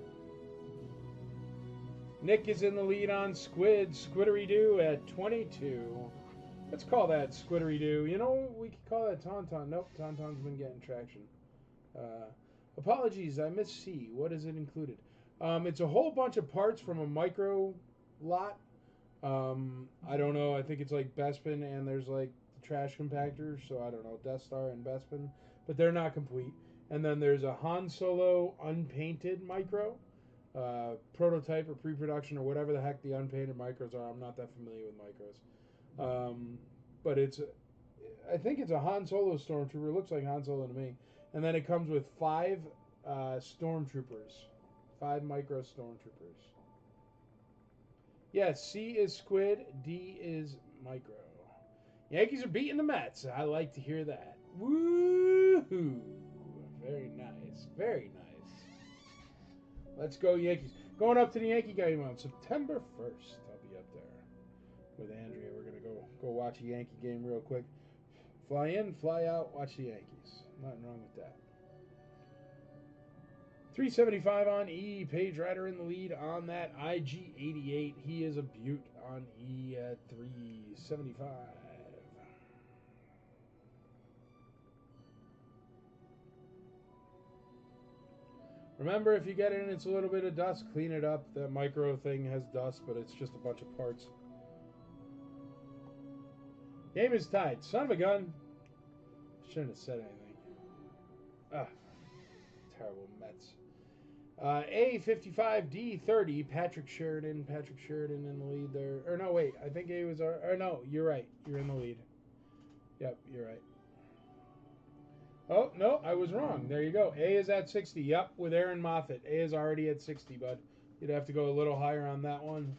Nick is in the lead on Squid, Squiddery-Doo at 22. Let's call that Squiddery-Doo. You know, we could call that Tauntaun. Nope, Tauntaun's been getting traction. Apologies, I missed C. What is it included? It's a whole bunch of parts from a micro lot. I don't know. I think it's like Bespin, and there's like the trash compactors. So I don't know, Death Star and Bespin, but they're not complete. And then there's a Han Solo unpainted micro, prototype or pre-production or whatever the heck the unpainted micros are. I'm not that familiar with micros, but I think it's a Han Solo Stormtrooper. It looks like Han Solo to me. And then it comes with 5 Stormtroopers. 5 micro Stormtroopers. Yes, C is Squid, D is micro. Yankees are beating the Mets. I like to hear that. Woo-hoo. Very nice. Very nice. Let's go Yankees. Going up to the Yankee game on September 1st. I'll be up there with Andrea. We're going to go watch a Yankee game real quick. Fly in, fly out, watch the Yankees. Nothing wrong with that. 375 on E. Paige Ryder in the lead on that IG88. He is a beaut on E at 375. Remember, if you get in, it's a little bit of dust. Clean it up. That micro thing has dust, but it's just a bunch of parts. Game is tied. Son of a gun. Shouldn't have said anything. Ah, terrible Mets. A55, D30, Patrick Sheridan. Patrick Sheridan in the lead there. Or no, wait. I think A was our... Or no, you're right. You're in the lead. Yep, you're right. Oh, no, I was wrong. There you go. A is at 60. Yep, with Aaron Moffat. A is already at 60, bud. You'd have to go a little higher on that one.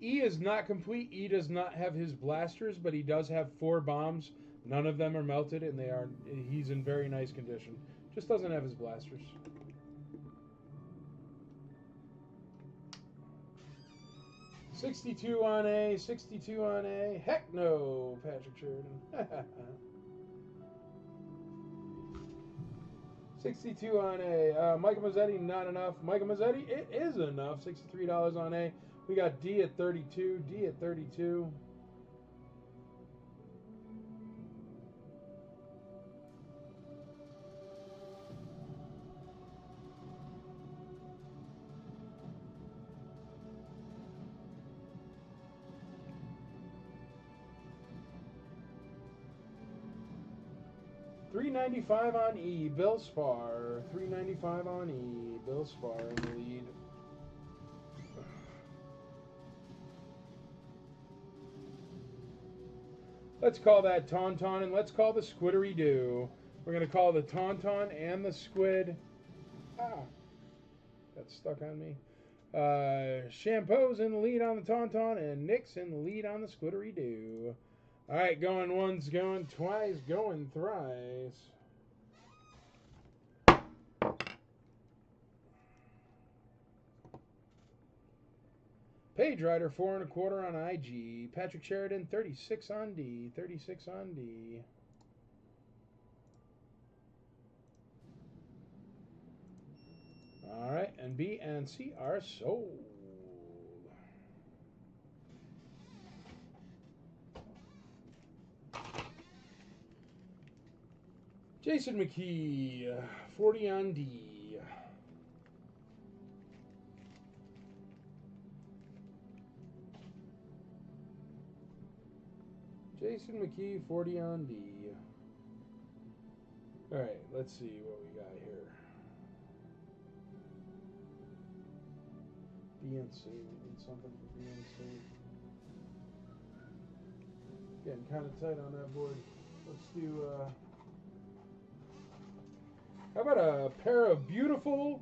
E is not complete. E does not have his blasters, but he does have 4 bombs. None of them are melted, and he's in very nice condition. Just doesn't have his blasters. $62 on A, 62 on A. Heck no, Patrick Sheridan. 62 on A. Michael Mazzetti, not enough. Michael Mazzetti, it is enough. $63 on A. We got D at 32. D at 32. $3.95 on E. Bill Spar. $3.95 on E. Bill Spar in the lead. Let's call that Tauntaun, and let's call the Squiddery-Doo. We're going to call the Tauntaun and the Squid. Ah, got stuck on me. Shampoo's in the lead on the Tauntaun, and Nick's in the lead on the Squiddery-Doo. All right, going once, going twice, going thrice. Page Rider 4 1/4 on IG. Patrick Sheridan 36 on D. 36 on D. All right, and B and C are sold. Jason McKee 40 on D. Jason McKee, 40 on D. All right, let's see what we got here. BNC, we need something for BNC. Getting kind of tight on that board. Let's do, how about a pair of beautiful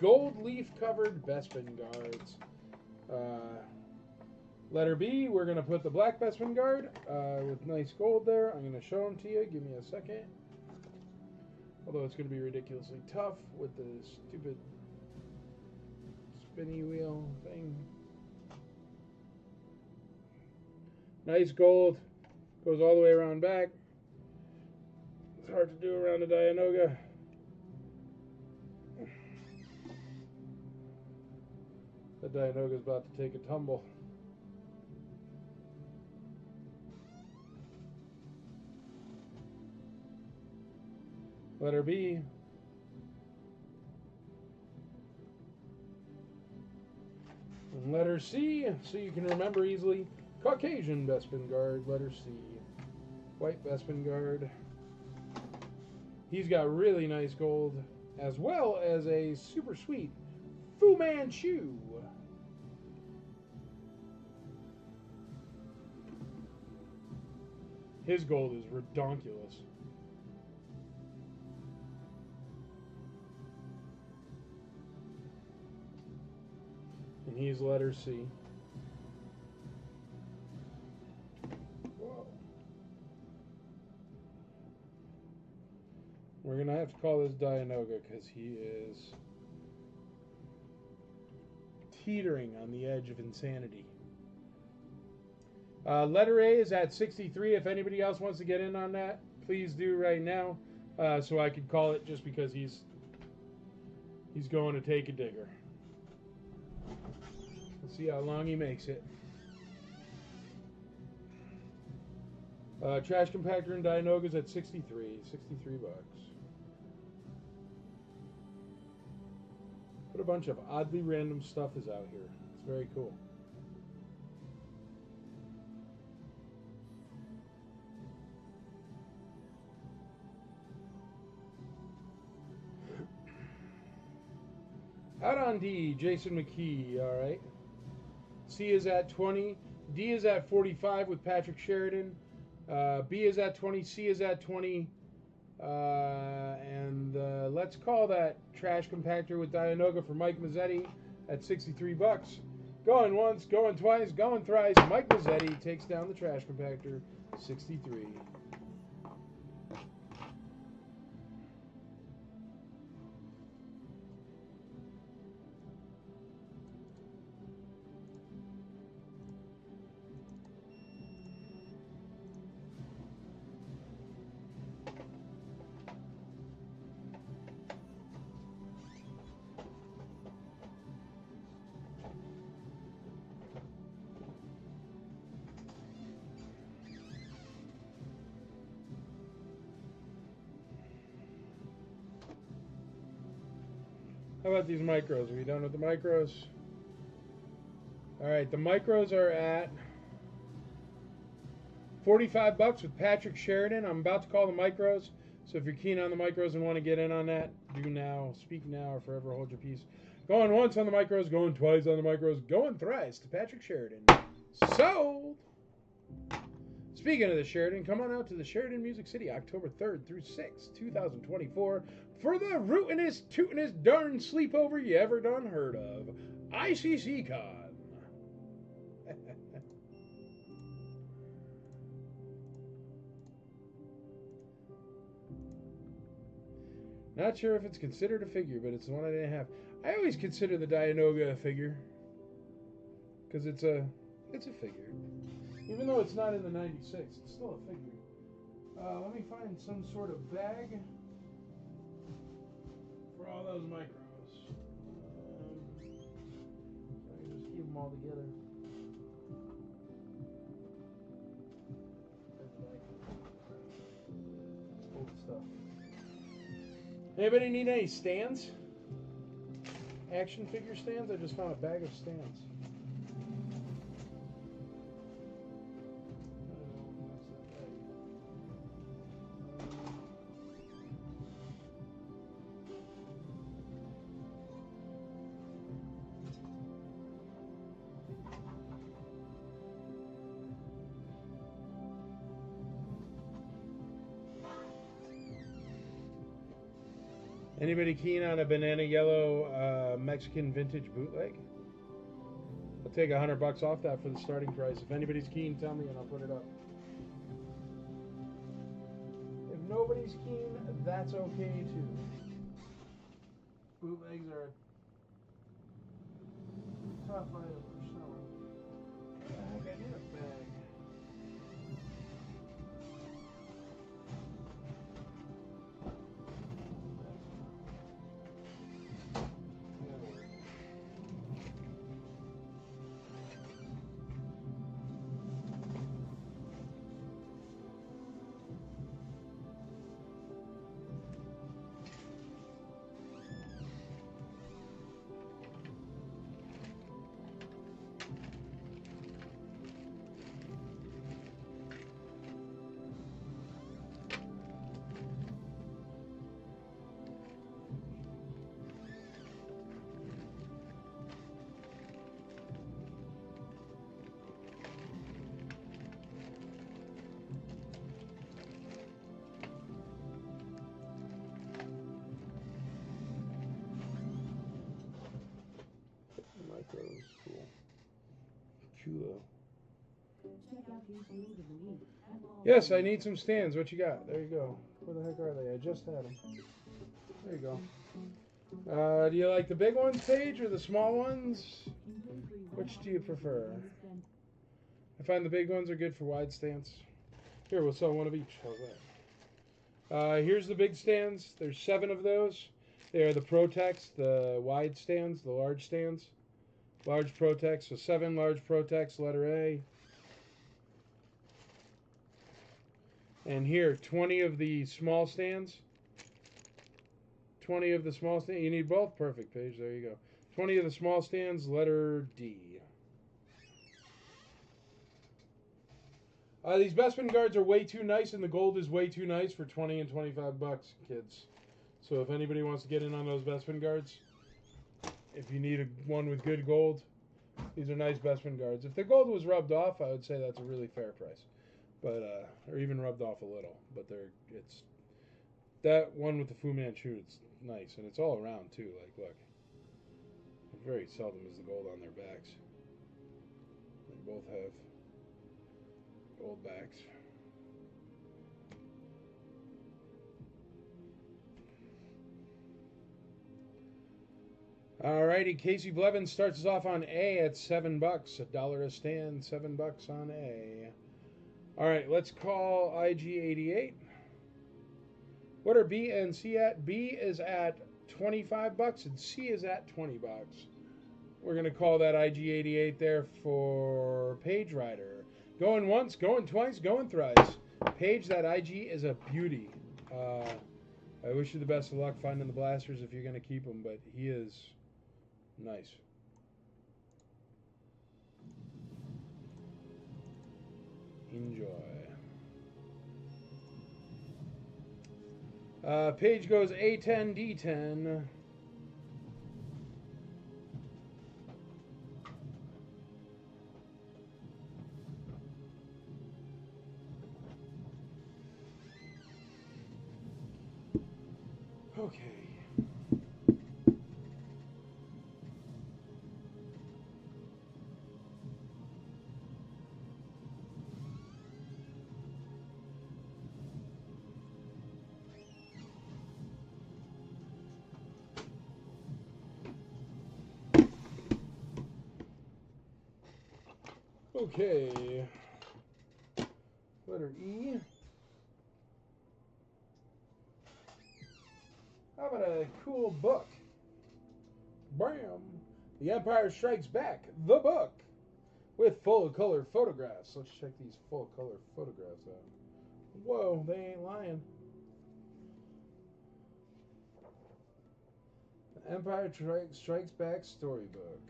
gold leaf covered Bespin guards? Letter B, we're going to put the black Bespin guard with nice gold there. I'm going to show them to you. Give me a second. Although it's going to be ridiculously tough with the stupid spinny wheel thing. Nice gold. Goes all the way around back. It's hard to do around a Dianoga. The Dianoga's about to take a tumble. Letter B. And letter C, so you can remember easily. Caucasian Bespin guard, letter C. White Bespin guard. He's got really nice gold, as well as a super sweet Fu Manchu. His gold is redonkulous. And he's letter C. Whoa. We're going to have to call this Dianoga because he is teetering on the edge of insanity. Letter A is at 63. If anybody else wants to get in on that, please do right now. So I could call it just because he's going to take a digger. Let's see how long he makes it. Trash compactor and Dianoga's at 63. 63 bucks. What a bunch of oddly random stuff is out here. It's very cool. Out on D, Jason McKee, all right. C is at 20. D is at 45 with Patrick Sheridan. B is at 20. C is at 20. And let's call that trash compactor with Dianoga for Mike Mazzetti at 63 bucks. Going once, going twice, going thrice. Mike Mazzetti takes down the trash compactor, 63. How about these micros? Are we done with the micros? All right, the micros are at 45 bucks with Patrick Sheridan. I'm about to call the micros. So if you're keen on the micros and want to get in on that, do now, speak now, or forever hold your peace. Going once on the micros, going twice on the micros, going thrice to Patrick Sheridan. Sold! Speaking of the Sheridan, come on out to the Sheridan Music City, October 3rd through 6th, 2024, for the rootinest, tootinest, darn sleepover you ever done heard of, ICC Con. Not sure if it's considered a figure, but it's the one I didn't have. I always consider the Dianoga a figure, because it's a figure. Even though it's not in the 96, it's still a figure. Let me find some sort of bag for all those micros. So I can just keep them all together. Old stuff. Anybody need any stands? Action figure stands? I just found a bag of stands. Anybody keen on a banana yellow Mexican vintage bootleg? I'll take $100 off that for the starting price. If anybody's keen, tell me and I'll put it up. If nobody's keen, that's okay too. Bootlegs are a top item for selling. I need a bag. Cool. Cool. Yes, I need some stands. What you got? There you go. Where the heck are they? I just had them. There you go. Do you like the big ones, Paige, or the small ones? Which do you prefer? I find the big ones are good for wide stands. Here, we'll sell one of each. How's that? Here's the big stands. There's 7 of those. They are the Protex, the wide stands, the large stands. Large Protex, so 7 large Protex, letter A. And here, 20 of the small stands. 20 of the small stands. You need both? Perfect, Paige. There you go. 20 of the small stands, letter D. These Bespin guards are way too nice, and the gold is way too nice for 20 and 25 bucks, kids. So if anybody wants to get in on those Bespin guards, if you need one with good gold, these are nice Bespin guards. If the gold was rubbed off, I would say that's a really fair price. But or even rubbed off a little. But it's that one with the Fu Manchu. It's nice, and it's all around too. Like, look, very seldom is the gold on their backs. They both have gold backs. Alrighty, Casey Blevins starts us off on A at $7. $1 a stand, $7 on A. Alright, let's call IG88. What are B and C at? B is at $25 and C is at $20. We're going to call that IG88 there for Page Rider. Going once, going twice, going thrice. Page, that IG is a beauty. I wish you the best of luck finding the blasters if you're going to keep them, but he is nice. Enjoy. Page goes A10, D10. Okay. Okay. Letter E. How about a cool book? Bam! The Empire Strikes Back, the book, with full color photographs. Let's check these full color photographs out. Whoa, they ain't lying. The Empire Strikes Back storybook.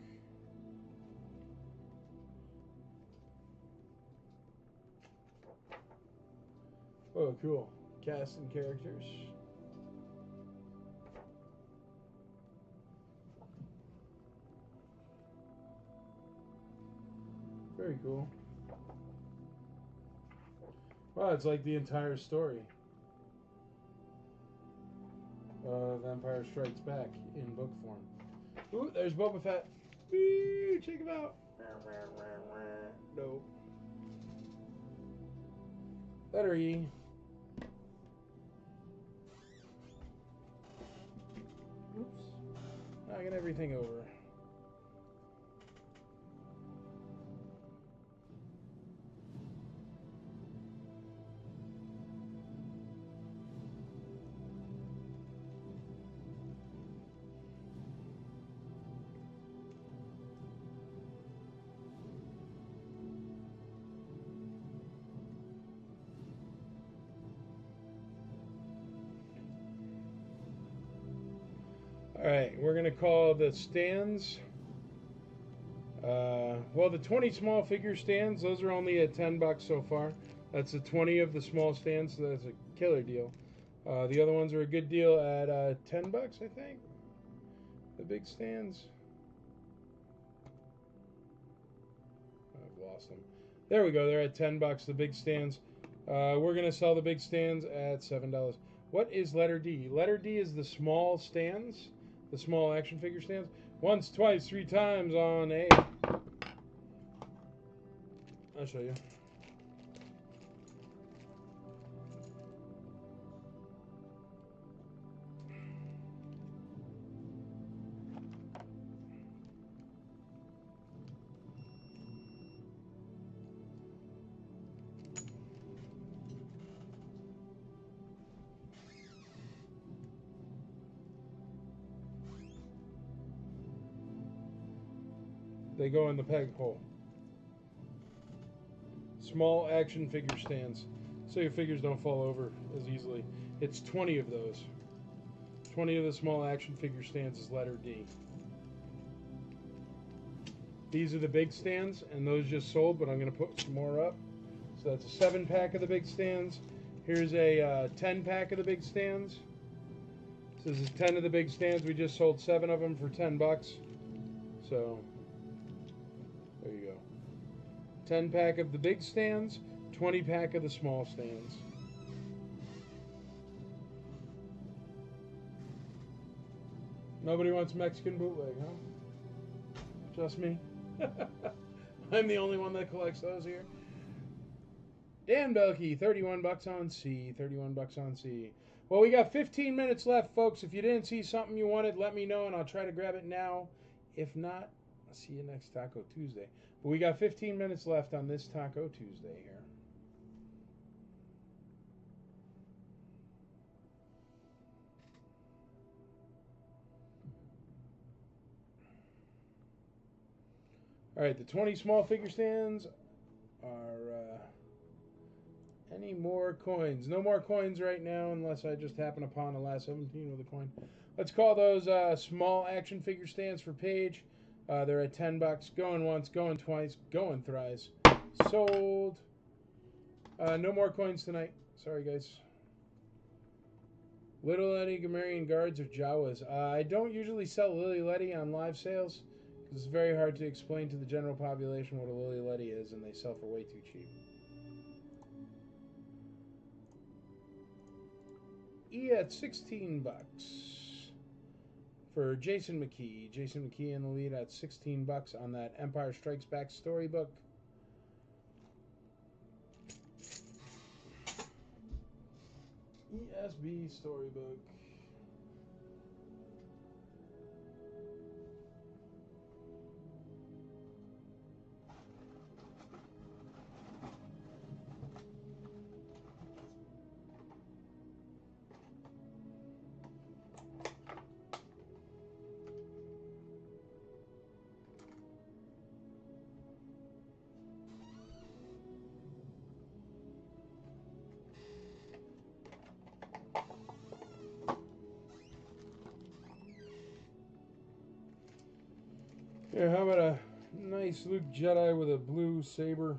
Oh, cool. Cast and characters. Very cool. Wow, it's like the entire story of Empire Strikes Back in book form. Ooh, there's Boba Fett. Woo, check him out. Nope. Letter E. Oops. Knocking everything over. Alright, we're going to call the stands. Well, the 20 small figure stands, those are only at $10 so far. That's the 20 of the small stands, so that's a killer deal. The other ones are a good deal at $10, I think. The big stands. I've lost them. There we go, they're at $10, the big stands. We're going to sell the big stands at $7. What is letter D? Letter D is the small stands, the small action figure stands. Once, twice, three times on A. I'll show you. They go in the peg hole. Small action figure stands, so your figures don't fall over as easily. It's 20 of those. 20 of the small action figure stands is letter D. These are the big stands, and those just sold, but I'm going to put some more up. So that's a 7-pack of the big stands. Here's a 10-pack of the big stands. So this is 10 of the big stands. We just sold 7 of them for $10. So there you go. 10-pack of the big stands, 20-pack of the small stands. Nobody wants Mexican bootleg, huh? Just me? I'm the only one that collects those here. Dan Belkey, $31 on C. 31 bucks on C. Well, we got 15 minutes left, folks. If you didn't see something you wanted, let me know, and I'll try to grab it now. If not, I'll see you next Taco Tuesday. But we got 15 minutes left on this Taco Tuesday here. All right, the 20 small figure stands are any more coins. No more coins right now unless I just happen upon the last 17 with a coin. Let's call those small action figure stands for Paige. They're at $10. Going once, going twice, going thrice. Sold. No more coins tonight. Sorry, guys. Little Letty, Gamerian Guards, or Jawas? I don't usually sell Lily Letty on live sales because it's very hard to explain to the general population what a Lily Letty is, and they sell for way too cheap. E at 16 bucks for Jason McKee. Jason McKee in the lead at 16 bucks on that Empire Strikes Back storybook. ESB storybook. Here, how about a nice Luke Jedi with a blue saber?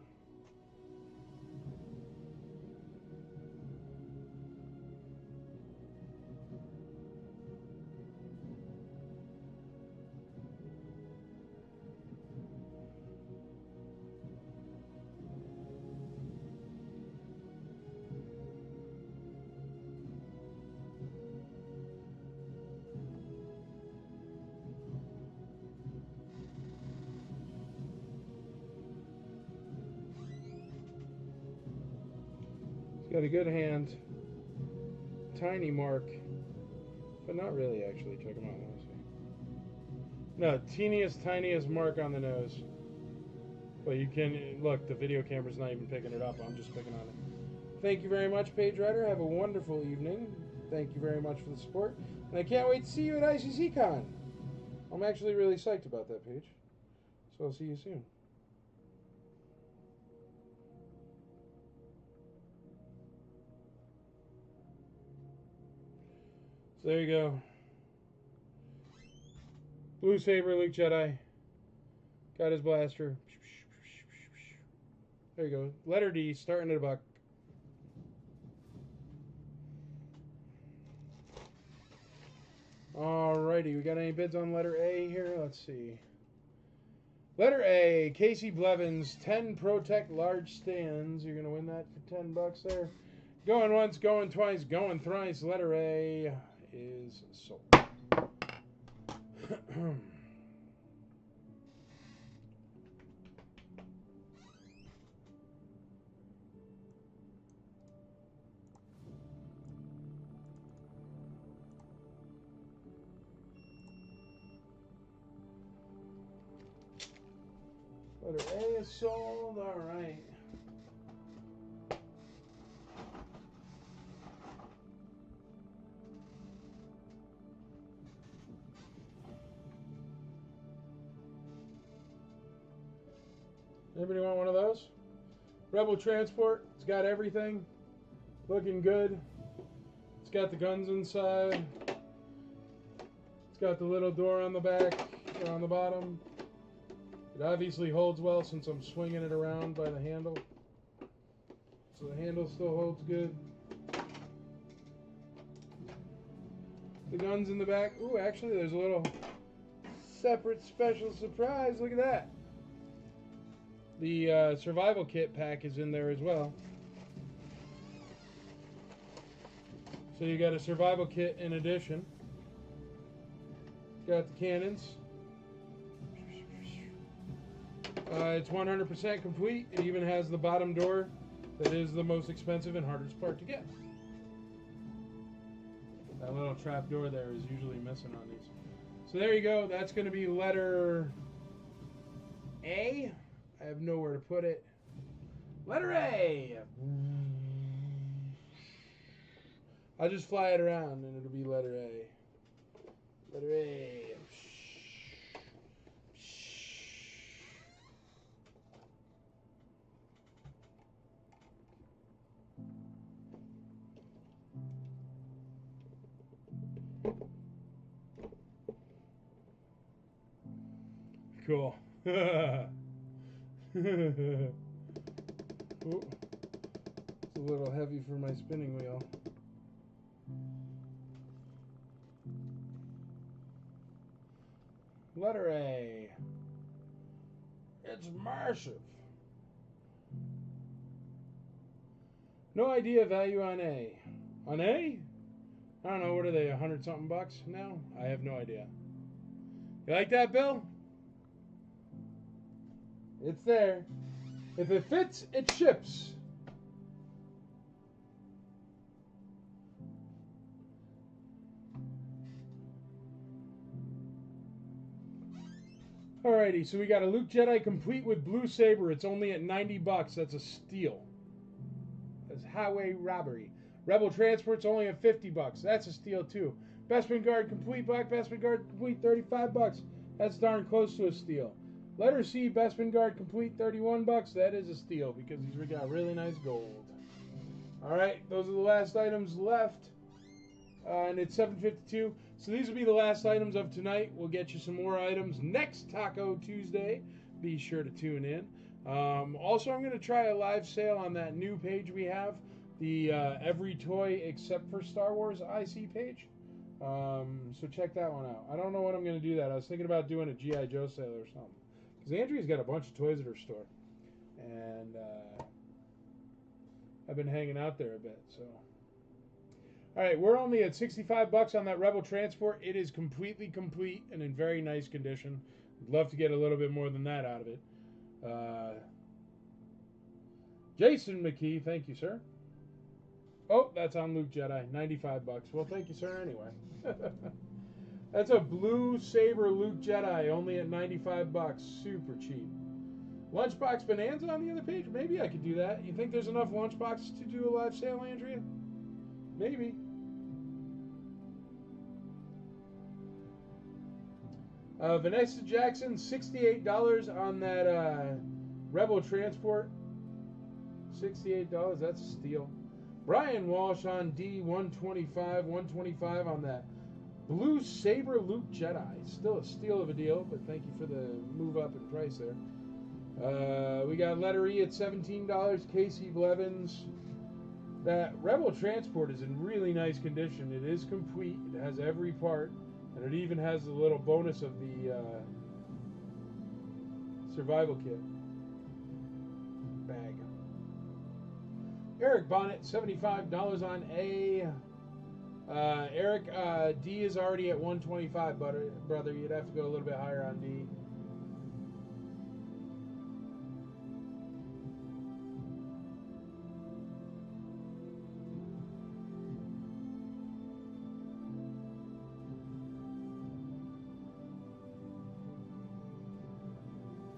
He's got a good hand. Tiny mark. But not really, actually. Check him out. Let me see. No, teeniest, tiniest mark on the nose. But you can, look, the video camera's not even picking it up. I'm just picking on it. Thank you very much, Page Rider. Have a wonderful evening. Thank you very much for the support. And I can't wait to see you at ICCCon. I'm actually really psyched about that, Paige. So I'll see you soon. So there you go. Blue Saber, Luke Jedi. Got his blaster. There you go. Letter D, starting at $1. Alrighty, we got any bids on letter A here? Let's see. Letter A, Casey Blevins, 10 Protect large stands. You're going to win that for 10 bucks there. Going once, going twice, going thrice. Letter A is sold. Letter A is sold. All right. Anybody want one of those? Rebel Transport. It's got everything. Looking good. It's got the guns inside. It's got the little door on the back or on the bottom. It obviously holds well since I'm swinging it around by the handle. So the handle still holds good. The gun's in the back. Ooh, actually there's a little separate special surprise. Look at that. The survival kit pack is in there as well. So you got a survival kit in addition. Got the cannons. It's 100% complete. It even has the bottom door that is the most expensive and hardest part to get. That little trap door there is usually missing on these. So there you go. That's going to be letter A. I have nowhere to put it. Letter A. I'll just fly it around and it'll be letter A. Letter A. Cool. Ooh, it's a little heavy for my spinning wheel. Letter A. It's massive. No idea value on A. On A? I don't know, what are they, 100 something bucks now? I have no idea. You like that, Bill? It's there. If it fits, it ships. Alrighty, so we got a Luke Jedi complete with Blue Saber. It's only at 90 bucks. That's a steal. That's highway robbery. Rebel Transport's only at 50 bucks. That's a steal too. Bespin Guard complete, Black Bespin Guard complete, 35 bucks. That's darn close to a steal. Letter C, Bespin Guard complete, 31 bucks. That is a steal because he's got really nice gold. Alright, those are the last items left. And it's 7:52. So these will be the last items of tonight. We'll get you some more items next Taco Tuesday. Be sure to tune in. Also, I'm going to try a live sale on that new page we have, the Every Toy Except for Star Wars IC page. So check that one out. I don't know when I'm going to do that. I was thinking about doing a G.I. Joe sale or something. Because Andrea's got a bunch of toys at her store. And I've been hanging out there a bit, so... Alright, we're only at 65 bucks on that Rebel Transport. It is completely complete and in very nice condition. I'd love to get a little bit more than that out of it. Jason McKee, thank you, sir. Oh, that's on Luke Jedi, 95 bucks. Well, thank you, sir, anyway. That's a Blue Saber Luke Jedi, only at 95 bucks. Super cheap. Lunchbox Bonanza on the other page? Maybe I could do that. You think there's enough lunchboxes to do a live sale, Andrea? Maybe. Vanessa Jackson, $68 on that Rebel Transport. $68, that's a steal. Brian Walsh on D, $125 on that Blue Saber Luke Jedi. Still a steal of a deal, but thank you for the move up in price there. We got letter E at $17, Casey Blevins. That Rebel Transport is in really nice condition. It is complete. It has every part. And it even has the little bonus of the survival kit bag. Eric Bonnet, $75 on A. Eric, D is already at $125, brother. You'd have to go a little bit higher on D.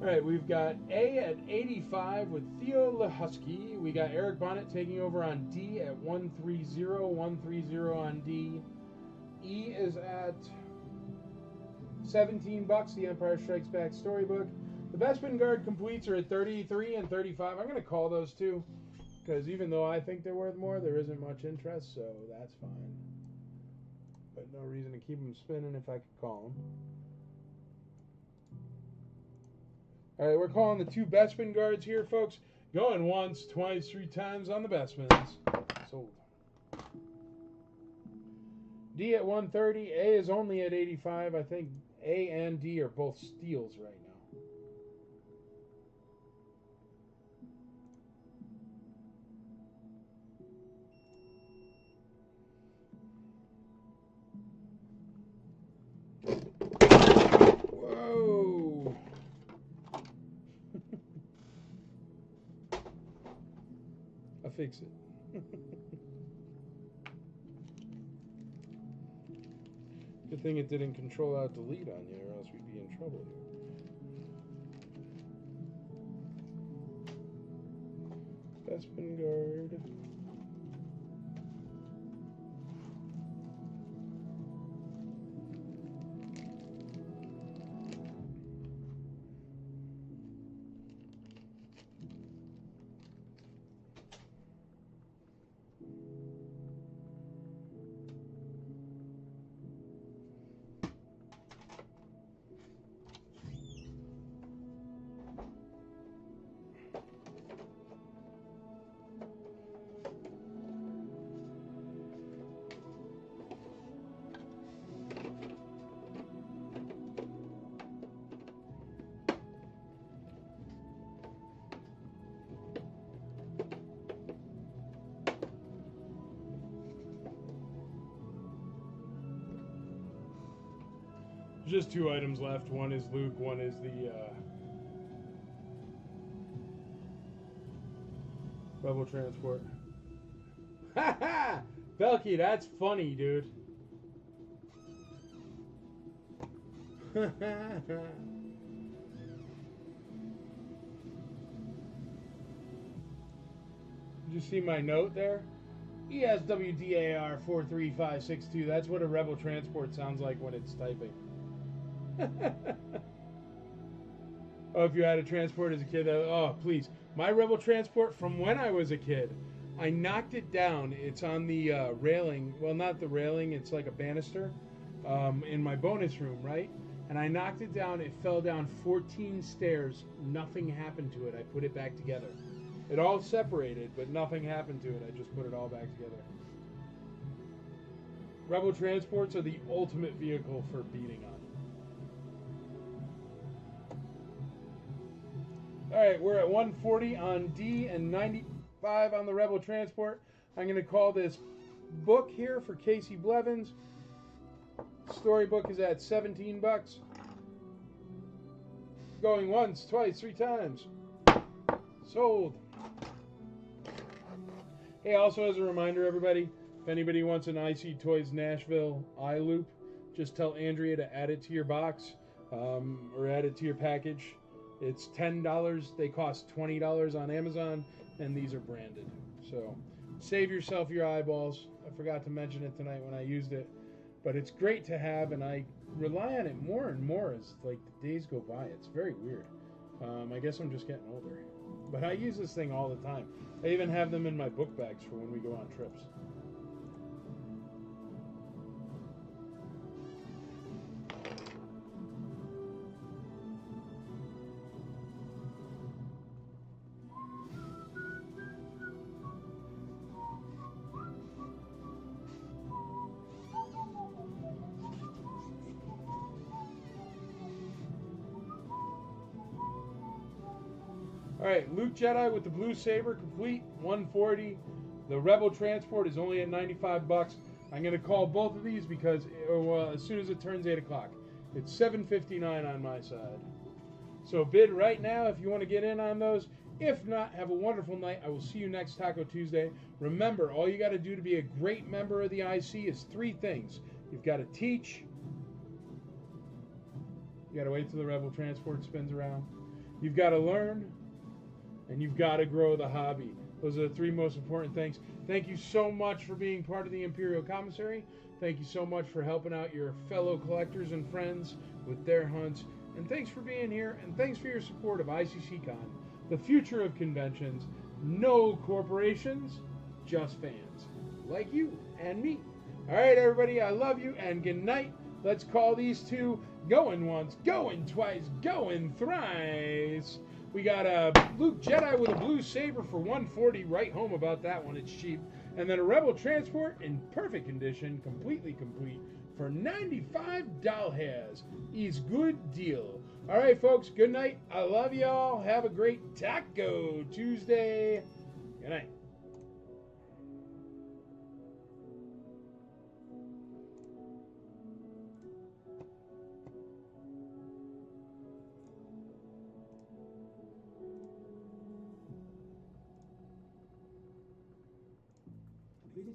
Alright, we've got A at 85 with Theo Lehusky. We got Eric Bonnet taking over on D at 130. 130 on D. E is at 17 bucks, the Empire Strikes Back storybook. The Bespin Guard completes are at 33 and 35. I'm going to call those two, because even though I think they're worth more, there isn't much interest, so that's fine. But no reason to keep them spinning if I could call them. Alright, we're calling the two Bespin Guards here, folks. Going once, twice, 3 times on the Bespins. Sold. D at 130. A is only at 85. I think A and D are both steals right now. Whoa. I'll fix it. Good thing it didn't control out delete on you, or else we'd be in trouble here. Bespin Guard. Just 2 items left. One is Luke, one is the Rebel Transport. Ha ha! Belky, that's funny, dude. Did you see my note there? ESWDAR 43562. That's what a Rebel Transport sounds like when it's typing. Oh, if you had a transport as a kid, oh, please. My Rebel Transport from when I was a kid, I knocked it down. It's on the railing. Well, not the railing. It's like a banister in my bonus room, right? And I knocked it down. It fell down 14 stairs. Nothing happened to it. I put it back together. It all separated, but nothing happened to it. I just put it all back together. Rebel Transports are the ultimate vehicle for beating on. Alright, we're at 140 on D and 95 on the Rebel Transport. I'm going to call this book here for Casey Blevins. Storybook is at 17 bucks. Going once, twice, 3 times. Sold. Hey, also as a reminder, everybody, if anybody wants an IC Toys Nashville eye loop, just tell Andrea to add it to your box or add it to your package. It's $10. They cost $20 on Amazon, and these are branded. So save yourself your eyeballs. I forgot to mention it tonight when I used it, but it's great to have, and I rely on it more and more as like the days go by. It's very weird. I guess I'm just getting older, but I use this thing all the time. I even have them in my book bags for when we go on trips. Alright, Luke Jedi with the Blue Saber complete, 140. The Rebel Transport is only at 95 bucks. I'm going to call both of these because as soon as it turns 8 o'clock. It's $7.59 on my side. So bid right now if you want to get in on those. If not, have a wonderful night. I will see you next Taco Tuesday. Remember, all you got to do to be a great member of the IC is 3 things. You've got to teach. You got to wait till the Rebel Transport spins around. You've got to learn. And you've got to grow the hobby. Those are the 3 most important things. Thank you so much for being part of the Imperial Commissary. Thank you so much for helping out your fellow collectors and friends with their hunts. And thanks for being here. And thanks for your support of ICCCon, the future of conventions. No corporations, just fans like you and me. All right, everybody, I love you and good night. Let's call these 2 going once, going twice, going thrice. We got a Luke Jedi with a Blue Saber for 140. Right home about that one. It's cheap. And then a Rebel Transport in perfect condition, completely complete, for $95. Is good deal. All right, folks. Good night. I love y'all. Have a great Taco Tuesday. Good night.